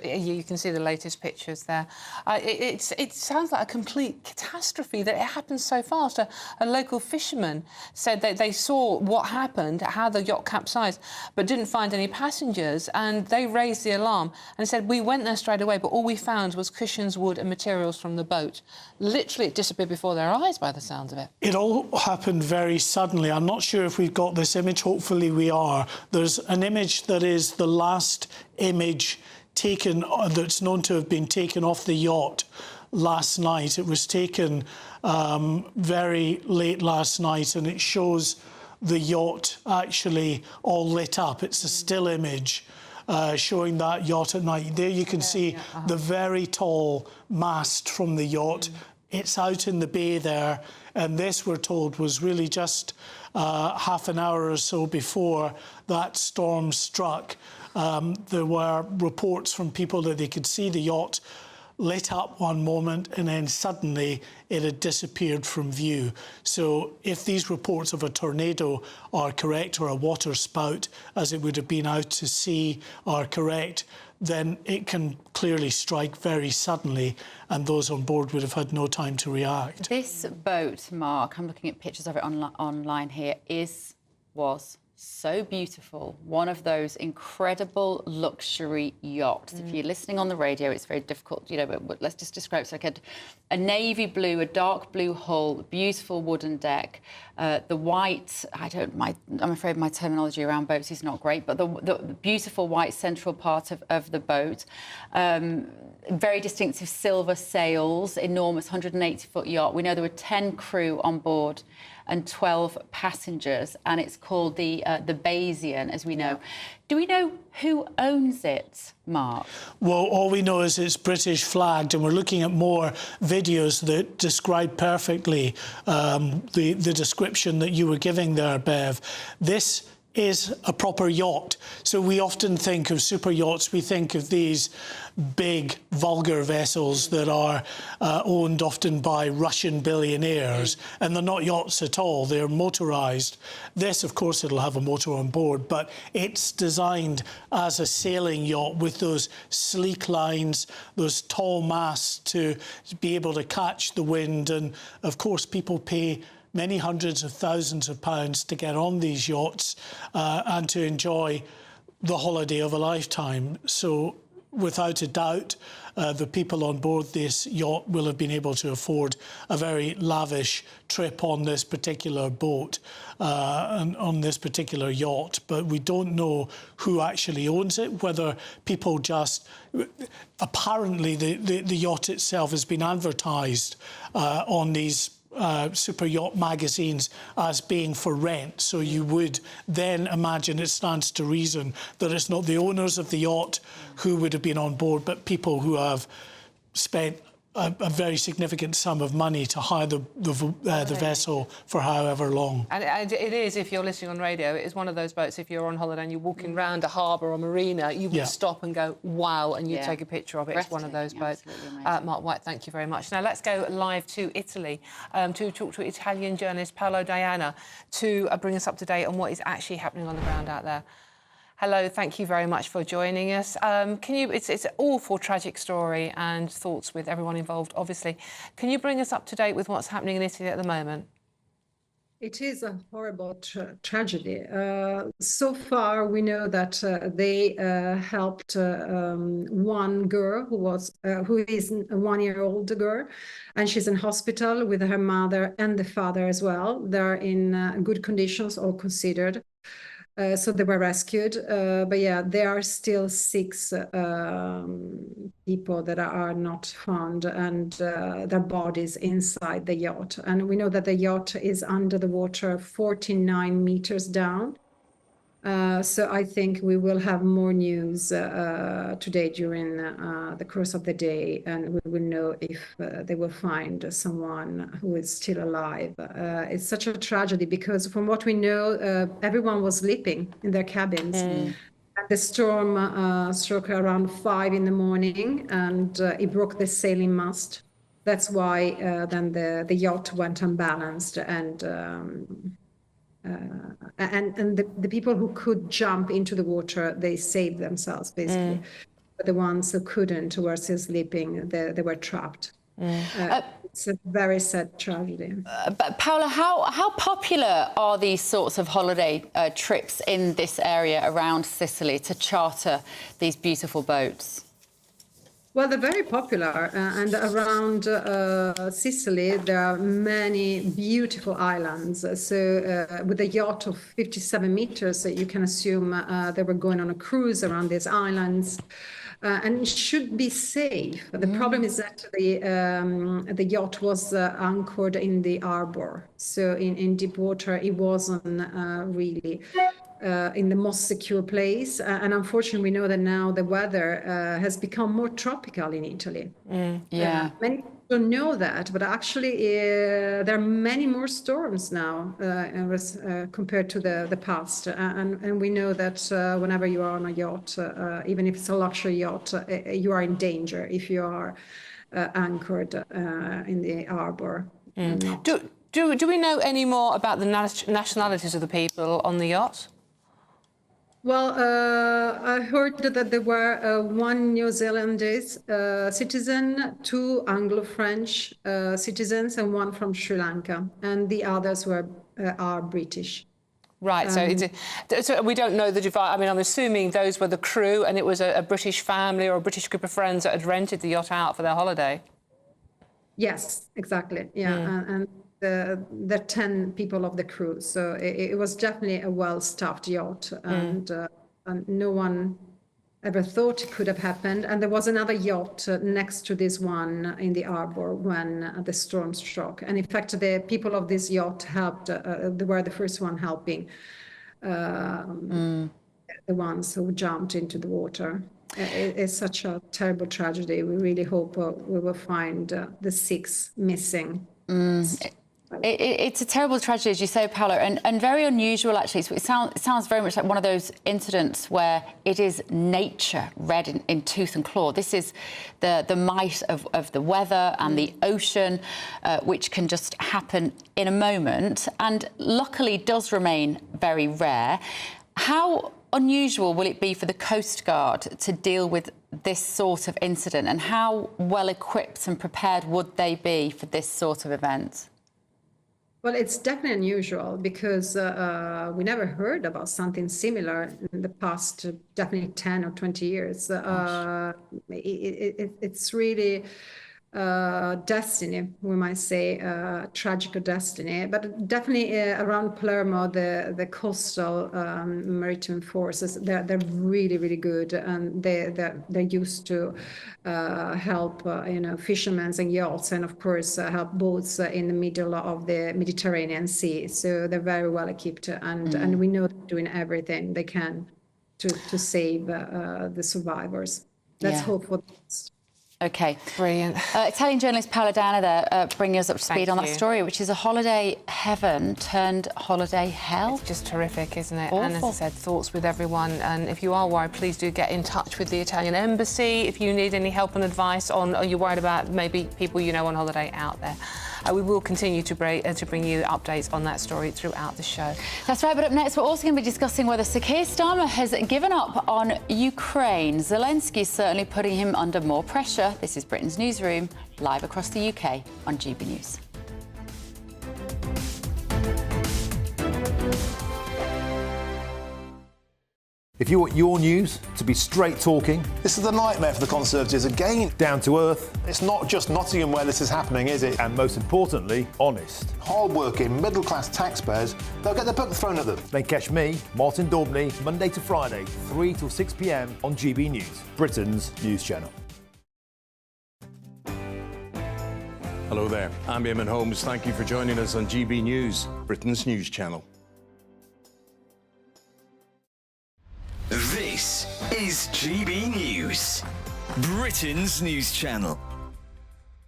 you can see the latest pictures there. It sounds like a complete catastrophe that it happened so fast. A local fisherman said that they saw what happened, how the yacht capsized, but didn't find any passengers, and they raised the alarm and said, we went there straight away, but all we found was cushions, wood and materials from the boat. Literally, it disappeared before their eyes by the sounds of it. It all happened very suddenly. I'm not sure if we've got this image. Hopefully we are. There's an image that is the last image taken that's known to have been taken off the yacht last night. It was taken very late last night, and it shows the yacht actually all lit up. It's a still image showing that yacht at night. There you can see the very tall mast from the yacht. It's out in the bay there, and this, we're told, was really just half an hour or so before that storm struck. There were reports from people that they could see the yacht lit up one moment and then suddenly it had disappeared from view. So if these reports of a tornado are correct, or a water spout, as it would have been out to sea, are correct, then it can clearly strike very suddenly and those on board would have had no time to react. This boat, Mark, I'm looking at pictures of it online here, was so beautiful. One of those incredible luxury yachts. If you're listening on the radio, it's very difficult, but let's just describe it. It's like a navy blue, a dark blue hull, beautiful wooden deck. The white, I'm afraid my terminology around boats is not great, but the beautiful white central part of the boat. Very distinctive silver sails, enormous 180-foot yacht. We know there were 10 crew on board and 12 passengers, and it's called the Bayesian, as we know. Yeah. Do we know who owns it, Mark? Well, all we know is it's British flagged, and we're looking at more videos that describe perfectly the description that you were giving there, Bev. This is a proper yacht. So we often think of super yachts, we think of these big, vulgar vessels that are owned often by Russian billionaires, and they're not yachts at all, they're motorised. This, of course, it'll have a motor on board, but it's designed as a sailing yacht with those sleek lines, those tall masts to be able to catch the wind, and of course people pay many hundreds of thousands of pounds to get on these yachts and to enjoy the holiday of a lifetime. So without a doubt, the people on board this yacht will have been able to afford a very lavish trip on this particular boat and on this particular yacht. But we don't know who actually owns it, whether people just... Apparently, the yacht itself has been advertised on these super yacht magazines as being for rent, so you would then imagine it stands to reason that it's not the owners of the yacht who would have been on board, but people who have spent a very significant sum of money to hire the vessel for however long. And it is, if you're listening on radio, it is one of those boats, if you're on holiday and you're walking around a harbour or marina, you would stop and go, wow, and you take a picture of it. It's one of those boats. Mark White, thank you very much. Now, let's go live to Italy to talk to Italian journalist Paolo Diana to bring us up to date on what is actually happening on the ground out there. Hello, thank you very much for joining us. It's an awful, tragic story and thoughts with everyone involved, obviously. Can you bring us up to date with what's happening in Italy at the moment? It is a horrible tragedy. So far, we know that they helped one girl who is a 1-year-old girl, and she's in hospital with her mother and the father as well. They're in good conditions, all considered. So they were rescued, but yeah, there are still 6 people that are not found, and their bodies inside the yacht. And we know that the yacht is under the water 49 meters down. So I think we will have more news today during the course of the day, and we will know if they will find someone who is still alive. It's such a tragedy because from what we know, everyone was sleeping in their cabins. And the storm struck around 5 in the morning, and it broke the sailing mast. That's why then the yacht went unbalanced, and the people who could jump into the water, they saved themselves, basically. But the ones who couldn't, who were still sleeping, they were trapped. It's a very sad tragedy. But Paola, how popular are these sorts of holiday trips in this area around Sicily to charter these beautiful boats? Well, they're very popular, and around Sicily there are many beautiful islands. So with a yacht of 57 meters, you can assume they were going on a cruise around these islands, and it should be safe. The problem is that the yacht was anchored in the harbor, so in deep water it wasn't really in the most secure place. And unfortunately, we know that now the weather has become more tropical in Italy. Yeah. Many people don't know that, but actually there are many more storms now compared to the past. And we know that whenever you are on a yacht, even if it's a luxury yacht, you are in danger if you are anchored in the harbor. Do we know any more about the nationalities of the people on the yacht? Well, I heard that there were 1 New Zealandese citizen, 2 Anglo-French citizens, and 1 from Sri Lanka, and the others are British. Right, so we don't know the divide. I mean, I'm assuming those were the crew, and it was a British family or a British group of friends that had rented the yacht out for their holiday. Yes, exactly. Yeah, and the 10 people of the crew. So it was definitely a well-staffed yacht, and no one ever thought it could have happened. And there was another yacht next to this one in the harbor when the storm struck. And in fact, the people of this yacht helped. They were the first one helping the ones who jumped into the water. It's such a terrible tragedy. We really hope we will find the 6 missing. It's a terrible tragedy, as you say, Paolo, and very unusual, actually. So it sounds very much like one of those incidents where it is nature read in tooth and claw. This is the might of the weather and the ocean, which can just happen in a moment, and luckily does remain very rare. How unusual will it be for the Coast Guard to deal with this sort of incident, and how well equipped and prepared would they be for this sort of event? Well, it's definitely unusual because we never heard about something similar in the past, definitely 10 or 20 years. It's really destiny, we might say, tragic destiny, but definitely around Palermo, the coastal maritime forces, they're really, really good, and they're used to help fishermen and yachts, and of course help boats in the middle of the Mediterranean Sea. So they're very well equipped, and we know they're doing everything they can to save the survivors. Let's hope for the best. Okay. Brilliant. Italian journalist Paola Dana there bringing us up to speed on that you. story, which is a holiday heaven turned holiday hell. It's just horrific, isn't it? Awful. And as I said, thoughts with everyone. And if you are worried, please do get in touch with the Italian embassy if you need any help and advice on, or you're worried about maybe people you know on holiday out there. We will continue to bring you updates on that story throughout the show. That's right, but up next we're also going to be discussing whether Sir Keir Starmer has given up on Ukraine. Zelensky's certainly putting him under more pressure. This is Britain's Newsroom, live across the UK on GB News. If you want your news to be straight talking... This is the nightmare for the Conservatives again. Down to earth. It's not just Nottingham where this is happening, is it? And most importantly, honest. Hard-working, middle-class taxpayers, they'll get their book thrown at them. Then catch me, Martin Daubney, Monday to Friday, 3 till 6 p.m. on GB News, Britain's news channel. Hello there, I'm Eamon Holmes. Thank you for joining us on GB News, Britain's news channel. This is GB News, Britain's news channel.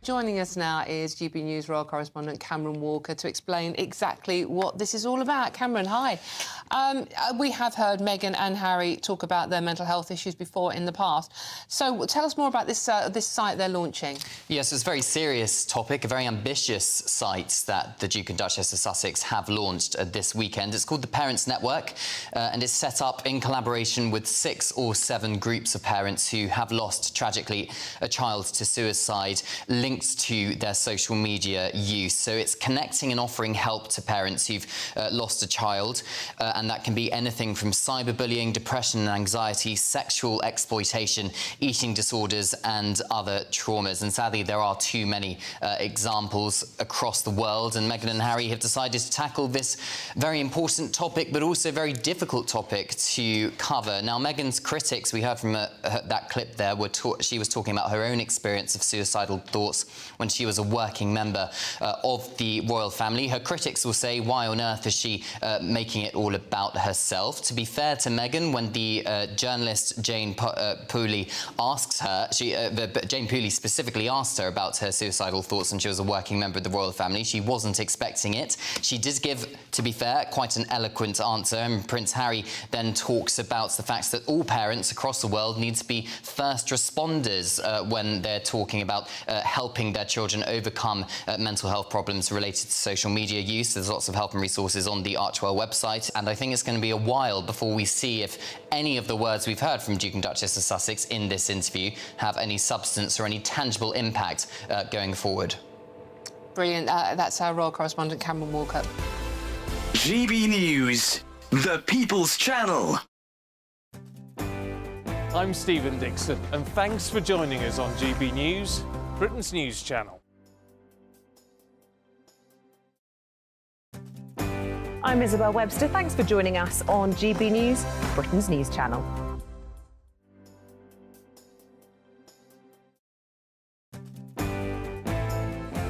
Joining us now is GB News Royal Correspondent Cameron Walker to explain exactly what this is all about. Cameron, hi. We have heard Meghan and Harry talk about their mental health issues before in the past. So tell us more about this site they're launching. Yes, it's a very serious topic, a very ambitious site that the Duke and Duchess of Sussex have launched this weekend. It's called the Parents Network, and it's set up in collaboration with 6 or 7 groups of parents who have lost, tragically, a child to suicide, linked to their social media use. So it's connecting and offering help to parents who've lost a child, and that can be anything from cyberbullying, depression and anxiety, sexual exploitation, eating disorders and other traumas. And sadly, there are too many examples across the world, and Meghan and Harry have decided to tackle this very important topic, but also very difficult topic to cover. Now, Meghan's critics, we heard from that clip there, she was talking about her own experience of suicidal thoughts when she was a working member of the royal family. Her critics will say, why on earth is she making it all about herself? To be fair to Meghan, when the journalist Jane Pooley asks her, Jane Pooley specifically asked her about her suicidal thoughts when she was a working member of the royal family, she wasn't expecting it. She did give, to be fair, quite an eloquent answer, and Prince Harry then talks about the fact that all parents across the world need to be first responders when they're talking about helping their children overcome mental health problems related to social media use. There's lots of help and resources on the Archwell website, and I think it's going to be a while before we see if any of the words we've heard from Duke and Duchess of Sussex in this interview have any substance or any tangible impact going forward. Brilliant. That's our Royal Correspondent Cameron Walker. GB News, the People's Channel. I'm Stephen Dixon, and thanks for joining us on GB News, Britain's news channel. I'm Isabel Webster. Thanks for joining us on GB News, Britain's news channel.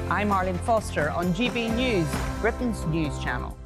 I'm Arlene Foster on GB News, Britain's news channel.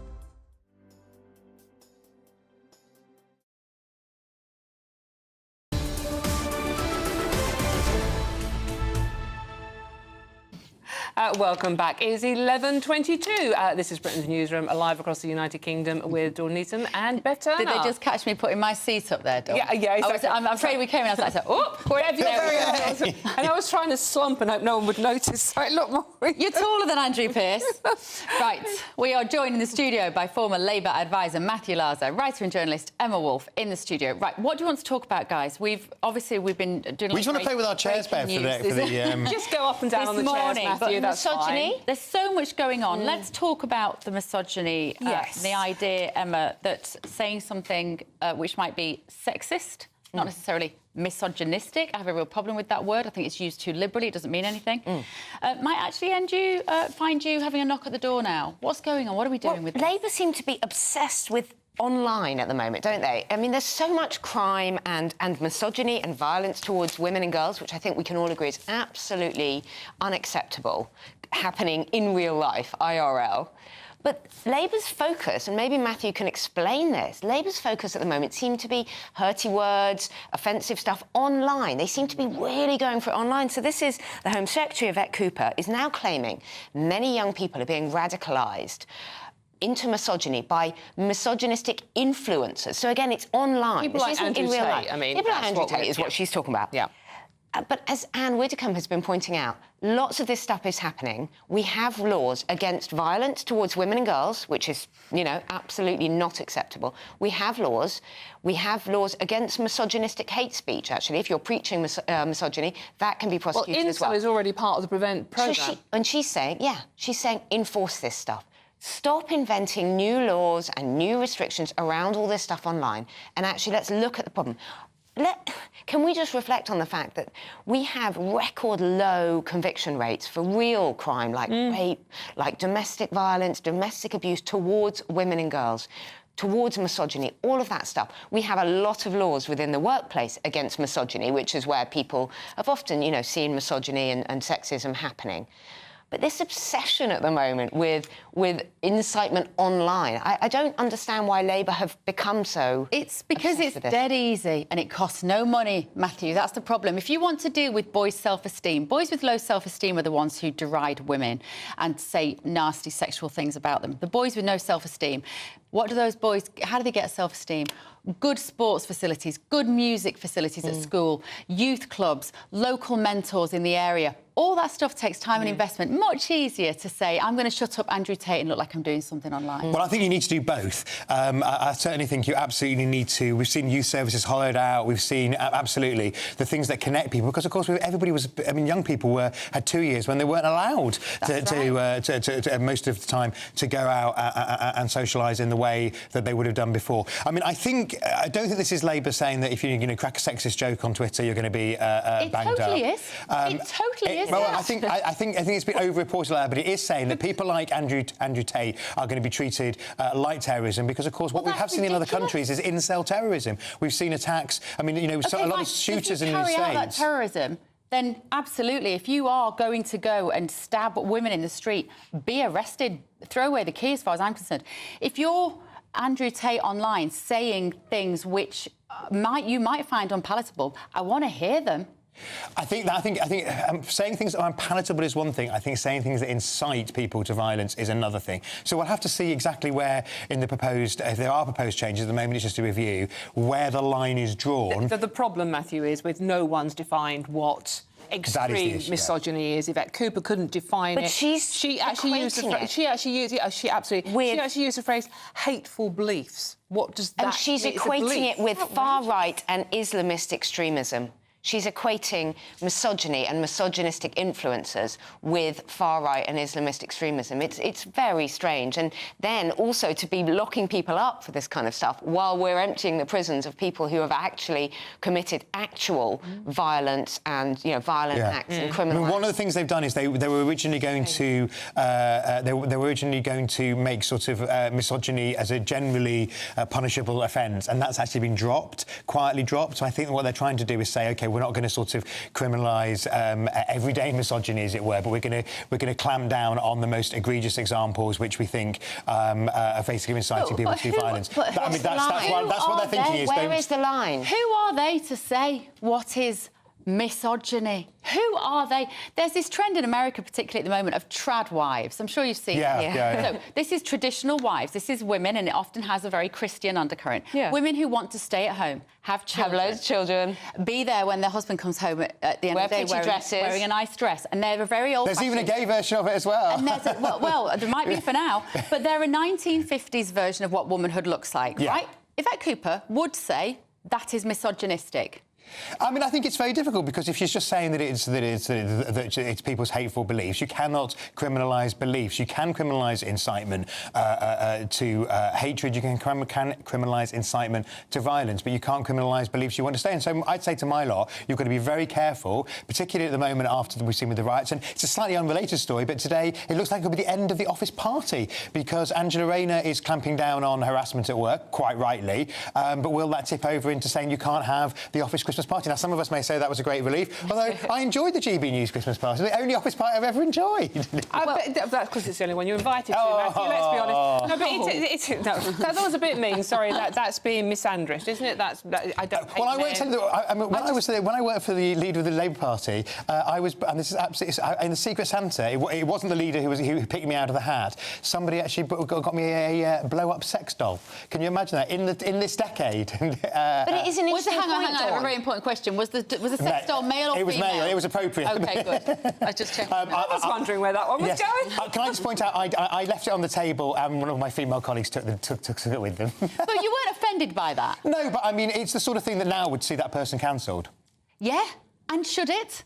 Welcome back. It is 11:22. This is Britain's Newsroom, live across the United Kingdom with Dawn Neeson and Beth Turner. Did they just catch me putting my seat up there, Dawn? Yeah, exactly. I'm afraid we came in and I was like, oh, there we go. And I was trying to slump and hope no one would notice. So I look more... You're taller than Andrew Pearce. Right, we are joined in the studio by former Labour advisor Matthew Laza, writer and journalist Emma Wolfe in the studio. Right, what do you want to talk about, guys? We've been doing... We just want to play with our chairs, Beth, for the Just go up and down on the chairs, Matthew. that's misogyny. fine. There's so much going on. Let's talk about the misogyny. Yes. The idea, Emma, that saying something which might be sexist, not necessarily misogynistic. I have a real problem with that word. I think it's used too liberally. It doesn't mean anything. Might actually find you having a knock at the door now. What's going on? What are we doing with this? Labour seem to be obsessed with online at the moment, don't they? I mean, there's so much crime and misogyny and violence towards women and girls, which I think we can all agree is absolutely unacceptable, happening in real life, IRL. But Labour's focus, and maybe Matthew can explain this, Labour's focus at the moment seem to be hurty words, offensive stuff online. They seem to be really going for it online. So this is the Home Secretary, Yvette Cooper, is now claiming many young people are being radicalised into misogyny by misogynistic influencers. So again, it's online. People this like isn't in Andrew real Tate, life. I mean, people like that's Andrew what Tate we're- is what she's talking about. Yeah. But as Anne Widdecombe has been pointing out, lots of this stuff is happening. We have laws against violence towards women and girls, which is, you know, absolutely not acceptable. We have laws. We have laws against misogynistic hate speech, actually. If you're preaching misogyny, that can be prosecuted as well. Incel is already part of the Prevent programme. And she's saying, enforce this stuff. Stop inventing new laws and new restrictions around all this stuff online, and actually let's look at the problem. Can we just reflect on the fact that we have record low conviction rates for real crime like rape, like domestic violence, domestic abuse towards women and girls, towards misogyny, all of that stuff. We have a lot of laws within the workplace against misogyny, which is where people have often, you know, seen misogyny and sexism happening. But this obsession at the moment with incitement online, I don't understand why Labour have become so. It's because it's dead easy and it costs no money, Matthew. That's the problem. If you want to deal with boys' self-esteem, boys with low self-esteem are the ones who deride women and say nasty sexual things about them. The boys with no self-esteem, what do those boys, how do they get self-esteem? Good sports facilities, good music facilities at school, youth clubs, local mentors in the area. All that stuff takes time and investment. Much easier to say, I'm going to shut up Andrew Tate and look like I'm doing something online. Well, I think you need to do both. I certainly think you absolutely need to. We've seen youth services hollowed out. We've seen, absolutely, the things that connect people. Because, of course, everybody was... I mean, young people had 2 years when they weren't allowed to most of the time to go out and socialise in the way that they would have done before. I mean, I don't think this is Labour saying that if you crack a sexist joke on Twitter, you're going to be banged up. It totally is. It totally is. Well, I think it's been over-reported like that, but it is saying that people like Andrew Tate are going to be treated like terrorism because, of course, what we have seen in other countries is incel terrorism. We've seen attacks. I mean, a lot of shooters in the States. If you carry out that terrorism, then absolutely, if you are going to go and stab women in the street, be arrested, throw away the key as far as I'm concerned. If you're Andrew Tate online saying things which you might find unpalatable, I want to hear them. I think saying things that are unpalatable is one thing. I think saying things that incite people to violence is another thing. So we'll have to see exactly where in the proposed, if there are proposed changes, at the moment it's just a review, where the line is drawn. The problem, Matthew, is with no one's defined what extreme misogyny is. Yvette Cooper couldn't define it. She actually used the phrase hateful beliefs. What does that mean? And she's equating it with far-right and Islamist extremism. She's equating misogyny and misogynistic influences with far-right and Islamist extremism. It's very strange. And then also to be locking people up for this kind of stuff while we're emptying the prisons of people who have actually committed actual violence and, violent acts and criminal acts. One of the things they've done is they were originally going to make sort of misogyny as a generally punishable offence, and that's actually been quietly dropped. So I think what they're trying to do is say, OK, we're not going to sort of criminalise everyday misogyny, as it were, but we're going to clamp down on the most egregious examples, which we think are basically inciting people to violence. That's what they're thinking is... Where is the line? Who are they to say what is misogyny? Who are they? There's this trend in America, particularly at the moment, of trad wives. I'm sure you've seen it. So this is traditional wives. This is women, and it often has a very Christian undercurrent. Women who want to stay at home, have children, have loads of children, be there when their husband comes home at the end of the day wearing a nice dress, and they're a very old. There's even a gay version of it as well. And there's well, there might be for now, but they're a 1950s version of what womanhood looks like, right? Yvette Cooper would say that is misogynistic. I mean, I think it's very difficult because if she's just saying that it's people's hateful beliefs, you cannot criminalise beliefs. You can criminalise incitement to hatred. You can criminalise incitement to violence, but you can't criminalise beliefs you want to say. And so I'd say to my lot, you've got to be very careful, particularly at the moment after we've seen with the riots. And it's a slightly unrelated story, but today it looks like it'll be the end of the office party because Angela Rayner is clamping down on harassment at work, quite rightly. But will that tip over into saying you can't have the office Christmas party? Now, some of us may say that was a great relief, although I enjoyed the GB News Christmas party, the only office party I've ever enjoyed. That's because it's the only one you're invited to, Matthew, let's be honest. No, but that was a bit mean. Sorry, that's being misandrist, isn't it? I don't hate well, I won't tell you. When I worked for the leader of the Labour Party, I was, and this is absolutely in the Secret Santa. It wasn't the leader who picked me out of the hat. Somebody actually got me a blow-up sex doll. Can you imagine that in this decade? But it is an interesting hang on, a very important question. Was the sex doll male or female? It was male. It was appropriate. OK, good. I just checked. I was wondering where that one was going. Can I just point out, I left it on the table and one of my female colleagues took it with them. But you weren't offended by that? No, but I mean, it's the sort of thing that now would see that person cancelled. Yeah? And should it?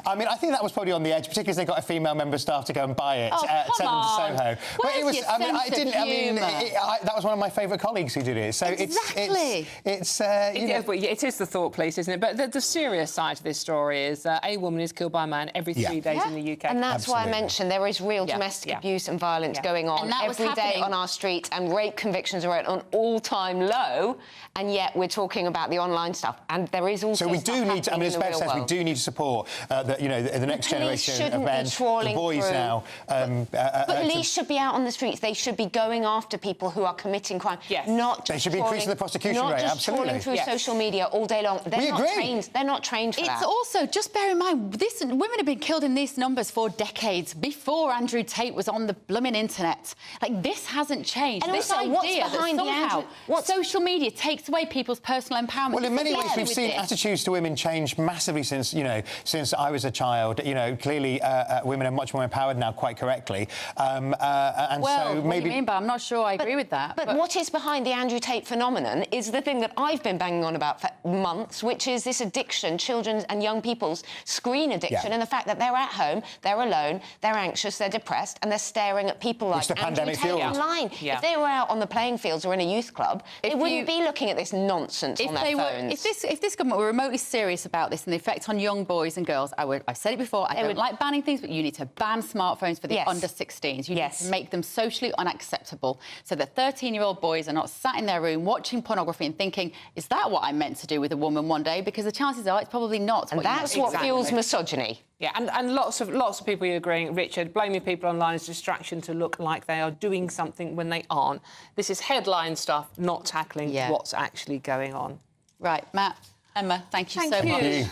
I mean, I think that was probably on the edge, particularly as they got a female member of staff to go and buy it at 7 to Soho. But it was. That was one of my favourite colleagues who did it. So exactly. It is the thought police, isn't it? But the serious side to this story is a woman is killed by a man every 3 days in the UK. And that's why I mentioned there is real domestic abuse and violence going on every day on our streets, and rape convictions are at an all-time low, and yet we're talking about the online stuff. And there is also. So we do need to. I mean, as Bev says, we do need to support the next generation of men, the boys now. But police should be out on the streets. They should be going after people who are committing crime. Yes. Not just they should be increasing the prosecution rate. Absolutely. Not just trawling through social media all day long. They're not trained. They're not trained for that. It's also, just bear in mind, women have been killed in these numbers for decades before Andrew Tate was on the blooming internet. Like, this hasn't changed. And this also, idea that somehow social media takes away people's personal empowerment. Well, in many ways, we've seen attitudes to women change massively since I was a child. Clearly women are much more empowered now, quite correctly. So maybe. What do you mean? But I'm not sure I agree with that. But what is behind the Andrew Tate phenomenon is the thing that I've been banging on about for months, which is this addiction, children's and young people's screen addiction, and the fact that they're at home, they're alone, they're anxious, they're depressed, and they're staring at people like Andrew Tate online. If they were out on the playing fields or in a youth club, they wouldn't be looking at this nonsense on their phones. If this government were remotely serious about this and the effect on young boys and girls, I've said it before, I don't like banning things, but you need to ban smartphones for the under-16s. You need to make them socially unacceptable so that 13-year-old boys are not sat in their room watching pornography and thinking, is that what I'm meant to do with a woman one day? Because the chances are it's probably not. And that's what fuels misogyny. Yeah, and lots of people are agreeing, Richard, blaming people online as distraction to look like they are doing something when they aren't. This is headline stuff, not tackling what's actually going on. Right, Matt, Emma, thank you so much.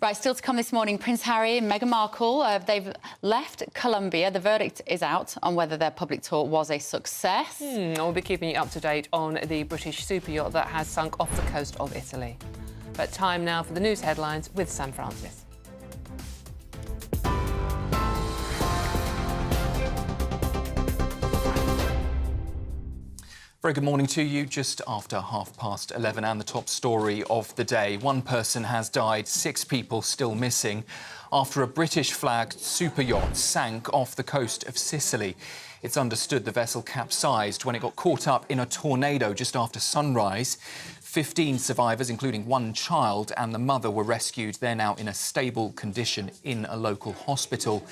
Right, still to come this morning, Prince Harry and Meghan Markle, they've left Colombia. The verdict is out on whether their public tour was a success. We'll be keeping you up to date on the British super yacht that has sunk off the coast of Italy. But time now for the news headlines with Sam Francis. Very good morning to you. Just after 11:30 and the top story of the day. One person has died, 6 people still missing after a British-flagged super yacht sank off the coast of Sicily. It's understood the vessel capsized when it got caught up in a tornado just after sunrise. 15 survivors, including 1 child and the mother, were rescued. They're now in a stable condition in a local hospital.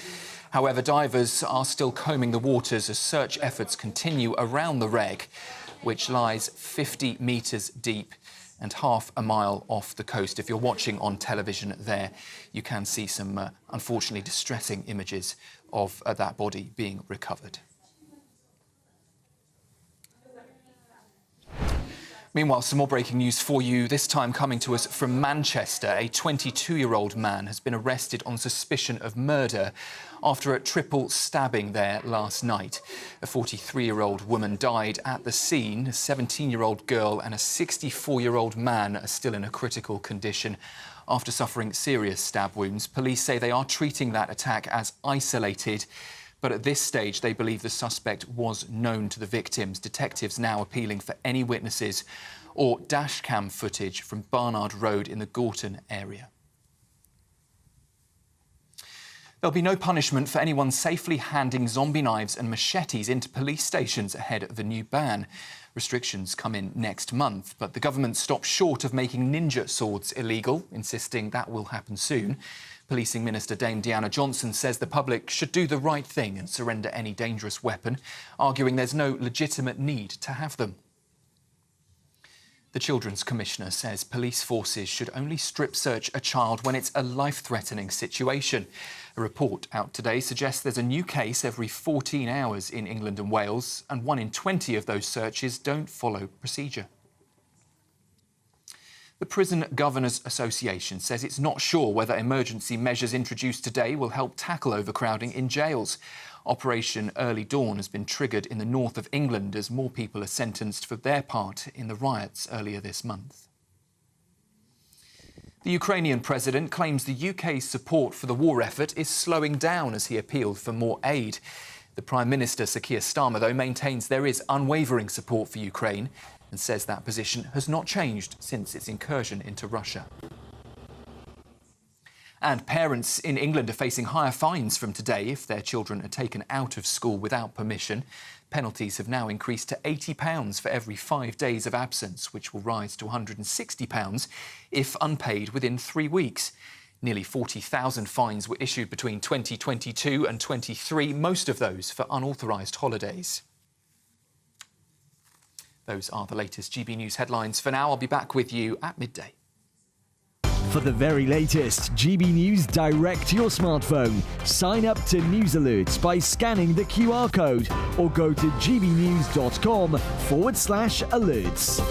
However, divers are still combing the waters as search efforts continue around the wreck, which lies 50 metres deep and half a mile off the coast. If you're watching on television there, you can see some, unfortunately, distressing images of that body being recovered. Meanwhile, some more breaking news for you, this time coming to us from Manchester. A 22-year-old man has been arrested on suspicion of murder after a triple stabbing there last night. A 43-year-old woman died at the scene. A 17-year-old girl and a 64-year-old man are still in a critical condition after suffering serious stab wounds. Police say they are treating that attack as isolated, but at this stage they believe the suspect was known to the victims. Detectives now appealing for any witnesses or dashcam footage from Barnard Road in the Gorton area. There'll be no punishment for anyone safely handing zombie knives and machetes into police stations ahead of a new ban. Restrictions come in next month, but the government stopped short of making ninja swords illegal, insisting that will happen soon. Policing Minister Dame Deanna Johnson says the public should do the right thing and surrender any dangerous weapon, arguing there's no legitimate need to have them. The Children's Commissioner says police forces should only strip search a child when it's a life-threatening situation. A report out today suggests there's a new case every 14 hours in England and Wales, and 1 in 20 of those searches don't follow procedure. The Prison Governors Association says it's not sure whether emergency measures introduced today will help tackle overcrowding in jails. Operation Early Dawn has been triggered in the north of England as more people are sentenced for their part in the riots earlier this month. The Ukrainian president claims the UK's support for the war effort is slowing down as he appealed for more aid. The Prime Minister, Sir Keir Starmer, though, maintains there is unwavering support for Ukraine and says that position has not changed since its incursion into Russia. And parents in England are facing higher fines from today if their children are taken out of school without permission. Penalties have now increased to £80 for every 5 days of absence, which will rise to £160 if unpaid within 3 weeks. Nearly 40,000 fines were issued between 2022 and 23, most of those for unauthorised holidays. Those are the latest GB News headlines. For now, I'll be back with you at midday. For the very latest GB News direct to your smartphone, sign up to News Alerts by scanning the QR code or go to gbnews.com/alerts.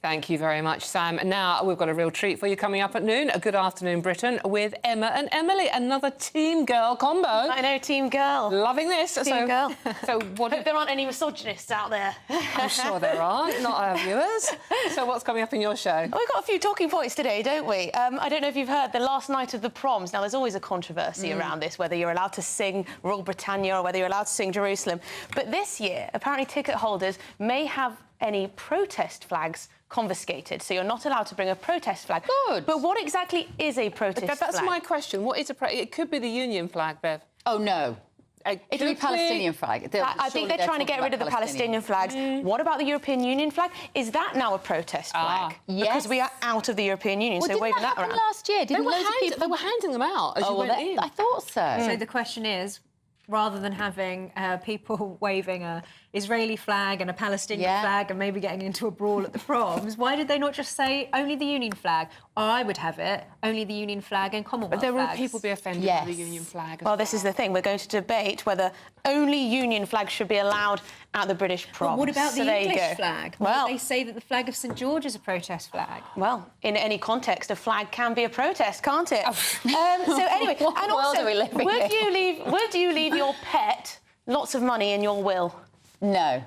Thank you very much, Sam. Now, we've got a real treat for you coming up at noon. A Good Afternoon Britain with Emma and Emily. Another team girl combo. I know, team girl. Loving this. Team girl. So what... Hope there aren't any misogynists out there. I'm sure there are, not our viewers. So what's coming up in your show? We've got a few talking points today, don't we? I don't know if you've heard the last night of the proms. Now, there's always a controversy around this, whether you're allowed to sing Royal Britannia or whether you're allowed to sing Jerusalem. But this year, apparently ticket holders may have any protest flags confiscated, so you're not allowed to bring a protest flag. Good. But what exactly is a protest flag? That's my question. What is it could be the Union flag, Bev. Oh, no. It'll be Palestinian flag. I think they're trying to get rid of the Palestinian flags. What about the European Union flag? Is that now a protest flag? Yes. Because we are out of the European Union, so waving that around. Last year, didn't loads of people... They were handing them out as you went in. I thought so. So the question is, rather than having people waving a Israeli flag and a Palestinian flag and maybe getting into a brawl at the proms, why did they not just say only the Union flag? Or I would have it, only the Union flag and Commonwealth But there will flags. people be offended by the Union flag. Well, this is the thing. We're going to debate whether only Union flags should be allowed at the British proms. But what about the English flag? Well, they say that the flag of St George is a protest flag. Well, in any context, a flag can be a protest, can't it? So anyway, and also, would you leave your pet lots of money in your will? No.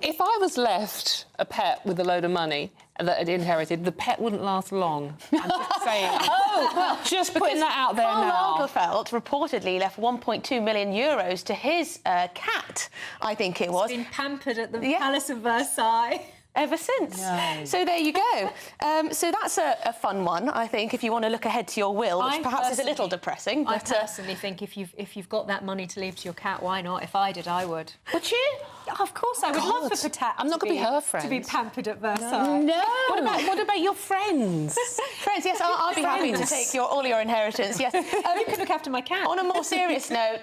If I was left a pet with a load of money that I'd inherited, the pet wouldn't last long. I'm just saying. Just putting that out there now. Karl Lagerfeld reportedly left 1.2 million euros to his cat, I think it was. He's been pampered at the Palace of Versailles. Ever since. No. So there you go. So that's a fun one, I think, if you want to look ahead to your will, which perhaps is a little depressing. But, I personally think if you've got that money to leave to your cat, why not? If I did, I would. Would you? Of course, I would love for Patat. I'm not going to be her friend. To be pampered at Versailles. No. What about your friends? Friends, yes, I'll be happy to take all your inheritance. Yes. You could look after my cat. On a more serious note,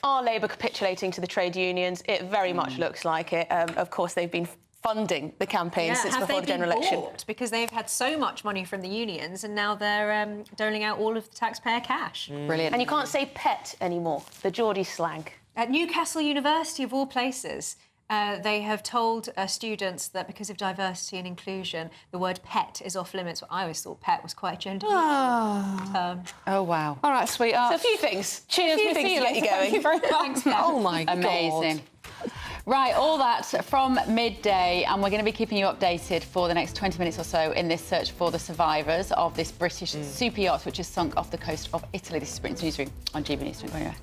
are Labour capitulating to the trade unions? It very much looks like it. Of course, they've been funding the campaign since before the general election. Because they've had so much money from the unions and now they're doling out all of the taxpayer cash. Brilliant. And you can't say pet anymore, the Geordie slang. At Newcastle University, of all places, they have told students that because of diversity and inclusion, the word pet is off limits. I always thought pet was quite a gender term. Oh, wow. All right, sweetheart. So a few things. Cheers, to get you going. Thank you very much. Thanks, oh, my God. Amazing. Right, all that from midday, and we're going to be keeping you updated for the next 20 minutes or so in this search for the survivors of this British super yacht which has sunk off the coast of Italy. This is Britain's Newsroom on GB News. Don't go anywhere.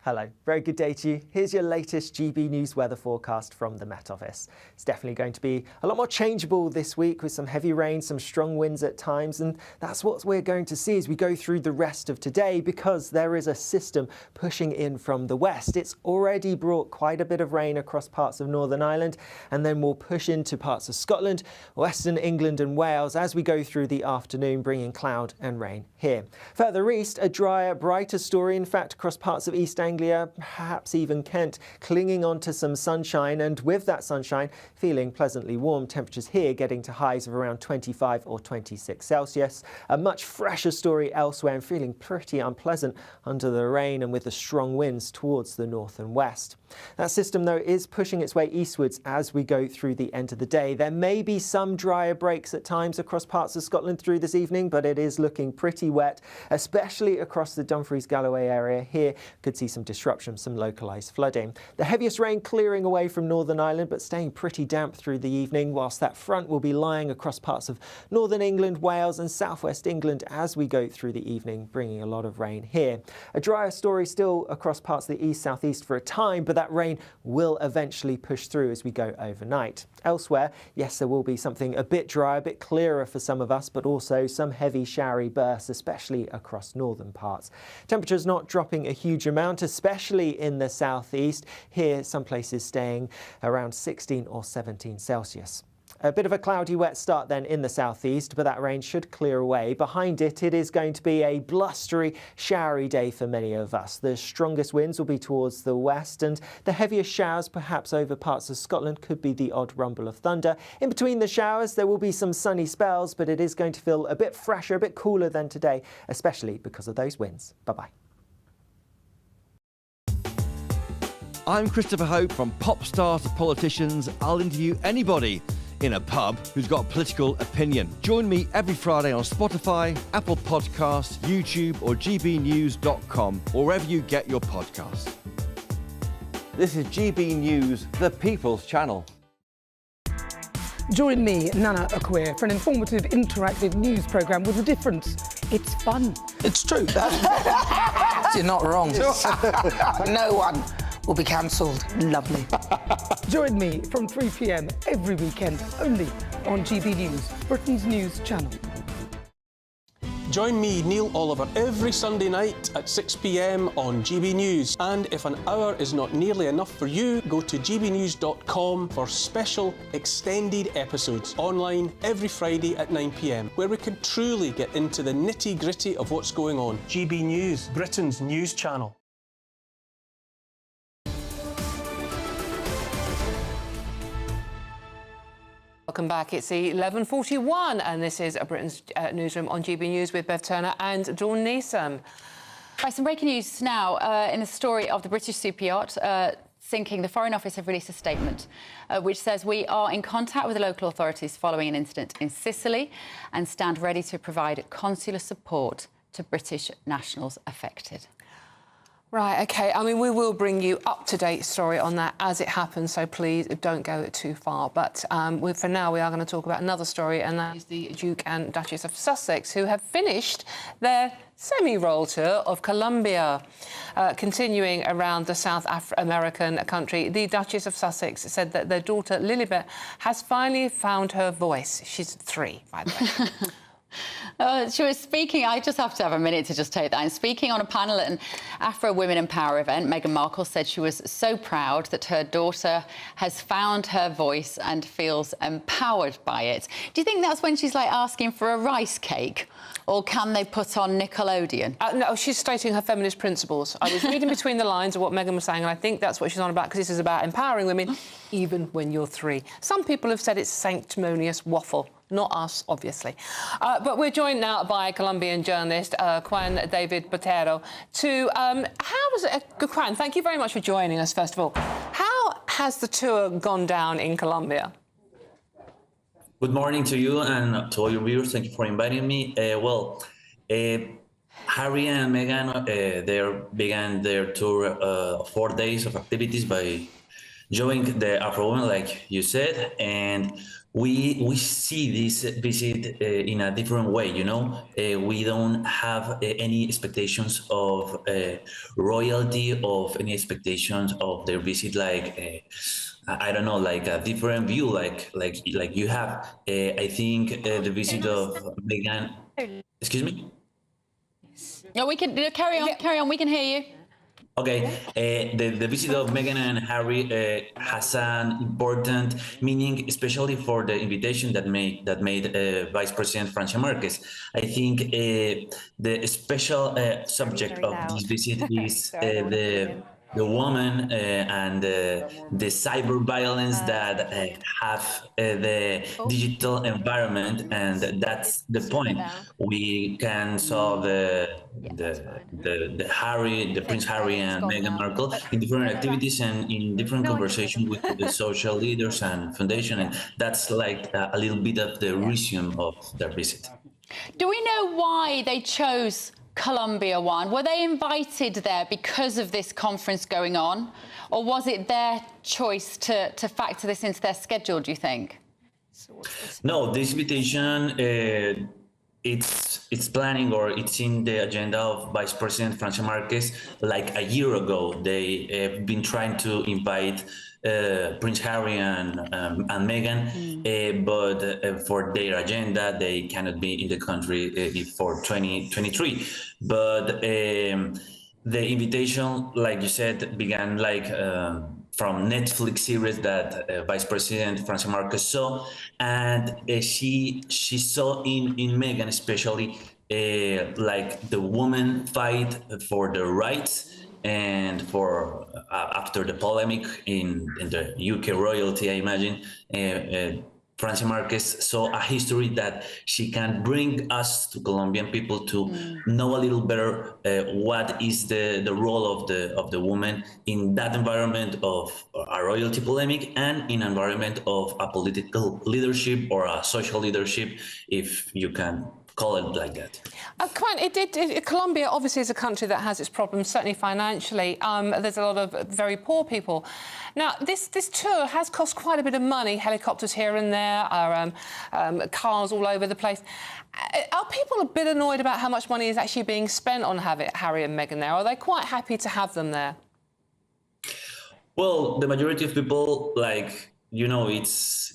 Hello, very good day to you. Here's your latest GB News weather forecast from the Met Office. It's definitely going to be a lot more changeable this week with some heavy rain, some strong winds at times, and that's what we're going to see as we go through the rest of today because there is a system pushing in from the west. It's already brought quite a bit of rain across parts of Northern Ireland and then will push into parts of Scotland, Western England and Wales as we go through the afternoon, bringing cloud and rain here. Further east, a drier, brighter story, in fact, across parts of East Anglia, perhaps even Kent, clinging on to some sunshine, and with that sunshine, feeling pleasantly warm. Temperatures here getting to highs of around 25 or 26 Celsius. A much fresher story elsewhere and feeling pretty unpleasant under the rain and with the strong winds towards the north and west. That system, though, is pushing its way eastwards as we go through the end of the day. There may be some drier breaks at times across parts of Scotland through this evening, but it is looking pretty wet, especially across the Dumfries-Galloway area here. Could see some disruption, some localised flooding. The heaviest rain clearing away from Northern Ireland, but staying pretty damp through the evening, whilst that front will be lying across parts of Northern England, Wales and southwest England as we go through the evening, bringing a lot of rain here. A drier story still across parts of the east-southeast for a time, but that rain will eventually push through as we go overnight. Elsewhere, yes, there will be something a bit drier, a bit clearer for some of us, but also some heavy showery bursts, especially across northern parts. Temperatures not dropping a huge amount, especially in the southeast. Here, some places staying around 16 or 17 Celsius. A bit of a cloudy, wet start then in the southeast, but that rain should clear away. Behind it, it is going to be a blustery, showery day for many of us. The strongest winds will be towards the west, and the heaviest showers, perhaps over parts of Scotland, could be the odd rumble of thunder. In between the showers, there will be some sunny spells, but it is going to feel a bit fresher, a bit cooler than today, especially because of those winds. Bye-bye. I'm Christopher Hope. From pop stars to politicians, I'll interview anybody in a pub who's got a political opinion. Join me every Friday on Spotify, Apple Podcasts, YouTube or gbnews.com, or wherever you get your podcasts. This is GB News, the People's Channel. Join me, Nana Akwe, for an informative, interactive news programme with a difference. It's fun. It's true. You're not wrong. No one will be cancelled. Lovely. Join me from 3 p.m. every weekend, only on GB News, Britain's news channel. Join me, Neil Oliver, every Sunday night at 6 p.m. on GB News. And if an hour is not nearly enough for you, go to gbnews.com for special extended episodes online every Friday at 9 p.m, where we can truly get into the nitty-gritty of what's going on. GB News, Britain's news channel. Welcome back. It's 11:41 and this is Britain's Newsroom on GB News with Bev Turner and Dawn Neeson. Right, some breaking news now in the story of the British super yacht sinking. The Foreign Office have released a statement which says we are in contact with the local authorities following an incident in Sicily and stand ready to provide consular support to British nationals affected. Right, OK. I mean, we will bring you up-to-date story on that as it happens, so please don't go too far. But for now, we are going to talk about another story, and that is the Duke and Duchess of Sussex, who have finished their semi-roll tour of Colombia. Continuing around the South American country, the Duchess of Sussex said that their daughter, Lilibet, has finally found her voice. She's 3, by the way. She was speaking, I just have to have a minute to just take that. And speaking on a panel at an Afro Women in Power event, Meghan Markle said she was so proud that her daughter has found her voice and feels empowered by it. Do you think that's when she's like asking for a rice cake? Or can they put on Nickelodeon? No, she's stating her feminist principles. I was reading between the lines of what Meghan was saying, and I think that's what she's on about, because this is about empowering women, even when you're 3. Some people have said it's sanctimonious waffle. Not us, obviously. But we're joined now by Colombian journalist Juan David Botero to... Juan, thank you very much for joining us, first of all. How has the tour gone down in Colombia? Good morning to you and to all your viewers. Thank you for inviting me. Harry and Meghan, they began their tour 4 days of activities by joining the Afro Women, like you said, and we see this visit in a different way, you know. We don't have any expectations of royalty, of any expectations of their visit, like I don't know, like a different view, like you have. I think the visit of Meghan. Excuse me. No, we can carry on. Carry on. We can hear you. Okay, the visit of Meghan and Harry has an important meaning, especially for the invitation that made Vice President Francia Marquez. I think the special subject of this visit is the woman and the cyber violence that have the digital environment, and that's the point. We can saw the Prince Harry and Meghan Markle in different activities and in different conversations with the social leaders and foundation, and that's like a little bit of the resume of their visit. Do we know why they chose Colombia one? Were they invited there because of this conference going on, or was it their choice to factor this into their schedule, do you think? No, this invitation, it's planning, or it's in the agenda of Vice President Francia Marquez. Like a year ago, they have been trying to invite Prince Harry and Meghan, but for their agenda, they cannot be in the country for 2023. But the invitation, like you said, began like from Netflix series that Vice President Francia Marquez saw, and she saw in Meghan especially like the woman fight for the rights. And for after the polemic in the UK royalty, I imagine, Francia Marquez saw a history that she can bring us to Colombian people to know a little better what is the role of the woman in that environment of a royalty polemic and in environment of a political leadership or a social leadership, if you can call it like that. Colombia obviously is a country that has its problems, certainly financially. There's a lot of very poor people. Now, this tour has cost quite a bit of money, helicopters here and there, cars all over the place. Are people a bit annoyed about how much money is actually being spent on Harry and Meghan there? Are they quite happy to have them there? Well, the majority of people, like, you know, it's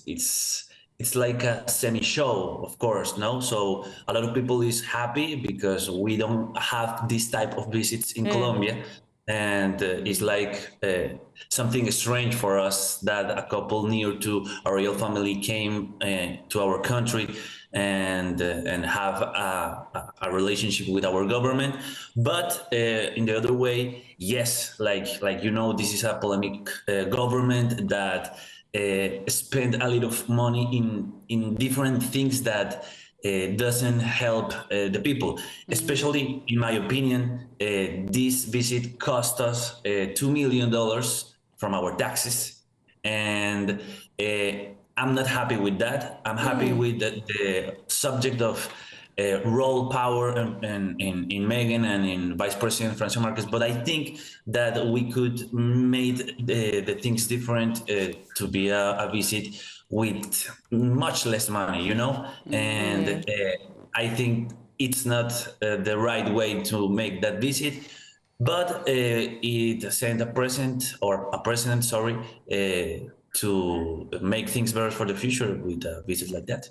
like a semi-show, of course, no? So a lot of people is happy because we don't have this type of visits in Colombia. And it's like something strange for us that a couple near to a royal family came to our country and have a relationship with our government. But in the other way, yes, like you know, this is a polemic government that spend a lot of money in different things that doesn't help the people. Especially, in my opinion, this visit cost us $2 million from our taxes, and I'm not happy with that. I'm happy with the subject of role power in Meghan and in Vice President Francia Marquez, but I think that we could make the things different to be a visit with much less money, you know? And I think it's not the right way to make that visit, but it sent a president, to make things better for the future with a visit like that.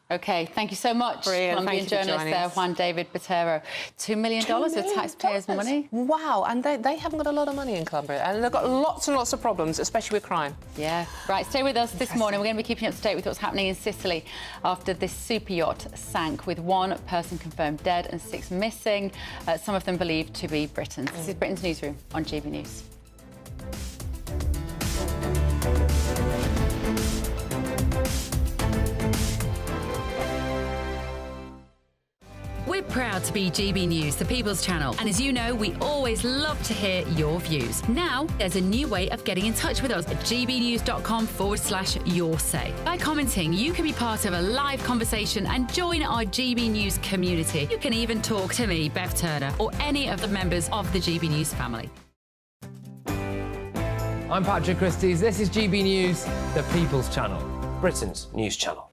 OK, thank you so much, Colombian journalist there, Juan David Botero. $2 million of taxpayers' money. Wow, and they haven't got a lot of money in Colombia, and they've got lots and lots of problems, especially with crime. Yeah. Right, stay with us this morning. We're going to be keeping you up to date with what's happening in Sicily after this super yacht sank with 1 person confirmed dead and 6 missing, some of them believed to be Britons. This is Britain's Newsroom on GB News. We're proud to be GB News, the People's Channel. And as you know, we always love to hear your views. Now, there's a new way of getting in touch with us at gbnews.com/your-say. By commenting, you can be part of a live conversation and join our GB News community. You can even talk to me, Bev Turner, or any of the members of the GB News family. I'm Patrick Christys. This is GB News, the People's Channel. Britain's news channel.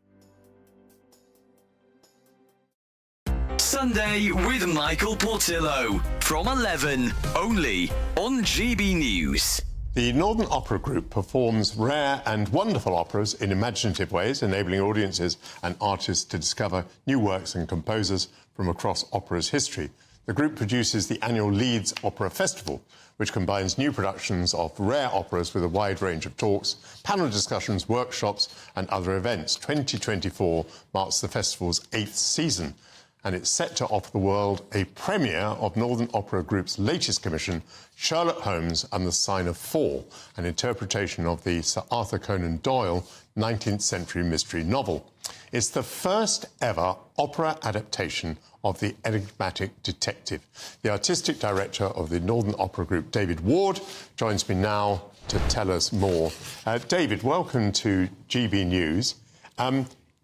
Sunday with Michael Portillo from 11, only on GB News. The Northern Opera Group performs rare and wonderful operas in imaginative ways, enabling audiences and artists to discover new works and composers from across opera's history. The group produces the annual Leeds Opera Festival, which combines new productions of rare operas with a wide range of talks, panel discussions, workshops and other events. 2024 marks the festival's 8th season, and it's set to offer the world a premiere of Northern Opera Group's latest commission, Sherlock Holmes and the Sign of Four, an interpretation of the Sir Arthur Conan Doyle 19th century mystery novel. It's the first ever opera adaptation of the enigmatic detective. The artistic director of the Northern Opera Group, David Ward, joins me now to tell us more. David, welcome to GB News.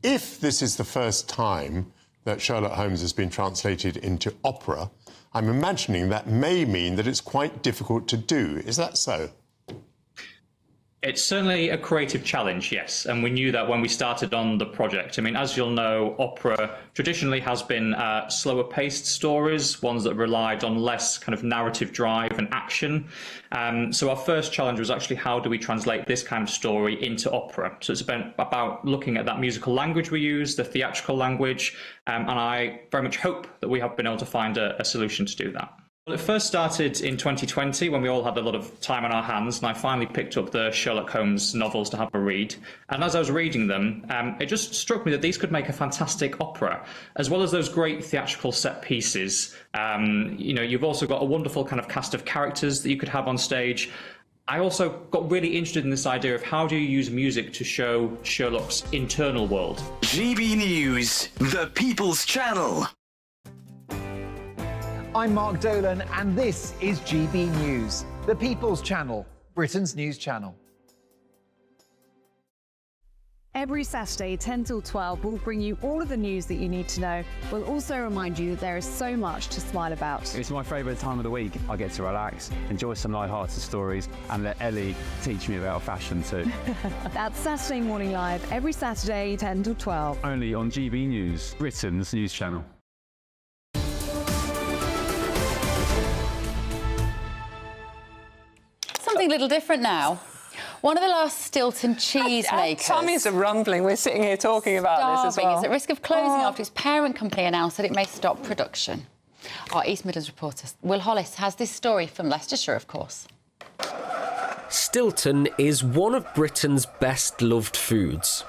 If this is the first time that Sherlock Holmes has been translated into opera, I'm imagining that may mean that it's quite difficult to do. Is that so? It's certainly a creative challenge, yes, and we knew that when we started on the project. I mean, as you'll know, opera traditionally has been slower-paced stories, ones that relied on less kind of narrative drive and action. So our first challenge was actually how do we translate this kind of story into opera? So it's about looking at that musical language we use, the theatrical language, and I very much hope that we have been able to find a solution to do that. Well, it first started in 2020 when we all had a lot of time on our hands, and I finally picked up the Sherlock Holmes novels to have a read. And as I was reading them, it just struck me that these could make a fantastic opera, as well as those great theatrical set pieces. You know, you've also got a wonderful kind of cast of characters that you could have on stage. I also got really interested in this idea of how do you use music to show Sherlock's internal world. GB News, the People's Channel. I'm Mark Dolan, and this is GB News, the People's Channel, Britain's news channel. Every Saturday, 10 till 12, we'll bring you all of the news that you need to know. We'll also remind you that there is so much to smile about. It's my favourite time of the week. I get to relax, enjoy some light-hearted stories, and let Ellie teach me about fashion too. That's Saturday Morning Live, every Saturday, 10 till 12. Only on GB News, Britain's news channel. Something a little different now. One of the last Stilton cheesemakers. Tummies are rumbling. We're sitting here talking about this as well. Is at risk of closing after its parent company announced that it may stop production. Our East Midlands reporter, Will Hollis, has this story from Leicestershire, of course. Stilton is one of Britain's best-loved foods.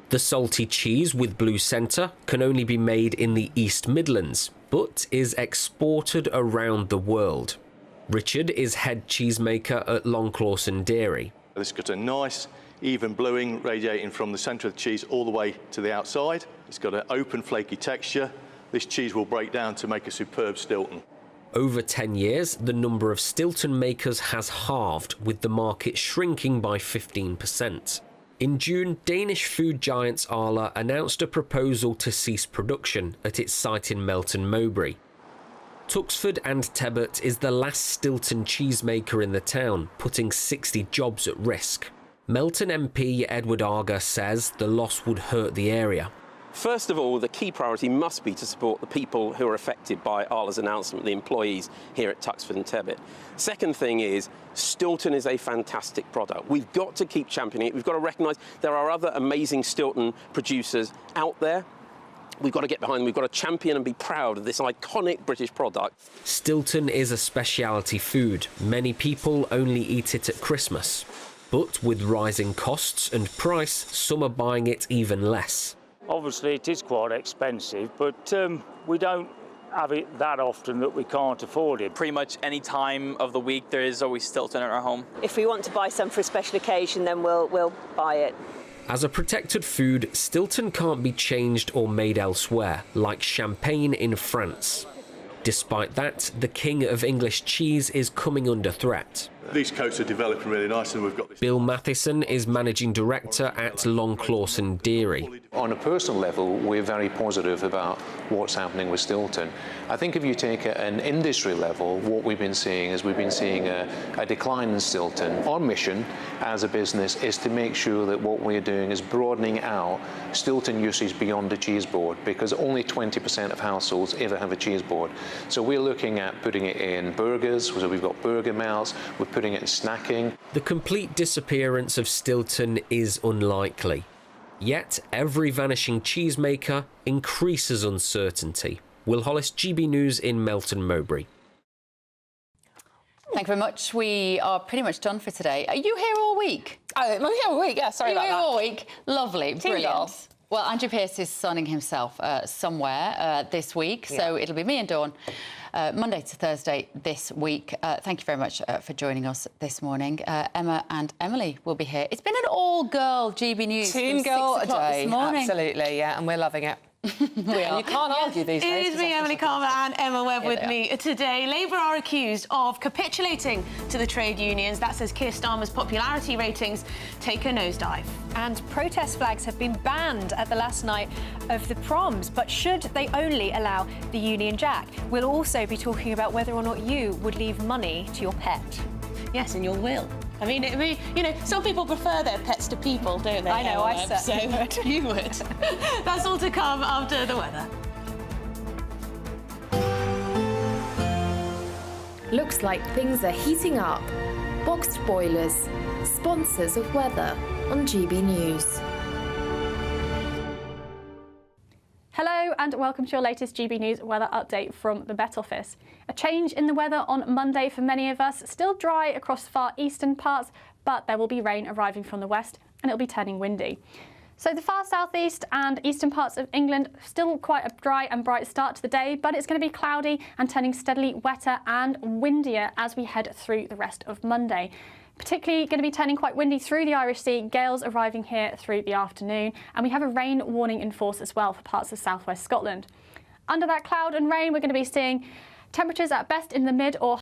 The salty cheese with blue centre can only be made in the East Midlands, but is exported around the world. Richard is head cheesemaker at Longclawson Dairy. This has got a nice, even bluing radiating from the centre of the cheese all the way to the outside. It's got an open, flaky texture. This cheese will break down to make a superb Stilton. Over 10 years, the number of Stilton makers has halved, with the market shrinking by 15%. In June, Danish food giant Arla announced a proposal to cease production at its site in Melton Mowbray. Tuxford and Tebbot is the last Stilton cheesemaker in the town, putting 60 jobs at risk. Melton MP Edward Arger says the loss would hurt the area. First of all, the key priority must be to support the people who are affected by Arla's announcement, the employees here at Tuxford and Tebbot. Second thing is, Stilton is a fantastic product. We've got to keep championing it. We've got to recognise there are other amazing Stilton producers out there. We've got to get behind them. We've got to champion and be proud of this iconic British product. Stilton is a speciality food. Many people only eat it at Christmas. But with rising costs and price, some are buying it even less. Obviously, it is quite expensive, but we don't have it that often that we can't afford it. Pretty much any time of the week, there is always Stilton at our home. If we want to buy some for a special occasion, then we'll buy it. As a protected food, Stilton can't be changed or made elsewhere, like champagne in France. Despite that, the king of English cheese is coming under threat. These coasts are developing really nice, and we've got this. Bill Mathison is Managing Director at Long Clawson Dairy. On a personal level, we're very positive about what's happening with Stilton. I think if you take an industry level, what we've been seeing is a decline in Stilton. Our mission as a business is to make sure that what we're doing is broadening out Stilton usage beyond the cheese board, because only 20% of households ever have a cheese board. So we're looking at putting it in burgers, so we've got burger melts, we're putting it in snacking. The complete disappearance of Stilton is unlikely. Yet every vanishing cheesemaker increases uncertainty. Will Hollis, GB News in Melton Mowbray. Thank you very much. We are pretty much done for today. Are you here all week? I'm here all week, yeah, sorry about that. You're here all week. Lovely, Team brilliant. girls. Well, Andrew Pearce is sunning himself somewhere this week, so it'll be me and Dawn Monday to Thursday this week. Thank you very much for joining us this morning. Emma and Emily will be here. It's been an all-girl GB News Team from girl 6 o'clock day, this morning. absolutely, yeah, and we're loving it. We are. You can't argue these days. It is me, Emily Carver, and Emma Webb with me today. Labour are accused of capitulating to the trade unions. That's as Keir Starmer's popularity ratings take a nosedive. And protest flags have been banned at the last night of the proms, but should they only allow the Union Jack? We'll also be talking about whether or not you would leave money to your pet. Yes, in your will. I mean, you know, some people prefer their pets to people, don't they? I know, I certainly would. You would. That's all to come after the weather. Looks like things are heating up. Boxed boilers, sponsors of weather on GB News. Hello and welcome to your latest GB News weather update from the Met Office. A change in the weather on Monday for many of us. Still dry across the far eastern parts, but there will be rain arriving from the west and it'll be turning windy. So the far southeast and eastern parts of England, still quite a dry and bright start to the day, but it's going to be cloudy and turning steadily wetter and windier as we head through the rest of Monday. Particularly going to be turning quite windy through the Irish Sea, gales arriving here through the afternoon, and we have a rain warning in force as well for parts of southwest Scotland. Under that cloud and rain, we're going to be seeing temperatures at best in the mid or